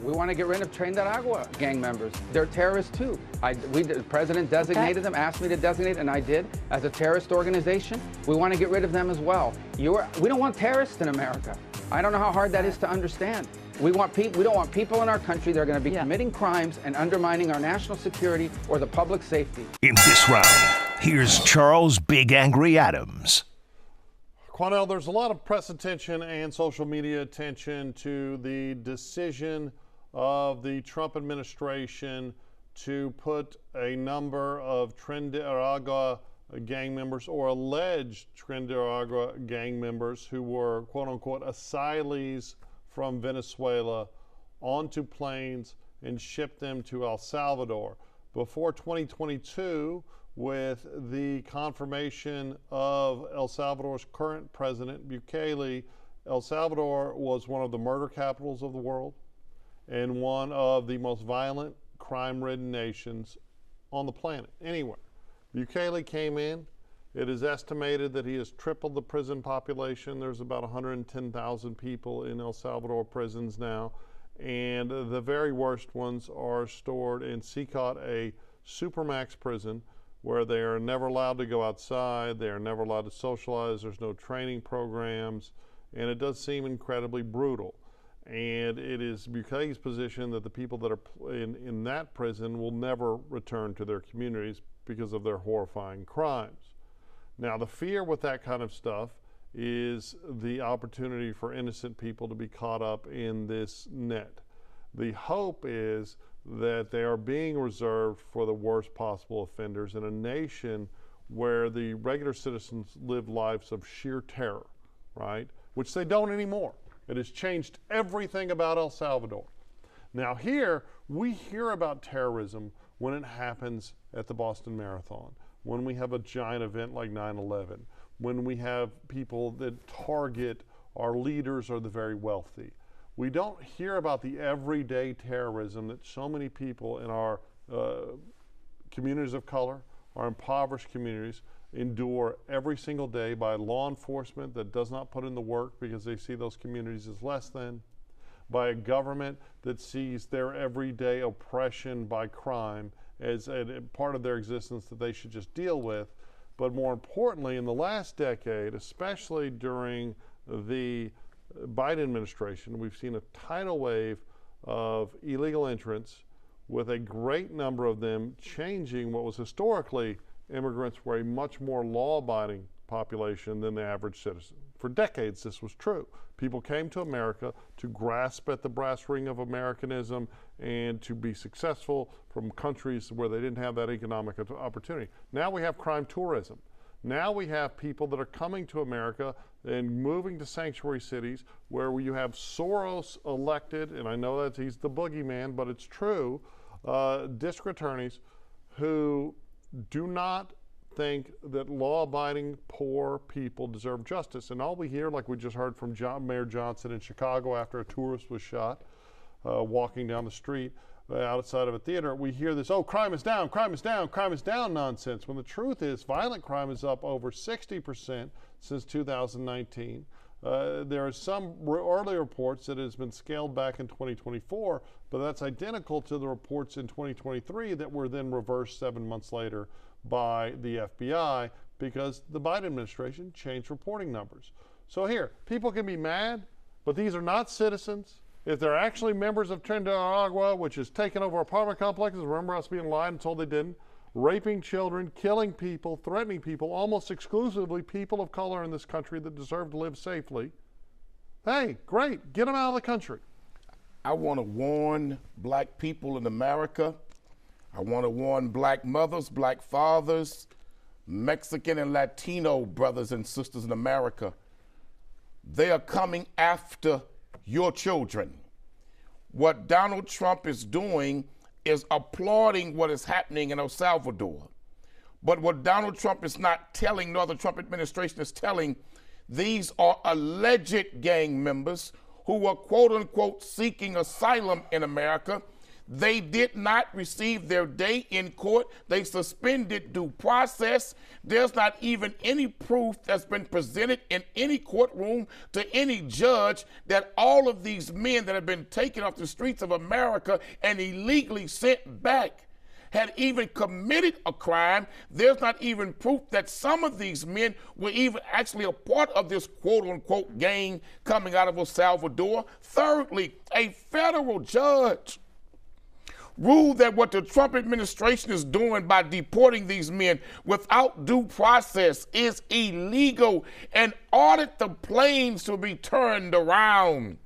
We want to get rid of Tren de Aragua gang members. They're terrorists too. The president designated them, asked me to designate, and I did, as a terrorist organization. We want to get rid of them as well. We don't want terrorists in America. I don't know how hard that is to understand. We don't want people in our country that are going to be committing crimes and undermining our national security or the public safety. In this round, here's Charles Big Angry Adams. Quanell, there's a lot of press attention and social media attention to the decision of the Trump administration to put a number of Tren de Aragua gang members or alleged Tren de Aragua gang members who were quote unquote asylees from Venezuela onto planes and shipped them to El Salvador. Before 2022, with the confirmation of El Salvador's current president, Bukele, El Salvador was one of the murder capitals of the world and one of the most violent, crime-ridden nations on the planet, anywhere. Bukele came in. It is estimated that he has tripled the prison population. There's about 110,000 people in El Salvador prisons now, and the very worst ones are stored in Sicat, a supermax prison, where they are never allowed to go outside, they are never allowed to socialize, there's no training programs, and it does seem incredibly brutal. And it is Bukele's position that the people that are in that prison will never return to their communities because of their horrifying crimes. Now, the fear with that kind of stuff is the opportunity for innocent people to be caught up in this net. The hope is that they are being reserved for the worst possible offenders in a nation where the regular citizens live lives of sheer terror, right? Which they don't anymore. It has changed everything about El Salvador. Now here, we hear about terrorism when it happens at the Boston Marathon, when we have a giant event like 9/11, when we have people that target our leaders or the very wealthy. We don't hear about the everyday terrorism that so many people in our communities of color, our impoverished communities, endure every single day by law enforcement that does not put in the work because they see those communities as less than, by a government that sees their everyday oppression by crime as a part of their existence that they should just deal with. But more importantly, in the last decade, especially during the Biden administration, we've seen a tidal wave of illegal entrants, with a great number of them changing what was historically immigrants were a much more law-abiding population than the average citizen. For decades, this was true. People came to America to grasp at the brass ring of Americanism and to be successful from countries where they didn't have that economic opportunity. Now we have crime tourism. Now we have people that are coming to America and moving to sanctuary cities where you have Soros elected, and I know that he's the boogeyman, but it's true, district attorneys who do not think that law-abiding poor people deserve justice. And all we hear, like we just heard from Mayor Johnson in Chicago after a tourist was shot walking down the street outside of a theater, we hear this, oh, crime is down, crime is down, crime is down nonsense, when the truth is violent crime is up over 60% since 2019. There are some early reports that it has been scaled back in 2024, but that's identical to the reports in 2023 that were then reversed 7 months later by the FBI because the Biden administration changed reporting numbers. So here, people can be mad, but these are not citizens. If they're actually members of Trinidad and Agua, which has taken over apartment complexes, remember us being lied and told they didn't, raping children, killing people, threatening people, almost exclusively people of color in this country that deserve to live safely. Hey, great, get them out of the country. I want to warn black people in America. I want to warn black mothers, black fathers, Mexican and Latino brothers and sisters in America. They are coming after your children. What Donald Trump is doing is applauding what is happening in El Salvador. But what Donald Trump is not telling, nor the Trump administration is telling, these are alleged gang members who were quote unquote seeking asylum in America. They did not receive their day in court. They suspended due process. There's not even any proof that's been presented in any courtroom to any judge that all of these men that have been taken off the streets of America and illegally sent back had even committed a crime. There's not even proof that some of these men were even actually a part of this quote-unquote gang coming out of El Salvador. Thirdly, a federal judge ruled that what the Trump administration is doing by deporting these men without due process is illegal and ordered the planes to be turned around.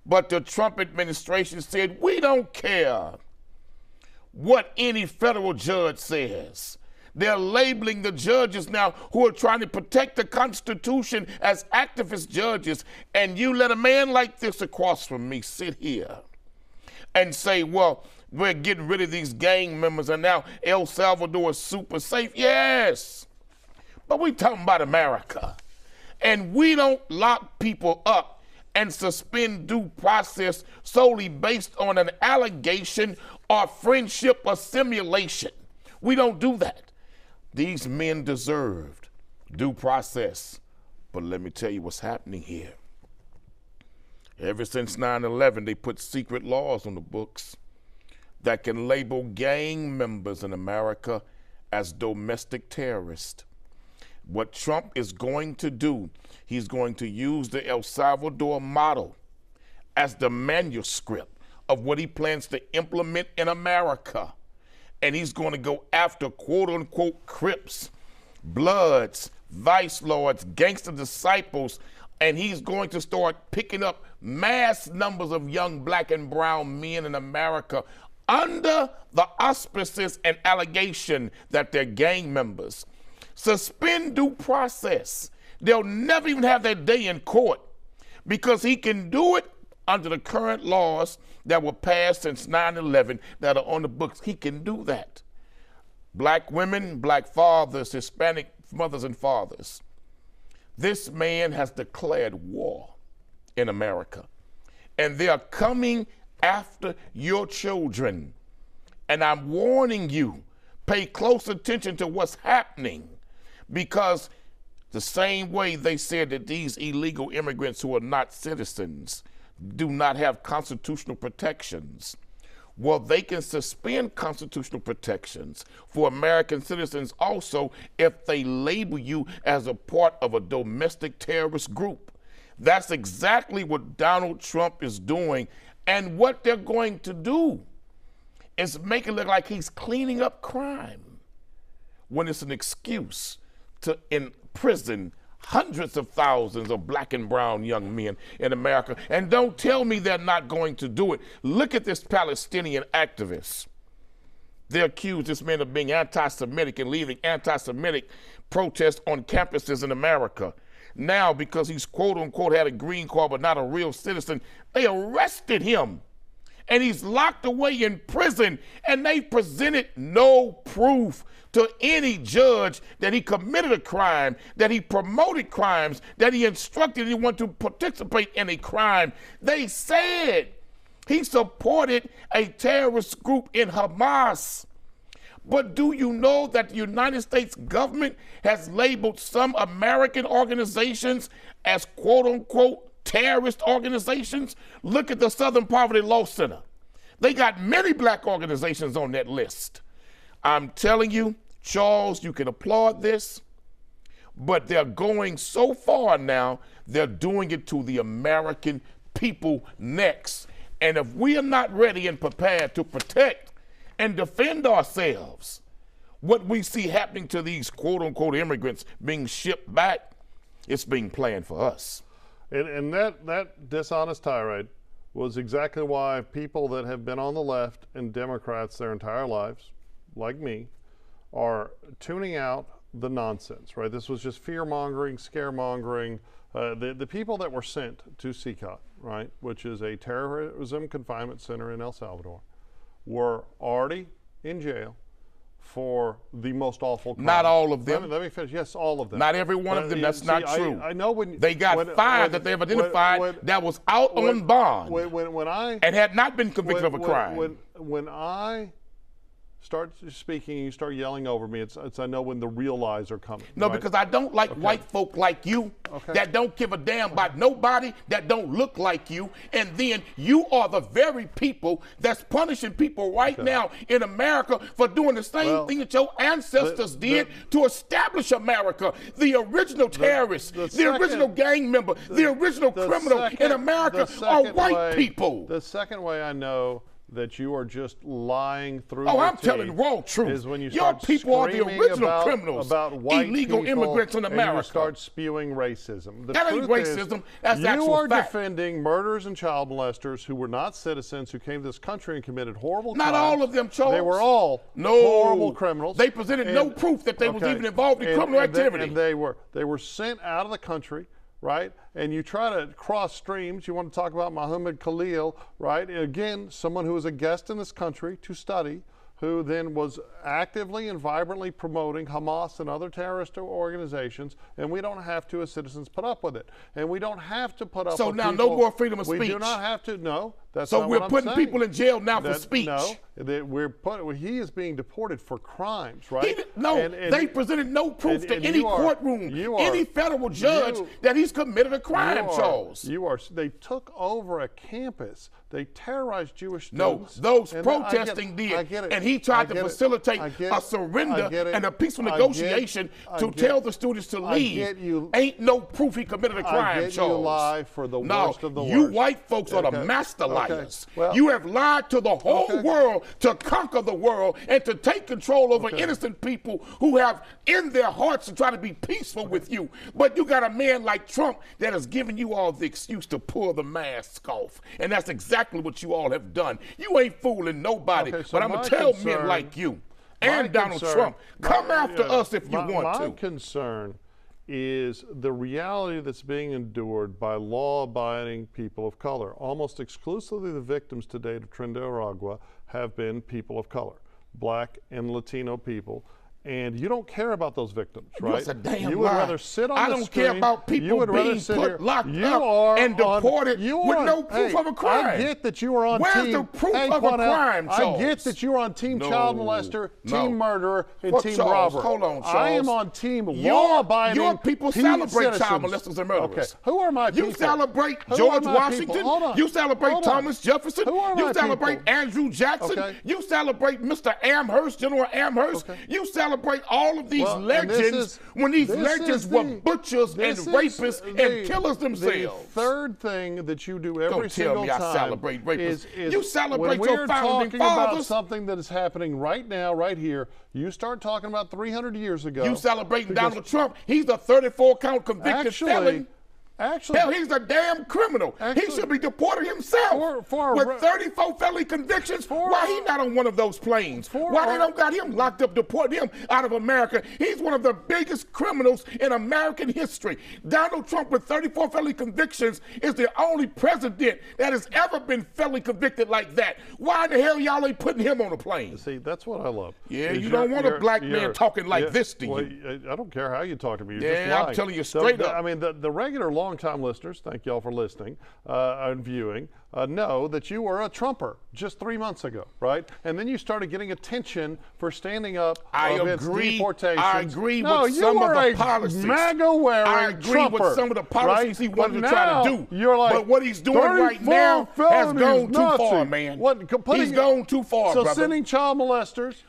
But the Trump administration said, we don't care what any federal judge says. They're labeling the judges now who are trying to protect the Constitution as activist judges. And you let a man like this across from me sit here and say, well, we're getting rid of these gang members and now El Salvador is super safe. Yes, but we're talking about America. And we don't lock people up and suspend due process solely based on an allegation or friendship or simulation. We don't do that. These men deserved due process. But let me tell you what's happening here. Ever since 9/11, they put secret laws on the books that can label gang members in America as domestic terrorists. What Trump is going to do, he's going to use the El Salvador model as the manuscript of what he plans to implement in America. And he's going to go after quote unquote Crips, Bloods, Vice Lords, gangster disciples, and he's going to start picking up mass numbers of young black and brown men in America under the auspices and allegation that they're gang members. Suspend due process. They'll never even have their day in court because he can do it under the current laws that were passed since 9/11 that are on the books. He can do that. Black women, black fathers, Hispanic mothers and fathers. This man has declared war in America. and they are coming after your children. And I'm warning you, pay close attention to what's happening, because the same way they said that these illegal immigrants who are not citizens do not have constitutional protections, well, they can suspend constitutional protections for American citizens also if they label you as a part of a domestic terrorist group. That's exactly what Donald Trump is doing. And what they're going to do is make it look like he's cleaning up crime when it's an excuse to imprison hundreds of thousands of black and brown young men in America. And don't tell me they're not going to do it. Look at this Palestinian activist. They accuse this man of being anti-Semitic and leading anti-Semitic protests on campuses in America. Now, because he's quote unquote had a green card but not a real citizen, they arrested him. And he's locked away in prison, and they presented no proof to any judge that he committed a crime, that he promoted crimes, that he instructed anyone to participate in a crime. They said he supported a terrorist group in Hamas. But do you know that the United States government has labeled some American organizations as quote unquote terrorist organizations? Look at the Southern Poverty Law Center. They got many black organizations on that list. I'm telling you, Charles, you can applaud this, but they're going so far now, they're doing it to the American people next. And if we are not ready and prepared to protect and defend ourselves, what we see happening to these quote unquote immigrants being shipped back, it's being planned for us. And that dishonest tirade was exactly why people that have been on the left and Democrats their entire lives, like me, are tuning out the nonsense, right? This was just fear-mongering, scaremongering. The people that were sent to CCOT, right, which is a terrorism confinement center in El Salvador, were already in jail for the most awful crimes. Not all of them. Let me finish. Yes, all of them. Not every one of them. That's not true. I know when they got five that they've identified that was out on bond and had not been convicted of a crime. When I start speaking and you start yelling over me, it's I know when the real lies are coming. No, right? because I don't like white folk like you that don't give a damn about nobody, that don't look like you, and then you are the very people that's punishing people right now in America for doing the same thing that your ancestors did to establish America. The original terrorists, the original gang member, the original criminal in America are white people. The second way I know that you are just lying through I'm telling raw truth. Is when you your start people are the original criminals about white illegal people, immigrants in America. And you start spewing racism. That ain't racism. That's you actual are fact. defending murderers and child molesters who were not citizens, who came to this country and committed horrible crimes. Not all of them, Charles. They were all horrible criminals. They presented no proof that they was even involved in criminal activity. And they were sent out of the country. Right? And you try to cross streams. You want to talk about Muhammad Khalil, right? Again, someone who was a guest in this country to study, who then was actively and vibrantly promoting Hamas and other terrorist organizations, and we don't have to, as citizens, put up with it. And we don't have to put up with it. So now no more freedom of speech. We do not have to, no. That's so not we're what I'm putting saying. people in jail now for speech. No, he is being deported for crimes, right? They presented no proof to any courtroom, any federal judge that he's committed a crime, Charles. They took over a campus. They terrorized Jewish No, students. those protesting did. I get it. And he tried to facilitate a surrender and a peaceful negotiation to tell the students to leave. Ain't no proof he committed a crime, Charles. You lie for the worst of the worst. You white folks are the master liars. You have lied to the whole world to conquer the world and to take control over innocent people who have in their hearts to try to be peaceful with you. But you got a man like Trump that has given you all the excuse to pull the mask off. And that's exactly what you all have done. You ain't fooling nobody. But I'm going to tell men like you and Donald Trump, come after us if you want to. My concern is the reality that's being endured by law-abiding people of color. Almost exclusively the victims to date of Trinidad have been people of color, black and Latino people. and you don't care about those victims, right? That's a damn you would lie. rather sit on I the don't screen. care about people you would rather being sit put here. locked you up are and deported with no proof of a crime. I get that you are on Where's team. the proof hey, of a Quanell, crime, I Charles? get that you're on team No, child molester, no. team murderer, and Well, team Charles, robber. hold on, I am Charles. on team law-abiding. Your people celebrate child molesters and murderers. Okay, who are my people? You celebrate Who George are my Washington. people? Hold on. You celebrate Hold on. Thomas Jefferson. Who are my You celebrate people? Andrew Jackson. Okay. You celebrate Mr. Amherst, General Amherst. Okay. You celebrate all of these Well, and legends when these legends were butchers and rapists and killers themselves. The third thing that you do every Don't tell single me I time celebrate rapists. is You celebrate when your we're founding talking about fathers. something that is happening right now, right here. You start talking about 300 years ago. You celebrating because Donald Trump. He's a 34-count convicted felon. Actually, hell, he's a damn criminal. He should be deported himself. With 34 felony convictions, why he not on one of those planes? Why they don't got him locked up, deport him out of America? He's one of the biggest criminals in American history. Donald Trump with 34 felony convictions is the only president that has ever been felony convicted like that. Why in the hell y'all ain't putting him on a plane? See, that's what I love. Yeah, you don't want a black man talking like this to you. I don't care how you talk to me. You're just Yeah, lying. I'm telling you straight up. I mean, the regular long-time listeners, thank y'all for listening and viewing, know that you were a Trumper just 3 months ago, right? And then you started getting attention for standing up against deportations. I agree no, with some of the policies. MAGA-wearing I agree Trumper, with some of the policies right? he wanted But to try to now do. You're like, but what he's doing right now has gone too far, man. He's gone too far, so brother. sending child molesters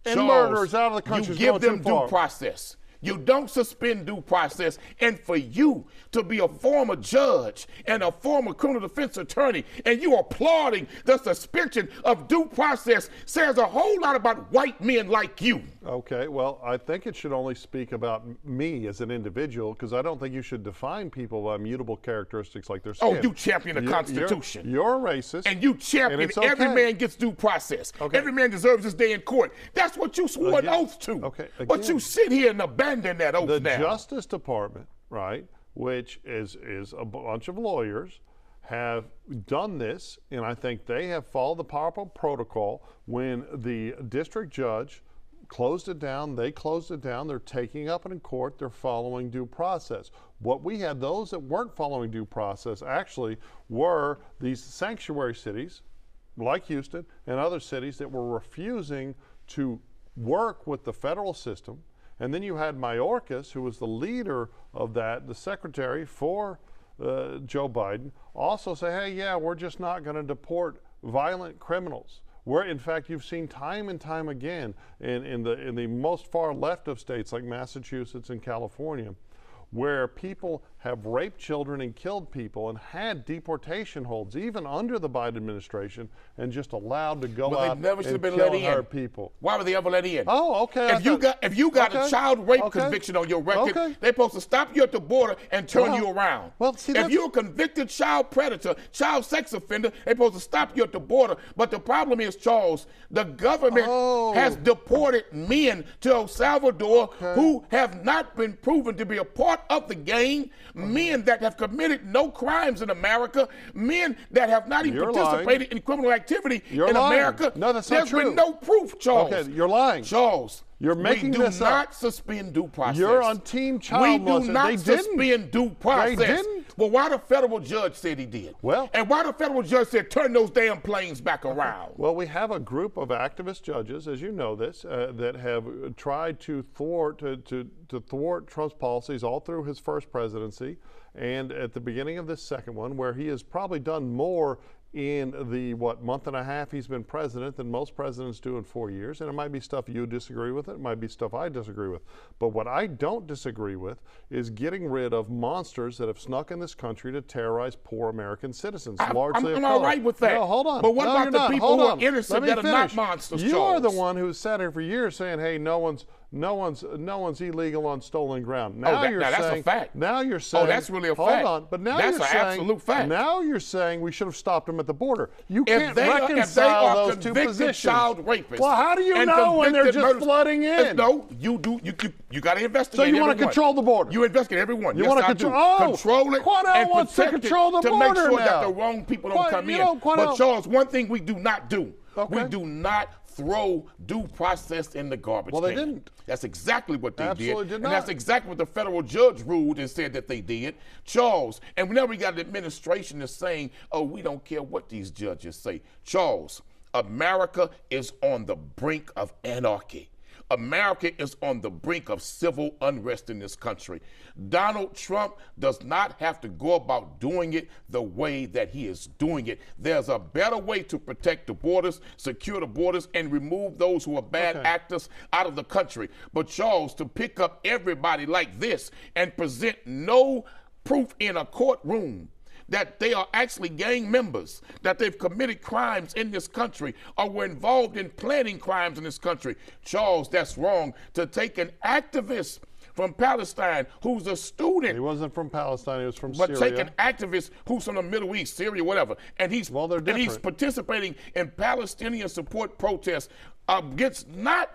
and Charles, murderers out of the country you give them too far. due process. You don't suspend due process. And for you to be a former judge and a former criminal defense attorney, and you applauding the suspension of due process, says a whole lot about white men like you. Okay, well, I think it should only speak about me as an individual, because I don't think you should define people by mutable characteristics like their skin. Oh, you champion the Constitution. You're a racist. And you champion and it's okay. every man gets due process. Okay. Every man deserves his day in court. That's what you swore an oath to. Okay, but you sit here and abandon that oath the now. Justice Department, right, which is a bunch of lawyers, have done this, and I think they have followed the proper protocol. When the district judge closed it down, they closed it down, they're taking up in court, they're following due process. What we had, those that weren't following due process actually were these sanctuary cities like Houston and other cities that were refusing to work with the federal system. And then you had Mayorkas, who was the leader of that, the secretary for Joe Biden, also say, hey, yeah, we're just not going to deport violent criminals. Where, in fact, you've seen time and time again in the most far left of states like Massachusetts and California, where people have raped children and killed people and had deportation holds, even under the Biden administration, and just allowed to go out they never should have and been let kill in. and hurt people. Why were they ever let in? Oh, okay. If you got okay. a child rape Okay. conviction on your record, Okay. they're supposed to stop you at the border and turn Well, you around. well, see, if that's- you're a convicted child predator, child sex offender, they're supposed to stop you at the border. But the problem is, Charles, the government has deported men to El Salvador who have not been proven to be a part of the gang, men that have committed no crimes in America, men that have not even You're participated in criminal activity You're in lying. America. No, that's not There's true. been no proof, Charles. Okay, you're lying. Charles, You're making we do this up. not suspend due process. You're on team child We do molester. not They didn't. suspend due process. They didn't. Well, why the federal judge said he did? Well, and why the federal judge said turn those damn planes back around? Well, we have a group of activist judges, as you know this, that have tried to thwart Trump's policies all through his first presidency, and at the beginning of this second one, where he has probably done more in the, month and a half he's been president than most presidents do in 4 years. And it might be stuff you disagree with, it might be stuff I disagree with. But what I don't disagree with is getting rid of monsters that have snuck in this country to terrorize poor American citizens, largely I'm of all color. right with that. No, hold on. But what No, about you're the not. people Hold who on. are innocent Let me that are not finish. monsters, You are the Charles? one who's sat here for years saying, hey, no one's illegal on stolen ground. Now you're that's saying, a fact. Now you're saying, that's really a hold fact. on, but now That's you're an saying, absolute fact. Now you're saying we should have stopped them at the border. You If can't they are reconcile those two convicted positions. child rapists, Well, how do you and know when they're convicted just murderers- flooding in? No, you do. You got to investigate. So you want to everyone. control the border? You investigate everyone. You Yes, want to I do. control? Control it Quanell and wants to protect it control the to border make sure now. that the wrong people don't come in. Quanell, But Charles, one thing we do not do. Okay. We do not throw due process in the garbage Well, they can. didn't. That's exactly what they Absolutely did and not. that's exactly what the federal judge ruled and said that they did. Charles, and whenever we got an administration that's saying, oh, we don't care what these judges say. Charles, America is on the brink of anarchy. America is on the brink of civil unrest in this country. Donald Trump does not have to go about doing it the way that he is doing it. There's a better way to protect the borders, secure the borders, and remove those who are bad actors out of the country. But Charles, to pick up everybody like this and present no proof in a courtroom that they are actually gang members, that they've committed crimes in this country or were involved in planning crimes in this country. Charles, that's wrong. To take an activist from Palestine who's a student. He wasn't from Palestine, he was from Syria. But take an activist who's from the Middle East, Syria, whatever, and he's participating in Palestinian support protests against not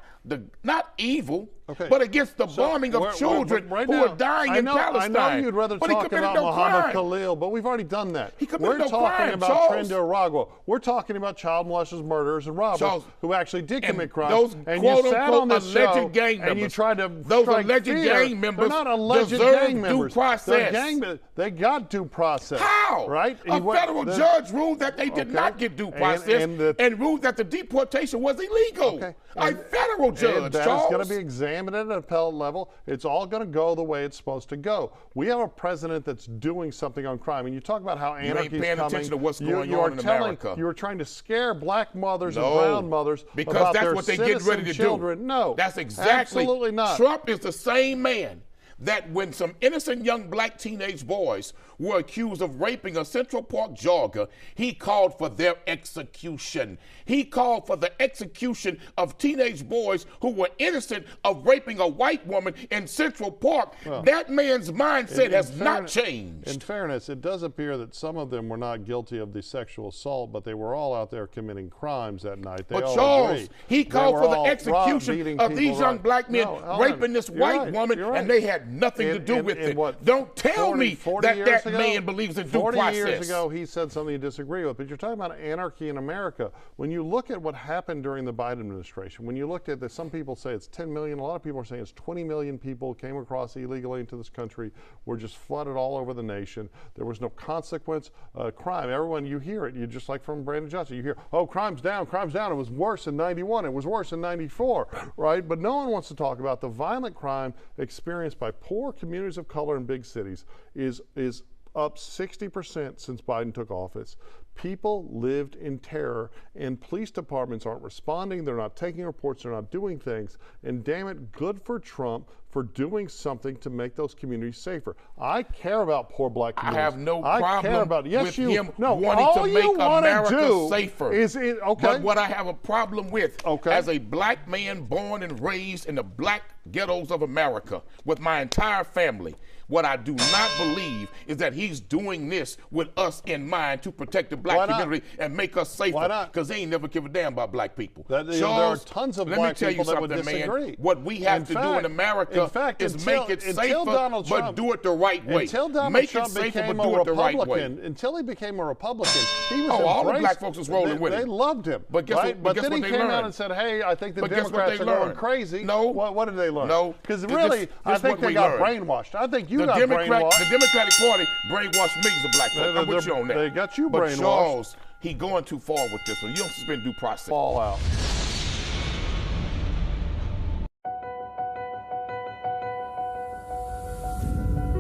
evil, but against the bombing of children who are dying in Palestine. I know you'd rather talk about Muhammad Khalil, but we've already done that. We're talking about Trinidad Aragua. We're talking about child molesters, murderers, and robbers who actually did commit crimes. Those and you sat on this alleged show gang members, and you tried to those alleged gang members they're not alleged deserve gang members. due process. They got due process. How? Right? A federal judge ruled that they did not get due process and ruled that the deportation was illegal. A federal judge, That is going to be examined at an appellate level. It's all going to go the way it's supposed to go. We have a president that's doing something on crime. And you talk about how anarchy is coming. You ain't paying attention to what's going on in America. You are trying to scare black mothers and brown mothers because about that's their what they get ready to children. do. No, that's exactly. Absolutely not. Trump is the same man that when some innocent young black teenage boys were accused of raping a Central Park jogger, he called for their execution. He called for the execution of teenage boys who were innocent of raping a white woman in Central Park. Well, that man's mindset has not changed. In fairness, it does appear that some of them were not guilty of the sexual assault, but they were all out there committing crimes that night. They all Charles, agree. he called for the execution of these young black men raping this white woman, and they had nothing to do with it. Don't tell me that man believes in due process. 40 years ago, he said something you disagree with, but you're talking about anarchy in America. When you look at what happened during the Biden administration, when you looked at this, some people say it's 10 million, a lot of people are saying it's 20 million people came across illegally into this country, were just flooded all over the nation. There was no consequence. Crime, everyone, you hear it, you just like from Brandon Johnson, you hear, oh, crime's down, it was worse in 91, it was worse in 94, right? But no one wants to talk about the violent crime experienced by poor communities of color in big cities is up 60% since Biden took office. People lived in terror, and police departments aren't responding, they're not taking reports, they're not doing things, and damn it, good for Trump for doing something to make those communities safer. I care about poor black communities. I have no problem with him wanting all to make you America safer. Okay. But what I have a problem with, as a black man born and raised in the black ghettos of America with my entire family, what I do not believe is that he's doing this with us in mind to protect the black community and make us safer. Why not? Because they ain't never give a damn about black people. There are tons of black people that would disagree. Man, what we have to do in America is make it safer, but do it the right way. Until Donald make Trump it safer, became but do a it the right way. Republican, until he became a Republican, he was all the embraced. black folks was rolling with him. They loved him. But guess right? what? But then he came out and said, "Hey, I think the Democrats are going crazy." No. What did they learn? No. Because really, I think they got brainwashed. I think you got brainwashed. The Democratic Party brainwashed millions of black folks. I'm with you on that. They got you brainwashed. But Charles, he going too far with this one. You don't suspend due process. Fall out.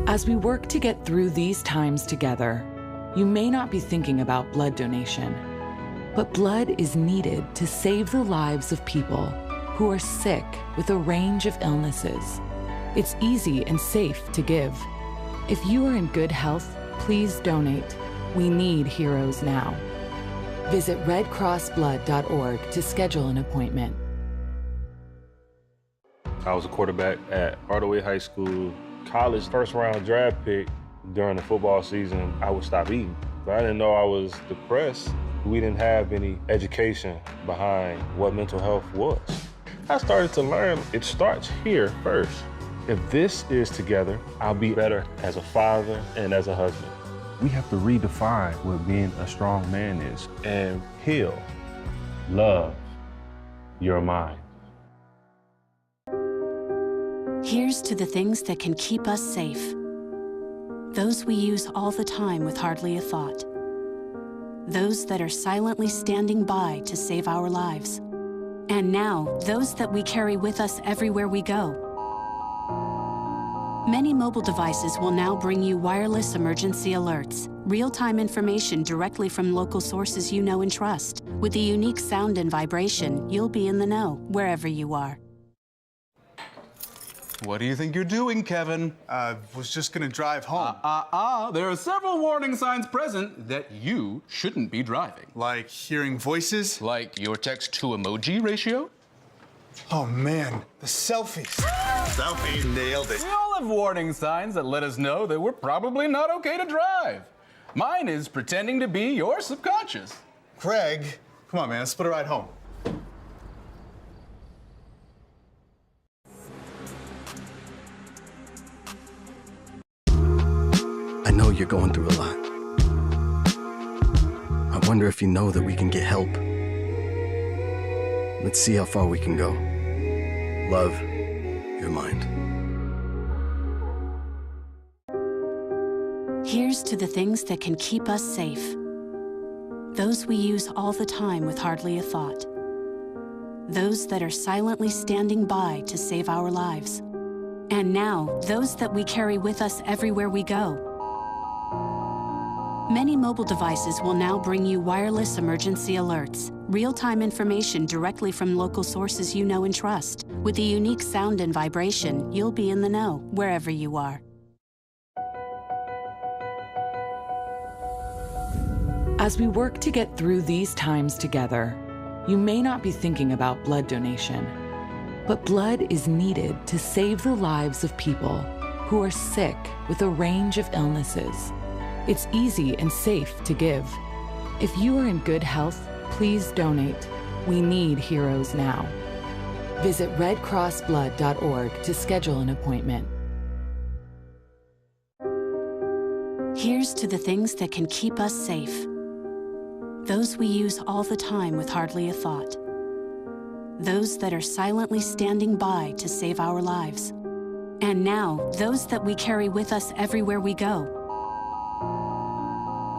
As we work to get through these times together, you may not be thinking about blood donation, but blood is needed to save the lives of people who are sick with a range of illnesses. It's easy and safe to give. If you are in good health, please donate. We need heroes now. Visit redcrossblood.org to schedule an appointment. I was a quarterback at Hardaway High School. College first round draft pick. During the football season, I would stop eating. But I didn't know I was depressed. We didn't have any education behind what mental health was. I started to learn it starts here first. If this is together, I'll be better as a father and as a husband. We have to redefine what being a strong man is. And heal, love, your mind. Here's to the things that can keep us safe. Those we use all the time with hardly a thought. Those that are silently standing by to save our lives. And now, those that we carry with us everywhere we go. Many mobile devices will now bring you wireless emergency alerts, real-time information directly from local sources you know and trust. With the unique sound and vibration, you'll be in the know wherever you are. What do you think you're doing, Kevin? Was just gonna drive home. There are several warning signs present that you shouldn't be driving. Like hearing voices? Like your text-to-emoji ratio? Oh man, the selfies. Selfie, nailed it. We all have warning signs that let us know that we're probably not okay to drive. Mine is pretending to be your subconscious. Craig, come on man, let's split a ride home. I know you're going through a lot. I wonder if you know that we can get help. Let's see how far we can go. Love, your mind. Here's to the things that can keep us safe. Those we use all the time with hardly a thought. Those that are silently standing by to save our lives. And now, those that we carry with us everywhere we go. Many mobile devices will now bring you wireless emergency alerts, real-time information directly from local sources you know and trust. With the unique sound and vibration, you'll be in the know wherever you are. As we work to get through these times together, you may not be thinking about blood donation, but blood is needed to save the lives of people who are sick with a range of illnesses. It's easy and safe to give. If you are in good health, please donate. We need heroes now. Visit redcrossblood.org to schedule an appointment. Here's to the things that can keep us safe. Those we use all the time with hardly a thought. Those that are silently standing by to save our lives. And now, those that we carry with us everywhere we go.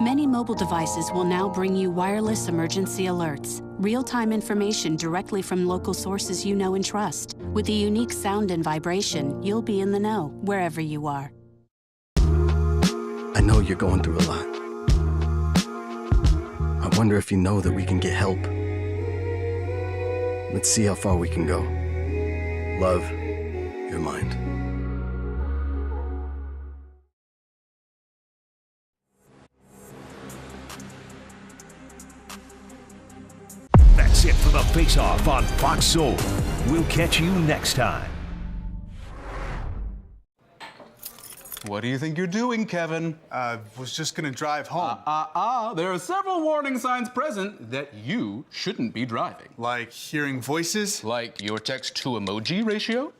Many mobile devices will now bring you wireless emergency alerts, real-time information directly from local sources you know and trust. With the unique sound and vibration, you'll be in the know wherever you are. I know you're going through a lot. I wonder if you know that we can get help. Let's see how far we can go. Love, your mind. That's it for the Face-Off on Fox Soul. We'll catch you next time. What do you think you're doing, Kevin? Was just gonna drive home. There are several warning signs present that you shouldn't be driving. Like hearing voices? Like your text-to-emoji ratio?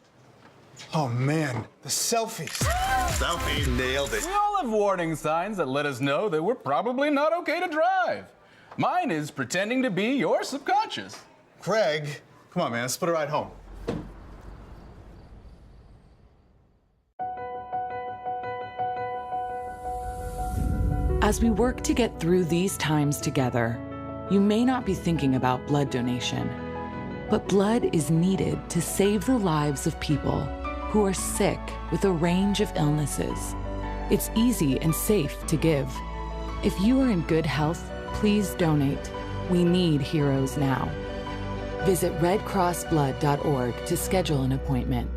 Oh man, the selfies. Selfie, nailed it. We all have warning signs that let us know that we're probably not okay to drive. Mine is pretending to be your subconscious. Craig, come on man, let's split a ride home. As we work to get through these times together, you may not be thinking about blood donation, but blood is needed to save the lives of people who are sick with a range of illnesses. It's easy and safe to give. If you are in good health, please donate. We need heroes now. Visit redcrossblood.org to schedule an appointment.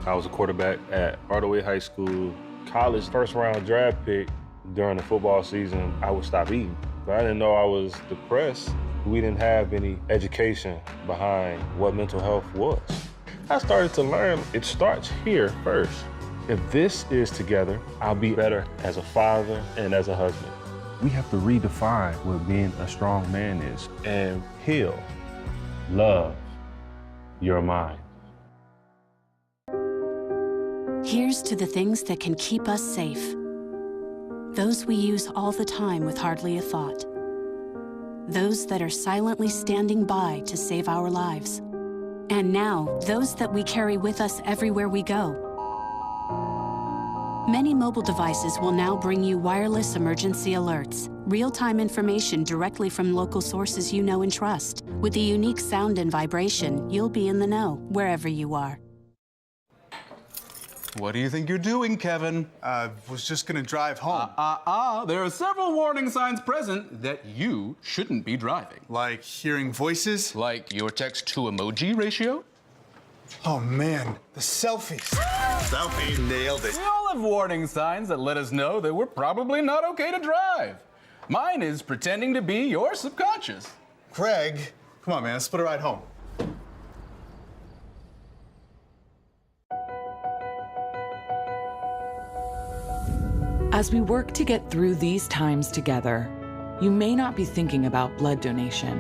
I was a quarterback at Hardaway High School. College first-round draft pick. During the football season, I would stop eating. But I didn't know I was depressed. We didn't have any education behind what mental health was. I started to learn it starts here first. If this is together, I'll be better as a father and as a husband. We have to redefine what being a strong man is. And heal, love, your mind. Here's to the things that can keep us safe. Those we use all the time with hardly a thought. those that are silently standing by to save our lives. And now, those that we carry with us everywhere we go. Many mobile devices will now bring you wireless emergency alerts, real-time information directly from local sources you know and trust. With the unique sound and vibration, you'll be in the know wherever you are. What do you think you're doing, Kevin? Was just gonna drive home. There are several warning signs present that you shouldn't be driving. Like hearing voices? Like your text-to-emoji ratio? Oh man, the selfies. Selfie, nailed it. We all have warning signs that let us know that we're probably not okay to drive. Mine is pretending to be your subconscious. Craig, come on man, let's split a ride home. As we work to get through these times together, you may not be thinking about blood donation,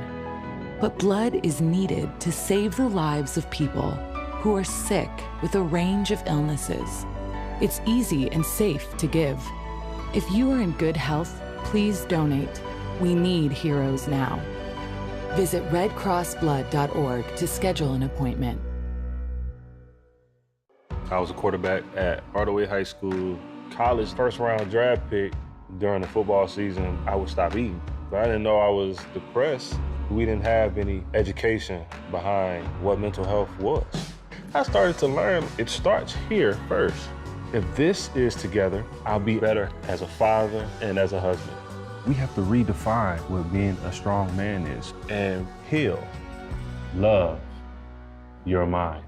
but blood is needed to save the lives of people who are sick with a range of illnesses. It's easy and safe to give. If you are in good health, please donate. We need heroes now. Visit redcrossblood.org to schedule an appointment. I was a quarterback at Hardaway High School. College first-round draft pick. During the football season, I would stop eating. But I didn't know I was depressed. We didn't have any education behind what mental health was. I started to learn it starts here first. If this is together, I'll be better as a father and as a husband. We have to redefine what being a strong man is and heal, love your mind.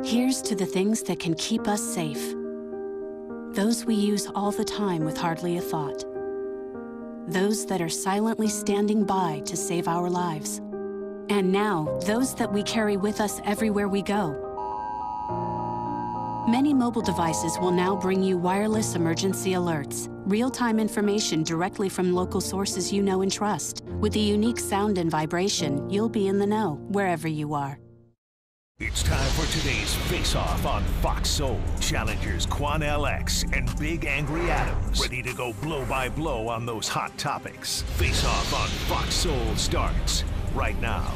Here's to the things that can keep us safe. Those we use all the time with hardly a thought. Those that are silently standing by to save our lives. And now, those that we carry with us everywhere we go. Many mobile devices will now bring you wireless emergency alerts, real-time information directly from local sources you know and trust. With the unique sound and vibration, you'll be in the know wherever you are. It's time for today's Face-Off on Fox Soul. Challengers Quan LX and Big Angry Adams ready to go blow by blow on those hot topics. Face-Off on Fox Soul starts right now.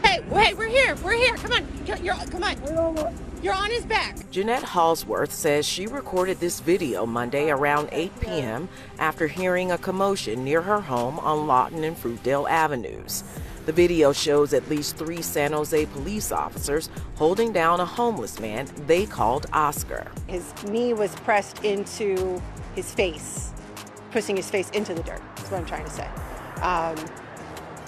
Hey, we're here. Come on, come on. You're on his back. Jeanette Halsworth says she recorded this video Monday around 8 p.m. after hearing a commotion near her home on Lawton and Fruitdale Avenues. The video shows at least 3 San Jose police officers holding down a homeless man they called Oscar. His knee was pressed into his face, pushing his face into the dirt, is what I'm trying to say.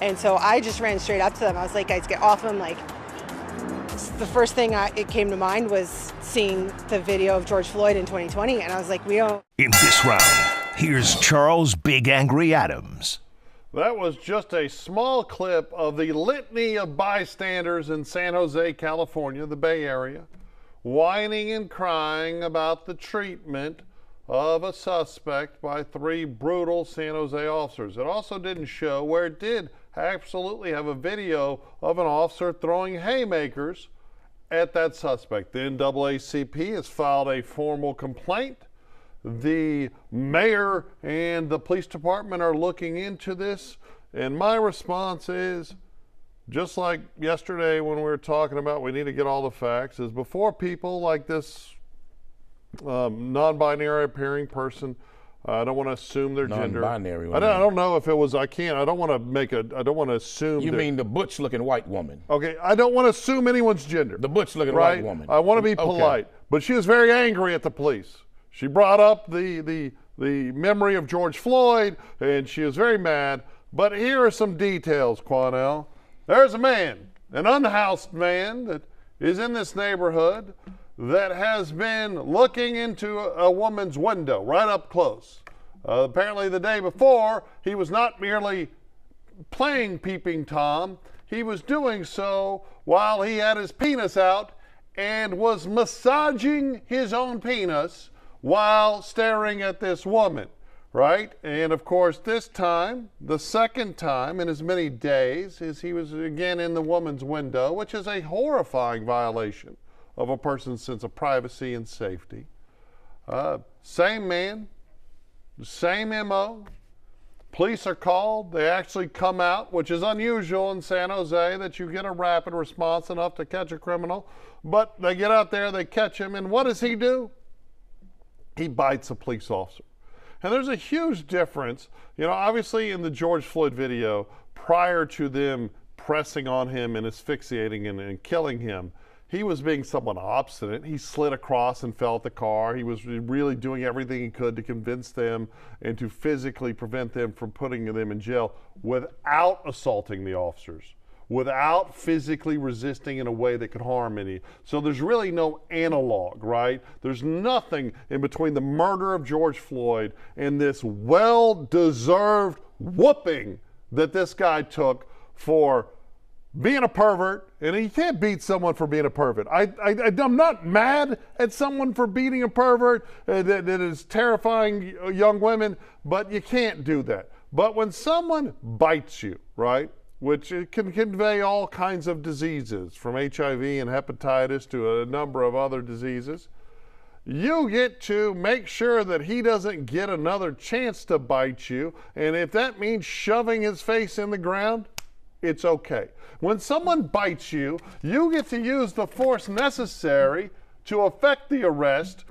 And so I just ran straight up to them. I was like, guys, get off him. Like, the first thing it came to mind was seeing the video of George Floyd in 2020. And I was like, we don't. In this round, here's Charles Big Angry Adams. That was just a small clip of the litany of bystanders in San Jose, California, the Bay Area, whining and crying about the treatment of a suspect by 3 brutal San Jose officers. It also didn't show where it did absolutely have a video of an officer throwing haymakers at that suspect. The NAACP has filed a formal complaint. The mayor and the police department are looking into this, and my response is, just like yesterday when we were talking about we need to get all the facts, is before people like this non-binary appearing person, I don't want to assume their gender. Non-binary. I don't know if it was, I don't want to assume. You mean the butch-looking white woman? Okay, I don't want to assume anyone's gender. The butch-looking right? white woman. I want to be polite, but she was very angry at the police. She brought up the memory of George Floyd, and she was very mad. But here are some details, Quanell. There's a man, an unhoused man that is in this neighborhood that has been looking into a woman's window right up close. Apparently the day before, he was not merely playing Peeping Tom, he was doing so while he had his penis out and was massaging his own penis while staring at this woman, right? And of course, this time, the second time in as many days, is he was again in the woman's window, which is a horrifying violation of a person's sense of privacy and safety. Same man, Same MO. Police are called. They actually come out, which is unusual in San Jose that you get a rapid response enough to catch a criminal. But they get out there, they catch him, and what does he do? He bites a police officer. And there's a huge difference. You know, obviously in the George Floyd video, prior to them pressing on him and asphyxiating and killing him, he was being somewhat obstinate. He slid across and fell at the car. He was really doing everything he could to convince them and to physically prevent them from putting them in jail without assaulting the officers, without physically resisting in a way that could harm any. So there's really no analog, right? There's nothing in between the murder of George Floyd and this well-deserved whooping that this guy took for being a pervert. And you can't beat someone for being a pervert. I'm not mad at someone for beating a pervert that is terrifying young women, but you can't do that. But when someone bites you, right, which it can convey all kinds of diseases, from HIV and hepatitis to a number of other diseases, you get to make sure that he doesn't get another chance to bite you. And if that means shoving his face in the ground, it's okay. When someone bites you, you get to use the force necessary to effect the arrest,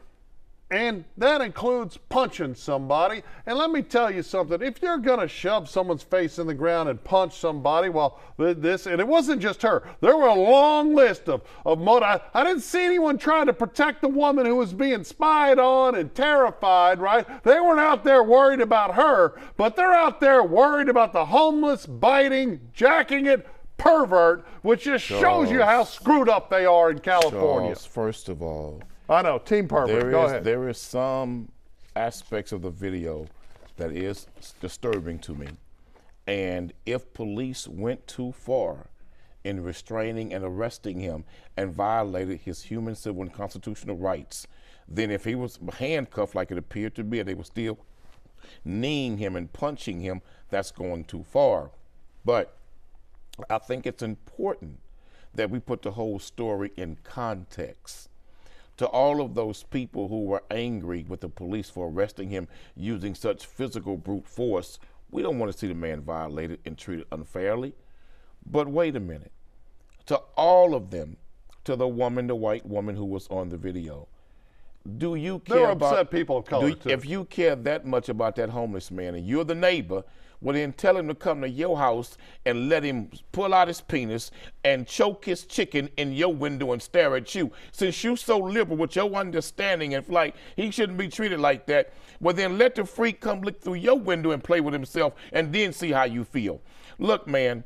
and that includes punching somebody. And let me tell you something, if you're gonna shove someone's face in the ground and punch somebody, well, this, and it wasn't just her, there were a long list of I didn't see anyone trying to protect the woman who was being spied on and terrified, right? They weren't out there worried about her, but they're out there worried about the homeless, biting, jacking it pervert, which just shows you how screwed up they are in California. Charles, first of all, I know, team pervert. Go ahead. There is some aspects of the video that is disturbing to me. And if police went too far in restraining and arresting him and violated his human, civil, and constitutional rights, then if he was handcuffed like it appeared to be and they were still kneeing him and punching him, that's going too far. But I think it's important that we put the whole story in context. To all of those people who were angry with the police for arresting him using such physical brute force, we don't want to see the man violated and treated unfairly. But wait a minute. To all of them, to the woman, the white woman who was on the video, do you care There are about upset people of color, too. If you care that much about that homeless man and you're the neighbor, well, then tell him to come to your house and let him pull out his penis and choke his chicken in your window and stare at you. Since you're so liberal with your understanding and like he shouldn't be treated like that, well, then let the freak come look through your window and play with himself and then see how you feel. Look, man,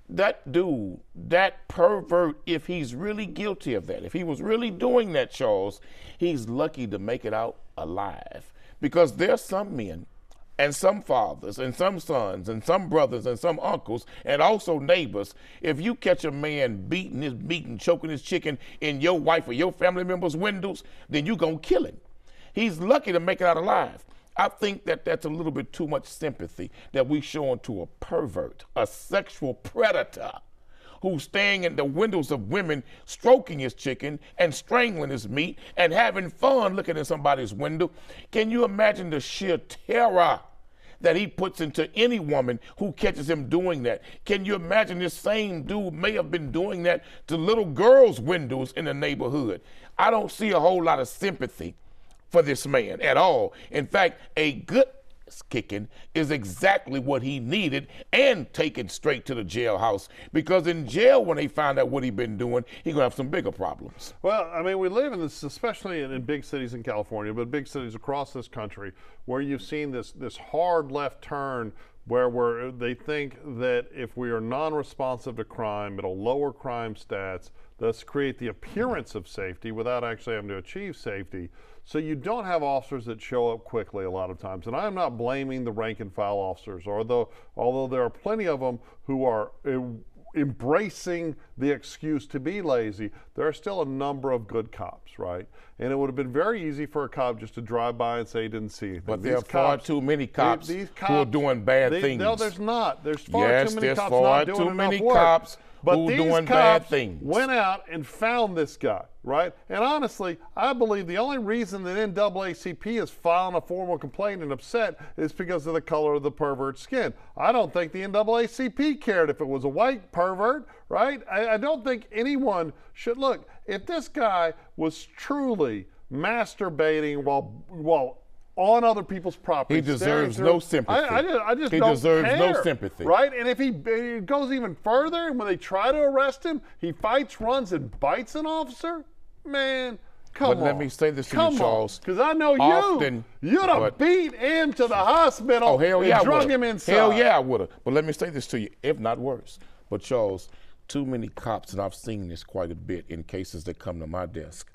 that dude, that pervert, if he's really guilty of that, if he was really doing that, Charles, he's lucky to make it out alive. Because there's some men and some fathers and some sons and some brothers and some uncles and also neighbors, if you catch a man beating his meat and choking his chicken in your wife or your family members' windows, then you gonna kill him. He's lucky to make it out alive. I think that that's a little bit too much sympathy that we show to a pervert, a sexual predator who's staying in the windows of women, stroking his chicken and strangling his meat and having fun looking in somebody's window. Can you imagine the sheer terror that he puts into any woman who catches him doing that? Can you imagine this same dude may have been doing that to little girls' windows in the neighborhood? I don't see a whole lot of sympathy for this man at all. In fact, a good kicking is exactly what he needed, and taken straight to the jailhouse, because in jail, when they find out what he's been doing, he's gonna have some bigger problems. Well, I mean, we live in this, especially in big cities in California, but big cities across this country, where you've seen this hard left turn where they think that if we are non-responsive to crime, it'll lower crime stats, thus create the appearance of safety without actually having to achieve safety. So you don't have officers that show up quickly a lot of times. And I'm not blaming the rank and file officers, although there are plenty of them who are embracing the excuse to be lazy, there are still a number of good cops, right? And it would have been very easy for a cop just to drive by and say he didn't see anything. But there are far too many cops who are doing bad things. No, there's not. There's far too many cops not doing enough work. Yes, there's far too many cops But who these doing cops bad things. went out and found this guy, right? And honestly, I believe the only reason that NAACP is filing a formal complaint and upset is because of the color of the pervert's skin. I don't think the NAACP cared if it was a white pervert, right? I don't think anyone should. Look, if this guy was truly masturbating while on other people's property, He deserves no sympathy. I just He don't deserves no care, sympathy. right? And if he goes even further, and when they try to arrest him, he fights, runs, and bites an officer, man, come on. But let me say this to you, Charles. Because I know you'd have beat him to the hospital Oh, hell yeah, and I drug would've. him inside. Hell yeah, I would have. But let me say this to you, if not worse. But Charles, too many cops, and I've seen this quite a bit in cases that come to my desk,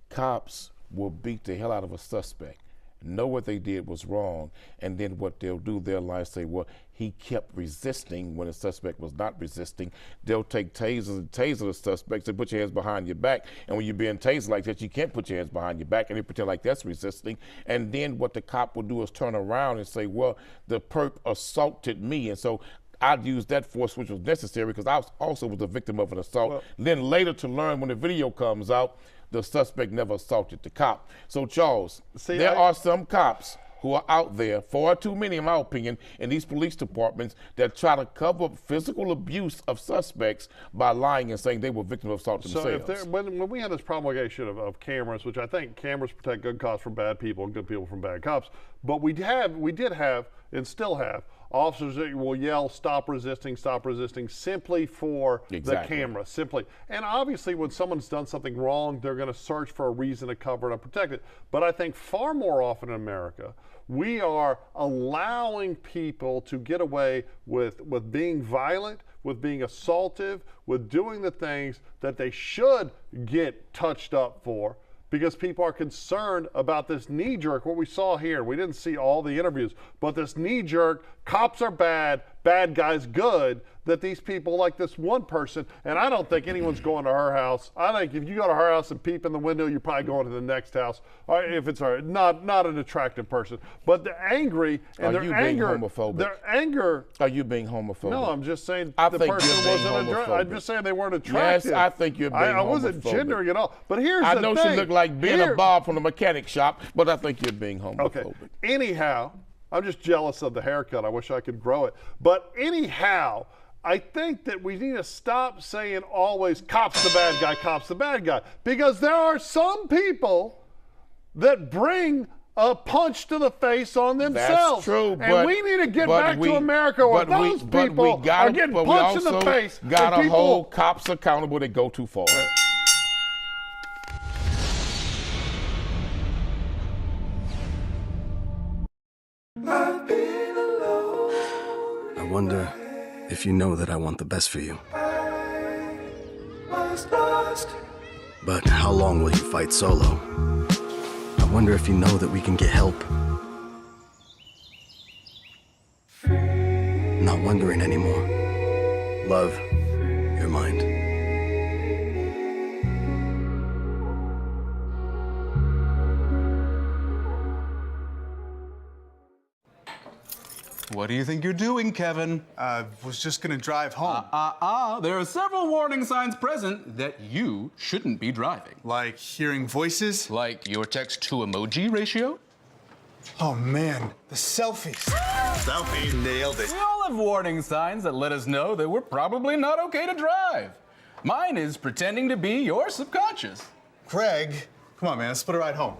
cops will beat the hell out of a suspect, know what they did was wrong, and then what they'll do, they'll lie and say, well, he kept resisting when the suspect was not resisting. They'll take tasers and taser the suspects and put your hands behind your back. And when you're being tasered like that, you can't put your hands behind your back, and they pretend like that's resisting. And then what the cop will do is turn around and say, well, the perp assaulted me. And so I'd use that force which was necessary because I also was a victim of an assault. Well, then later to learn when the video comes out, the suspect never assaulted the cop. So Charles, there are some cops who are out there, far too many in my opinion, in these police departments that try to cover up physical abuse of suspects by lying and saying they were victims of assault themselves. So when we had this promulgation of cameras, which I think cameras protect good cops from bad people and good people from bad cops, but we did have and still have officers that will yell, stop resisting, simply for the camera, simply. And obviously when someone's done something wrong, they're gonna search for a reason to cover it and protect it. But I think far more often in America, we are allowing people to get away with being violent, with being assaultive, with doing the things that they should get touched up for, because people are concerned about this knee jerk, what we saw here. We didn't see all the interviews, but this knee jerk, cops are bad, bad guys good, that these people, like this one person, and I don't think anyone's going to her house. I think if you go to her house and peep in the window, you're probably going to the next house, or if it's her, not an attractive person. But they're angry, and Are you being homophobic? Their anger. Are you being homophobic? No, I'm just saying I the think person you're being wasn't homophobic. I'm just saying they weren't attractive. Yes, I think you're being I wasn't homophobic. gendering at all. But here's I the know thing. she looked like being a Bob from the mechanic shop, but I think you're being homophobic. Okay. Anyhow, I'm just jealous of the haircut. I wish I could grow it. But anyhow, I think that we need to stop saying always cops the bad guy, cops the bad guy. Because there are some people that bring a punch to the face on themselves. That's true, and we need to get back to America where those people are getting punched in the face. Got and to hold cops accountable that go too far. I wonder if you know that I want the best for you. But how long will you fight solo? I wonder if you know that we can get help. Not wondering anymore. Love, your mind. What do you think you're doing, Kevin? Was just gonna drive home. There are several warning signs present that you shouldn't be driving. Like hearing voices? Like your text-to-emoji ratio? Oh man, the selfies. Selfie, nailed it. We all have warning signs that let us know that we're probably not okay to drive. Mine is pretending to be your subconscious. Craig, come on man, let's put a ride home.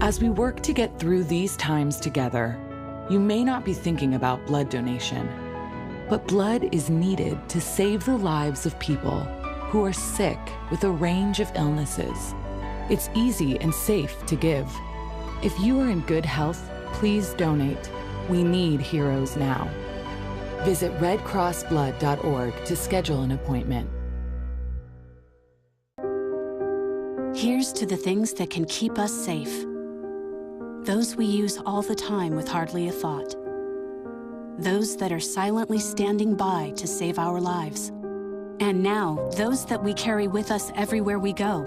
As we work to get through these times together, you may not be thinking about blood donation, but blood is needed to save the lives of people who are sick with a range of illnesses. It's easy and safe to give. If you are in good health, please donate. We need heroes now. Visit redcrossblood.org to schedule an appointment. Here's to the things that can keep us safe. Those we use all the time with hardly a thought. Those that are silently standing by to save our lives. And now, those that we carry with us everywhere we go.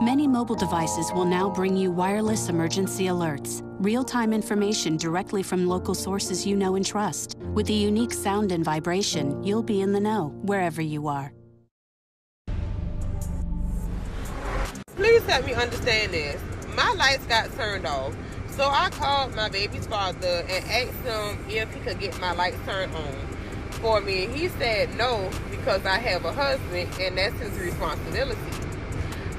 Many mobile devices will now bring you wireless emergency alerts, real-time information directly from local sources you know and trust. With the unique sound and vibration, you'll be in the know wherever you are. Please help me understand this. My lights got turned off, so I called my baby's father and asked him if he could get my lights turned on for me. He said no, because I have a husband and that's his responsibility.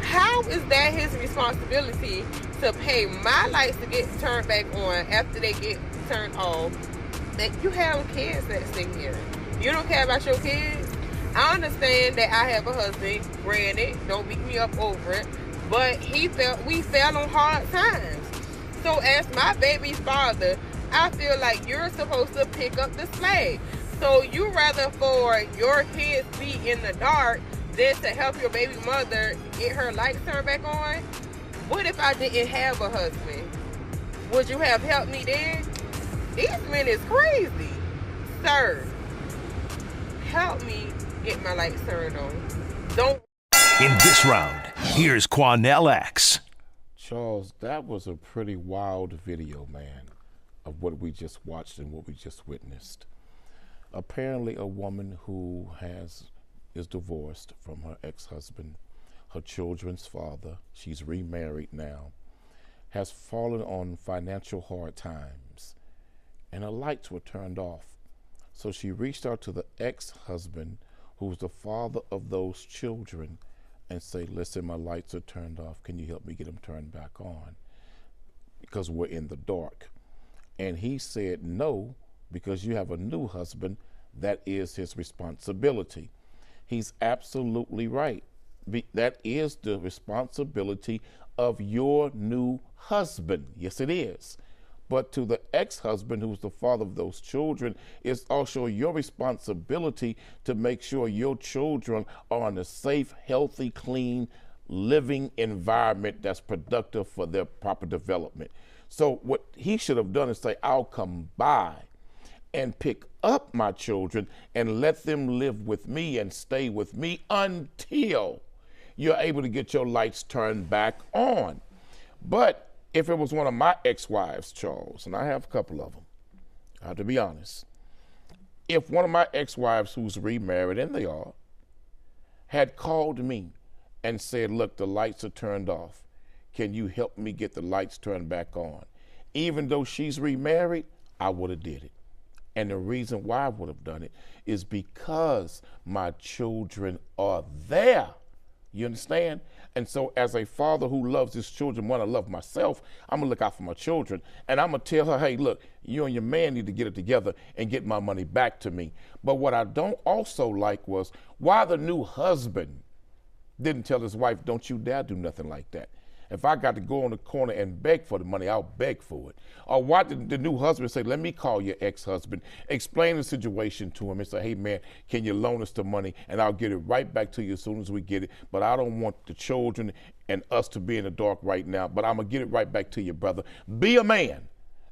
How is that his responsibility to pay my lights to get turned back on after they get turned off? That you have kids that stay here. You don't care about your kids? I understand that I have a husband, granted, don't beat me up over it, but we fell on hard times. So as my baby's father, I feel like you're supposed to pick up the slack. So you rather for your kids be in the dark than to help your baby mother get her lights turned back on? What if I didn't have a husband? Would you have helped me then? These men is crazy. Sir, help me get my lights turned on. Don't. In this round, here's Quanell X. Charles, that was a pretty wild video, man, of what we just watched and what we just witnessed. Apparently a woman who is divorced from her ex-husband, her children's father, she's remarried now, has fallen on financial hard times, and her lights were turned off. So she reached out to the ex-husband, who's the father of those children, and say, listen, my lights are turned off. Can you help me get them turned back on? Because we're in the dark. And he said, no, because you have a new husband, that is his responsibility. He's absolutely right. That is the responsibility of your new husband. Yes, it is. But to the ex-husband, who's the father of those children, it's also your responsibility to make sure your children are in a safe, healthy, clean, living environment that's productive for their proper development. So what he should have done is say, I'll come by and pick up my children and let them live with me and stay with me until you're able to get your lights turned back on. But if it was one of my ex-wives, Charles, and I have a couple of them, I have to be honest, if one of my ex-wives who's remarried, and they are, had called me and said, look, the lights are turned off, can you help me get the lights turned back on? Even though she's remarried, I would have did it. And the reason why I would have done it is because my children are there. You understand? And so as a father who loves his children more than I love myself, I'm gonna look out for my children. And I'm gonna tell her, hey, look, you and your man need to get it together and get my money back to me. But what I don't also like was why the new husband didn't tell his wife, don't you dare do nothing like that. If I got to go on the corner and beg for the money, I'll beg for it. Or why did the new husband say, let me call your ex-husband, explain the situation to him and say, hey man, can you loan us the money and I'll get it right back to you as soon as we get it. But I don't want the children and us to be in the dark right now, but I'm gonna get it right back to you, brother. Be a man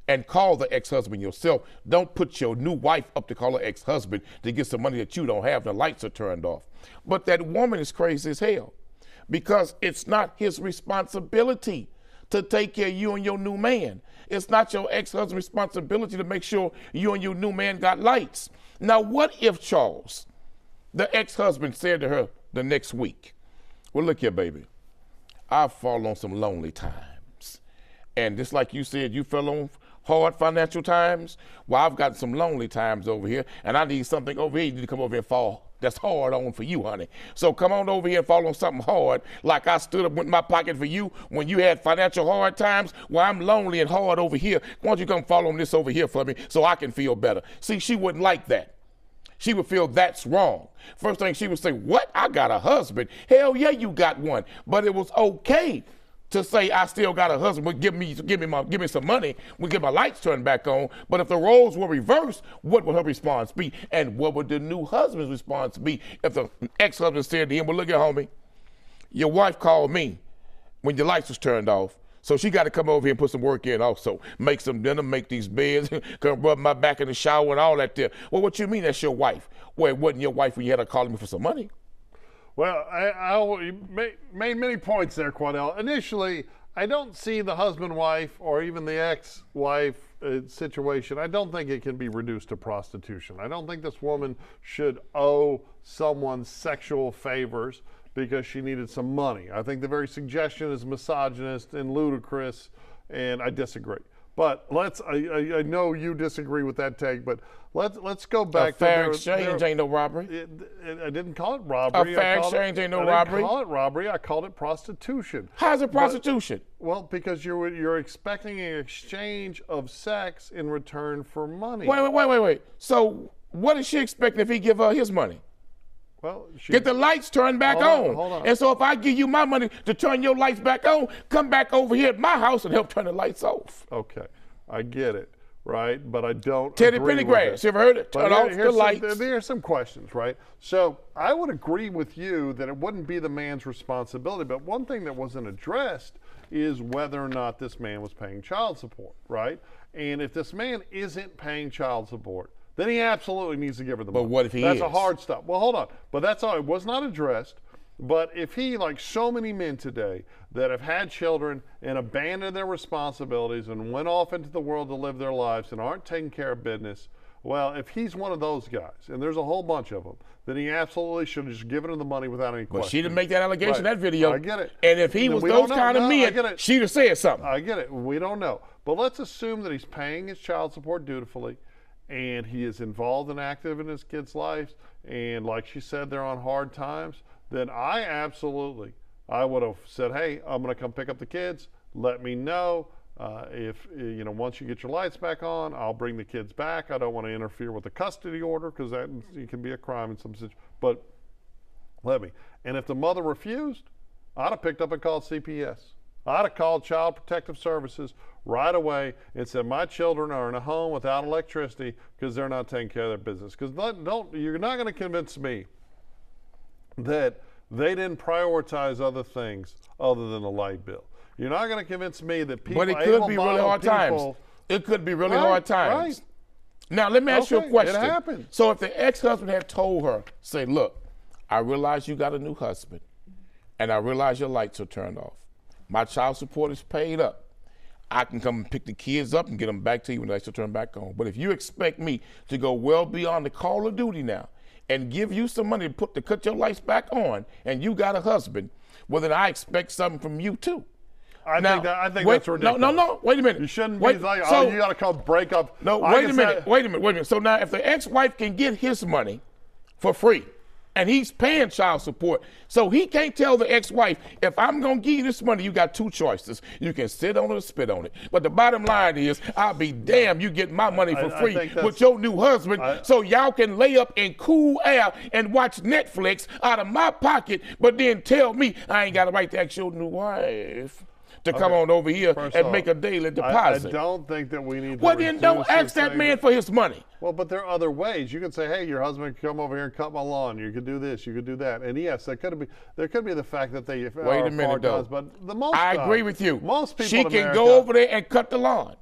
and call the ex-husband yourself. Don't put your new wife up to call her ex-husband to get some money that you don't have. The lights are turned off. But that woman is crazy as hell, because it's not his responsibility to take care of you and your new man. It's not your ex-husband's responsibility to make sure you and your new man got lights. Now, what if, Charles, the ex-husband said to her the next week, well, look here, baby, I've fallen on some lonely times. And just like you said, you fell on hard financial times. Well, I've got some lonely times over here, and I need something over here. You need to come over here and fall. That's hard on for you, honey. So come on over here and fall on something hard, like I stood up with my pocket for you when you had financial hard times. Well, I'm lonely and hard over here. Why don't you come fall on this over here for me so I can feel better? See, she wouldn't like that. She would feel that's wrong. First thing she would say, what? I got a husband. Hell yeah, you got one. But it was okay to say I still got a husband, but give me some money, we get my lights turned back on. But if the roles were reversed, what would her response be? And what would the new husband's response be if the ex-husband said to him, well, look here, homie, your wife called me when your lights was turned off, so she got to come over here and put some work in also. Make some dinner, make these beds, come rub my back in the shower and all that there. Well, what you mean that's your wife? Well, it wasn't your wife when you had her calling me for some money. Well, you made many points there, Quanell. Initially, I don't see the husband-wife or even the ex-wife situation. I don't think it can be reduced to prostitution. I don't think this woman should owe someone sexual favors because she needed some money. I think the very suggestion is misogynist and ludicrous, and I disagree. But I know you disagree with that take, but let's go back. A fair exchange ain't no robbery. I didn't call it robbery. A fair exchange ain't no robbery. I didn't call it robbery. I called it prostitution. How's it prostitution? Well, because you're expecting an exchange of sex in return for money. Wait. So what is she expecting if he give her his money? Well, get the lights turned back on. Hold on. And so if I give you my money to turn your lights back on, come back over here at my house and help turn the lights off. Okay, I get it, right? But I don't Teddy agree with Pendergrass, you ever heard it? Turn off the lights. There's some questions, right? So I would agree with you that it wouldn't be the man's responsibility, but one thing that wasn't addressed is whether or not this man was paying child support, right? And if this man isn't paying child support, then he absolutely needs to give her the money. But what if he That's is? a hard stop. Well, hold on. But that's all. It was not addressed. But if he, like so many men today that have had children and abandoned their responsibilities and went off into the world to live their lives and aren't taking care of business, well, if he's one of those guys, and there's a whole bunch of them, then he absolutely should have just given her the money without any question. Well, she didn't make that allegation in that video. I get it. And if he was those kind of men, she'd have said something. I get it. We don't know. But let's assume that he's paying his child support dutifully, and he is involved and active in his kids' lives, and like she said, they're on hard times, then I would have said, hey, I'm going to come pick up the kids. Let me know. Once you get your lights back on, I'll bring the kids back. I don't want to interfere with the custody order because that can be a crime in some situations. But let me. And if the mother refused, I'd have picked up and called CPS. I'd have called Child Protective Services right away and said, my children are in a home without electricity because they're not taking care of their business. Because you're not going to convince me that they didn't prioritize other things other than the light bill. You're not going to convince me that people. But it could be really hard times. It could be really hard times. Right. Now, let me ask you a question. It happened. So if the ex-husband had told her, say, look, I realize you got a new husband, and I realize your lights are turned off. My child support is paid up. I can come and pick the kids up and get them back to you when the lights are turned back on. But if you expect me to go well beyond the call of duty now and give you some money to cut your lights back on, and you got a husband, well, then I expect something from you too. I think that's ridiculous. No, wait a minute. You shouldn't be like, you got to call breakup. No, wait a minute. So now if the ex-wife can get his money for free, and he's paying child support, so he can't tell the ex-wife, if I'm going to give you this money, you got two choices. You can sit on it or spit on it. But the bottom line is, I'll be damned you get my money for free with your new husband, so y'all can lay up in cool air and watch Netflix out of my pocket, but then tell me I ain't got a right to ask your new wife to come on over here and make a daily deposit. I don't think that we need to. Well, then don't ask that man for his money. Well, but there are other ways. You could say, hey, your husband could come over here and cut my lawn. You could do this, you could do that. And yes, there could be the fact that they Wait a minute, though. But I agree with you. Most people she in can America, go over there and cut the lawn.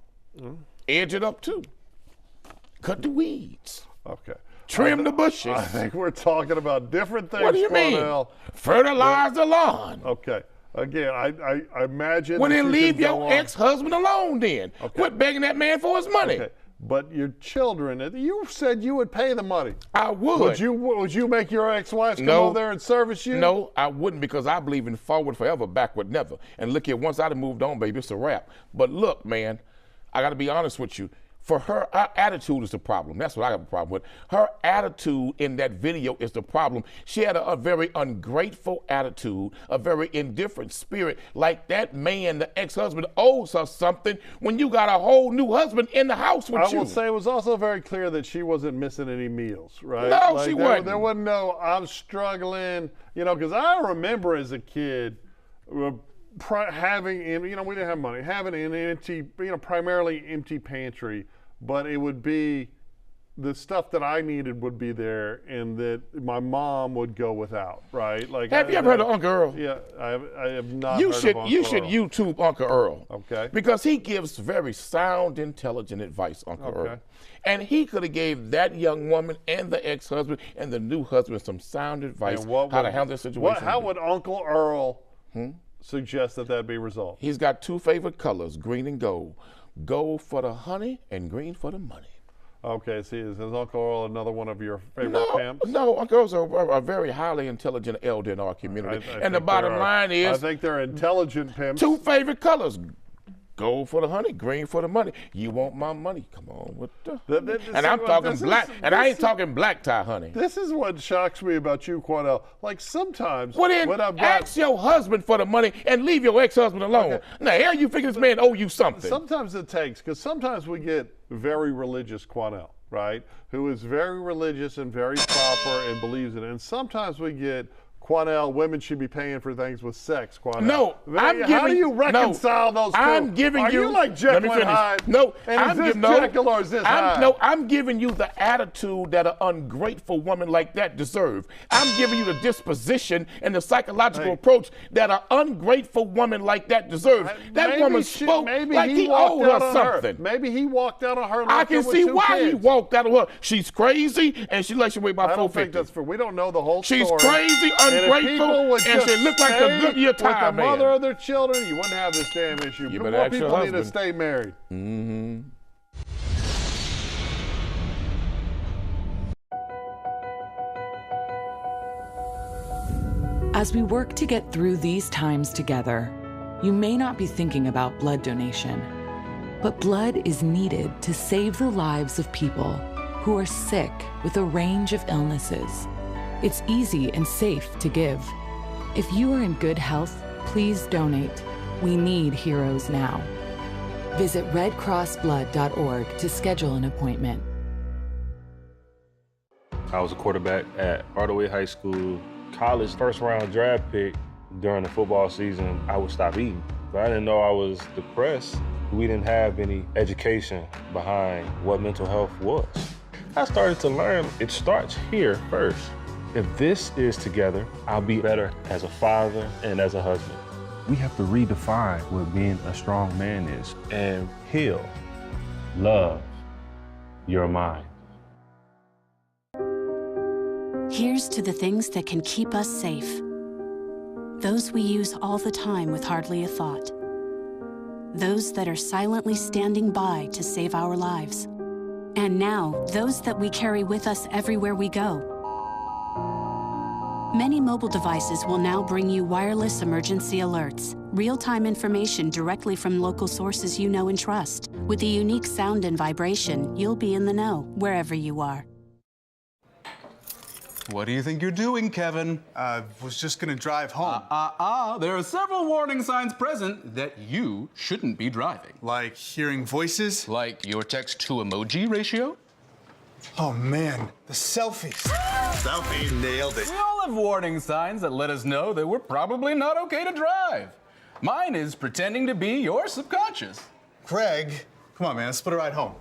Edge it up too. Cut the weeds. Okay. Trim the bushes. I think we're talking about different things. What do you mean? Fertilize the lawn. Okay. Again, I imagine. Well, then leave your ex-husband alone then. Okay. Quit begging that man for his money. Okay. But your children, you said you would pay the money. I would. Would you make your ex-wife come over there and service you? No, I wouldn't, because I believe in forward forever, backward never. And look here, once I'd have moved on, baby, it's a wrap. But look, man, I got to be honest with you. For her attitude is the problem. That's what I have a problem with. Her attitude in that video is the problem. She had a very ungrateful attitude, a very indifferent spirit. Like that man, the ex-husband, owes her something when you got a whole new husband in the house with you. I will say it was also very clear that she wasn't missing any meals, right? No, she wasn't. There wasn't no, I'm struggling, because I remember as a kid, having, we didn't have money, having an empty, primarily empty pantry, but it would be the stuff that I needed would be there, and that my mom would go without, right? Like, Have you ever heard of Uncle Earl? Yeah, I have not You heard should of Uncle you should Earl. YouTube Uncle Earl. Okay. Because he gives very sound, intelligent advice, Uncle Earl. And he could have gave that young woman and the ex-husband and the new husband some sound advice And what how to would- handle the situation. How would Uncle Earl suggest that be resolved? He's got two favorite colors, green and gold. Gold for the honey and green for the money. Okay, see, is Uncle Earl another one of your favorite pimps? No, Uncle Earl's a very highly intelligent elder in our community. I And the think bottom they are. line is, I think they're intelligent pimps. two favorite colors. Gold for the honey, green for the money. You want my money? Come on with the. And I'm talking black, and I ain't talking black tie honey. This is what shocks me about you, Quanell. Like sometimes Well then, when I've got ask your husband for the money and leave your ex-husband alone. Okay. Now, hell, you figure this man owe you something. Sometimes it takes, because sometimes we get very religious Quanell, right? Who is very religious and very proper and believes in it. And sometimes we get Quanell, women should be paying for things with sex, Quanell. No, I'm How giving. do you reconcile those two? I'm giving Are you like let me Jekyll and finish. Hyde? No, And I'm is this giving no. Jekyll or is this I'm, Hyde? no, I'm giving you the attitude that an ungrateful woman like that deserve. I'm giving you the disposition and the psychological approach that an ungrateful woman like that deserves. That Maybe woman she- spoke maybe like he owed walked her out on something. Maybe he walked out on her. I like can it with see two why he kids. walked out of her. She's crazy and she lets you away by I don't think 450. that's for. We don't know the whole She's story. crazy, And if ungrateful, people would and she just looked like the stay Goodyear with tire the man. mother of their children, you wouldn't have this damn issue. You But better more ask your people need to husband. stay married. Mm-hmm. As we work to get through these times together, you may not be thinking about blood donation, but blood is needed to save the lives of people who are sick with a range of illnesses. It's easy and safe to give. If you are in good health, please donate. We need heroes now. Visit redcrossblood.org to schedule an appointment. I was a quarterback at Hardaway High School. College first round draft pick. During the football season, I would stop eating. But I didn't know I was depressed. We didn't have any education behind what mental health was. I started to learn it starts here first. If this is together, I'll be better as a father and as a husband. We have to redefine what being a strong man is and heal, love your mind. Here's to the things that can keep us safe. Those we use all the time with hardly a thought. Those that are silently standing by to save our lives. And now, those that we carry with us everywhere we go. Many mobile devices will now bring you wireless emergency alerts, real-time information directly from local sources you know and trust. With the unique sound and vibration, you'll be in the know wherever you are. What do you think you're doing, Kevin? I was just gonna drive home. There are several warning signs present that you shouldn't be driving. Like hearing voices? Like your text-to-emoji ratio? Oh man, the selfies. Selfie, nailed it. We all have warning signs that let us know that we're probably not okay to drive. Mine is pretending to be your subconscious. Craig, come on man, let's split a ride home.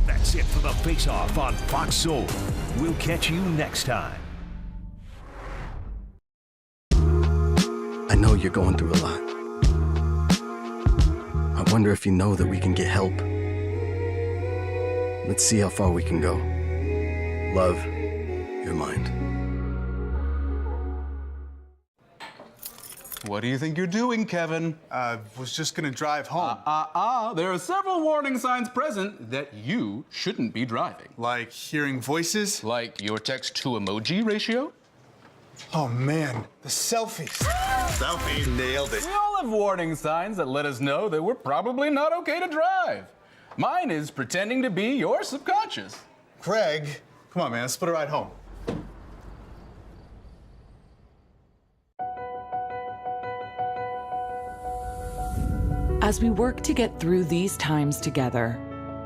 That's it for the Face-Off on Fox Soul. We'll catch you next time. I know you're going through a lot. I wonder if you know that we can get help. Let's see how far we can go. Love your mind. What do you think you're doing, Kevin? I was just gonna drive home. There are several warning signs present that you shouldn't be driving. Like hearing voices? Like your text-to-emoji ratio? Oh man, the selfies. Selfie, nailed it. We all have warning signs that let us know that we're probably not okay to drive. Mine is pretending to be your subconscious. Craig, come on man, let's split a ride home. As we work to get through these times together,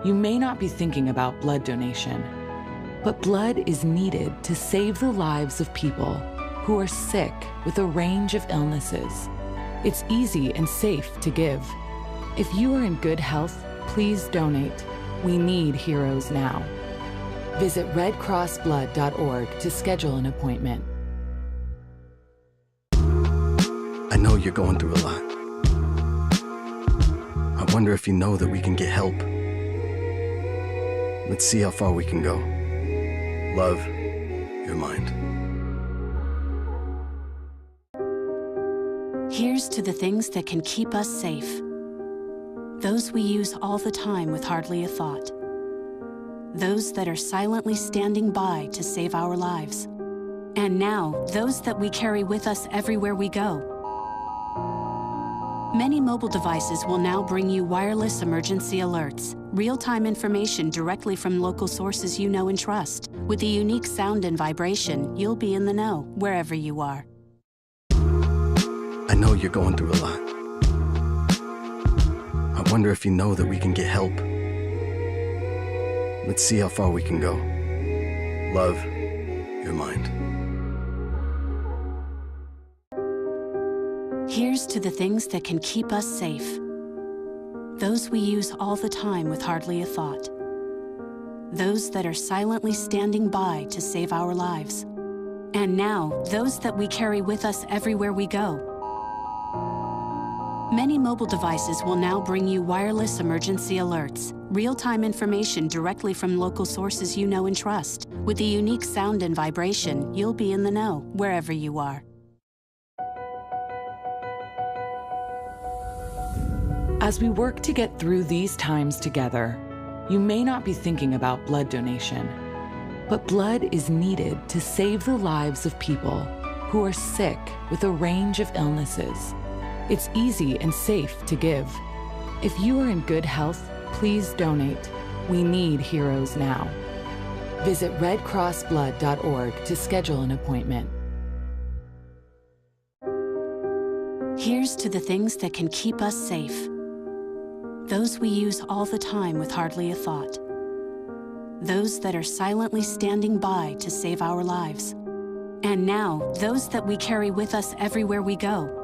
you may not be thinking about blood donation, but blood is needed to save the lives of people who are sick with a range of illnesses. It's easy and safe to give. If you are in good health, please donate. We need heroes now. Visit redcrossblood.org to schedule an appointment. I know you're going through a lot. I wonder if you know that we can get help. Let's see how far we can go. Love, your mind. Here's to the things that can keep us safe. Those we use all the time with hardly a thought. Those that are silently standing by to save our lives. And now, those that we carry with us everywhere we go. Many mobile devices will now bring you wireless emergency alerts, real-time information directly from local sources you know and trust. With the unique sound and vibration, you'll be in the know, wherever you are. I know you're going through a lot. I wonder if you know that we can get help. Let's see how far we can go. Love, your mind. Here's to the things that can keep us safe. Those we use all the time with hardly a thought. Those that are silently standing by to save our lives. And now, those that we carry with us everywhere we go. Many mobile devices will now bring you wireless emergency alerts, real-time information directly from local sources you know and trust. With the unique sound and vibration, you'll be in the know, wherever you are. As we work to get through these times together, you may not be thinking about blood donation, but blood is needed to save the lives of people who are sick with a range of illnesses. It's easy and safe to give. If you are in good health, please donate. We need heroes now. Visit redcrossblood.org to schedule an appointment. Here's to the things that can keep us safe. Those we use all the time with hardly a thought. Those that are silently standing by to save our lives. And now, those that we carry with us everywhere we go.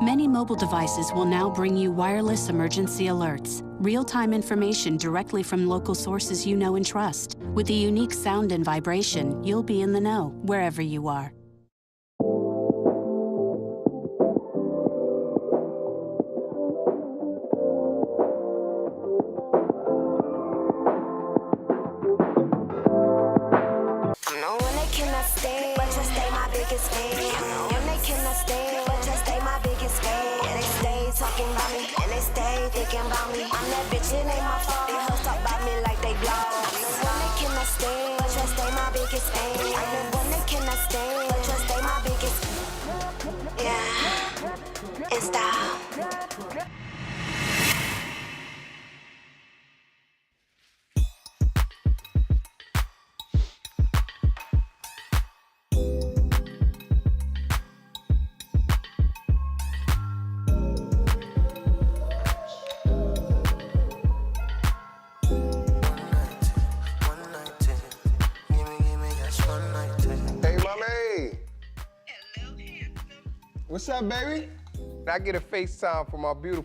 Many mobile devices will now bring you wireless emergency alerts, real-time information directly from local sources you know and trust. With the unique sound and vibration, you'll be in the know, wherever you are. Talking about me, and they stay thinking about me. I'm that bitch, it ain't my fault. These hoes talk about me like they blogs. I'm the one that cannot stand, but trust they my biggest fan. I'm the one that cannot stand, but trust they my biggest. Yeah, in style. What's up, baby? Can I get a FaceTime for my beautiful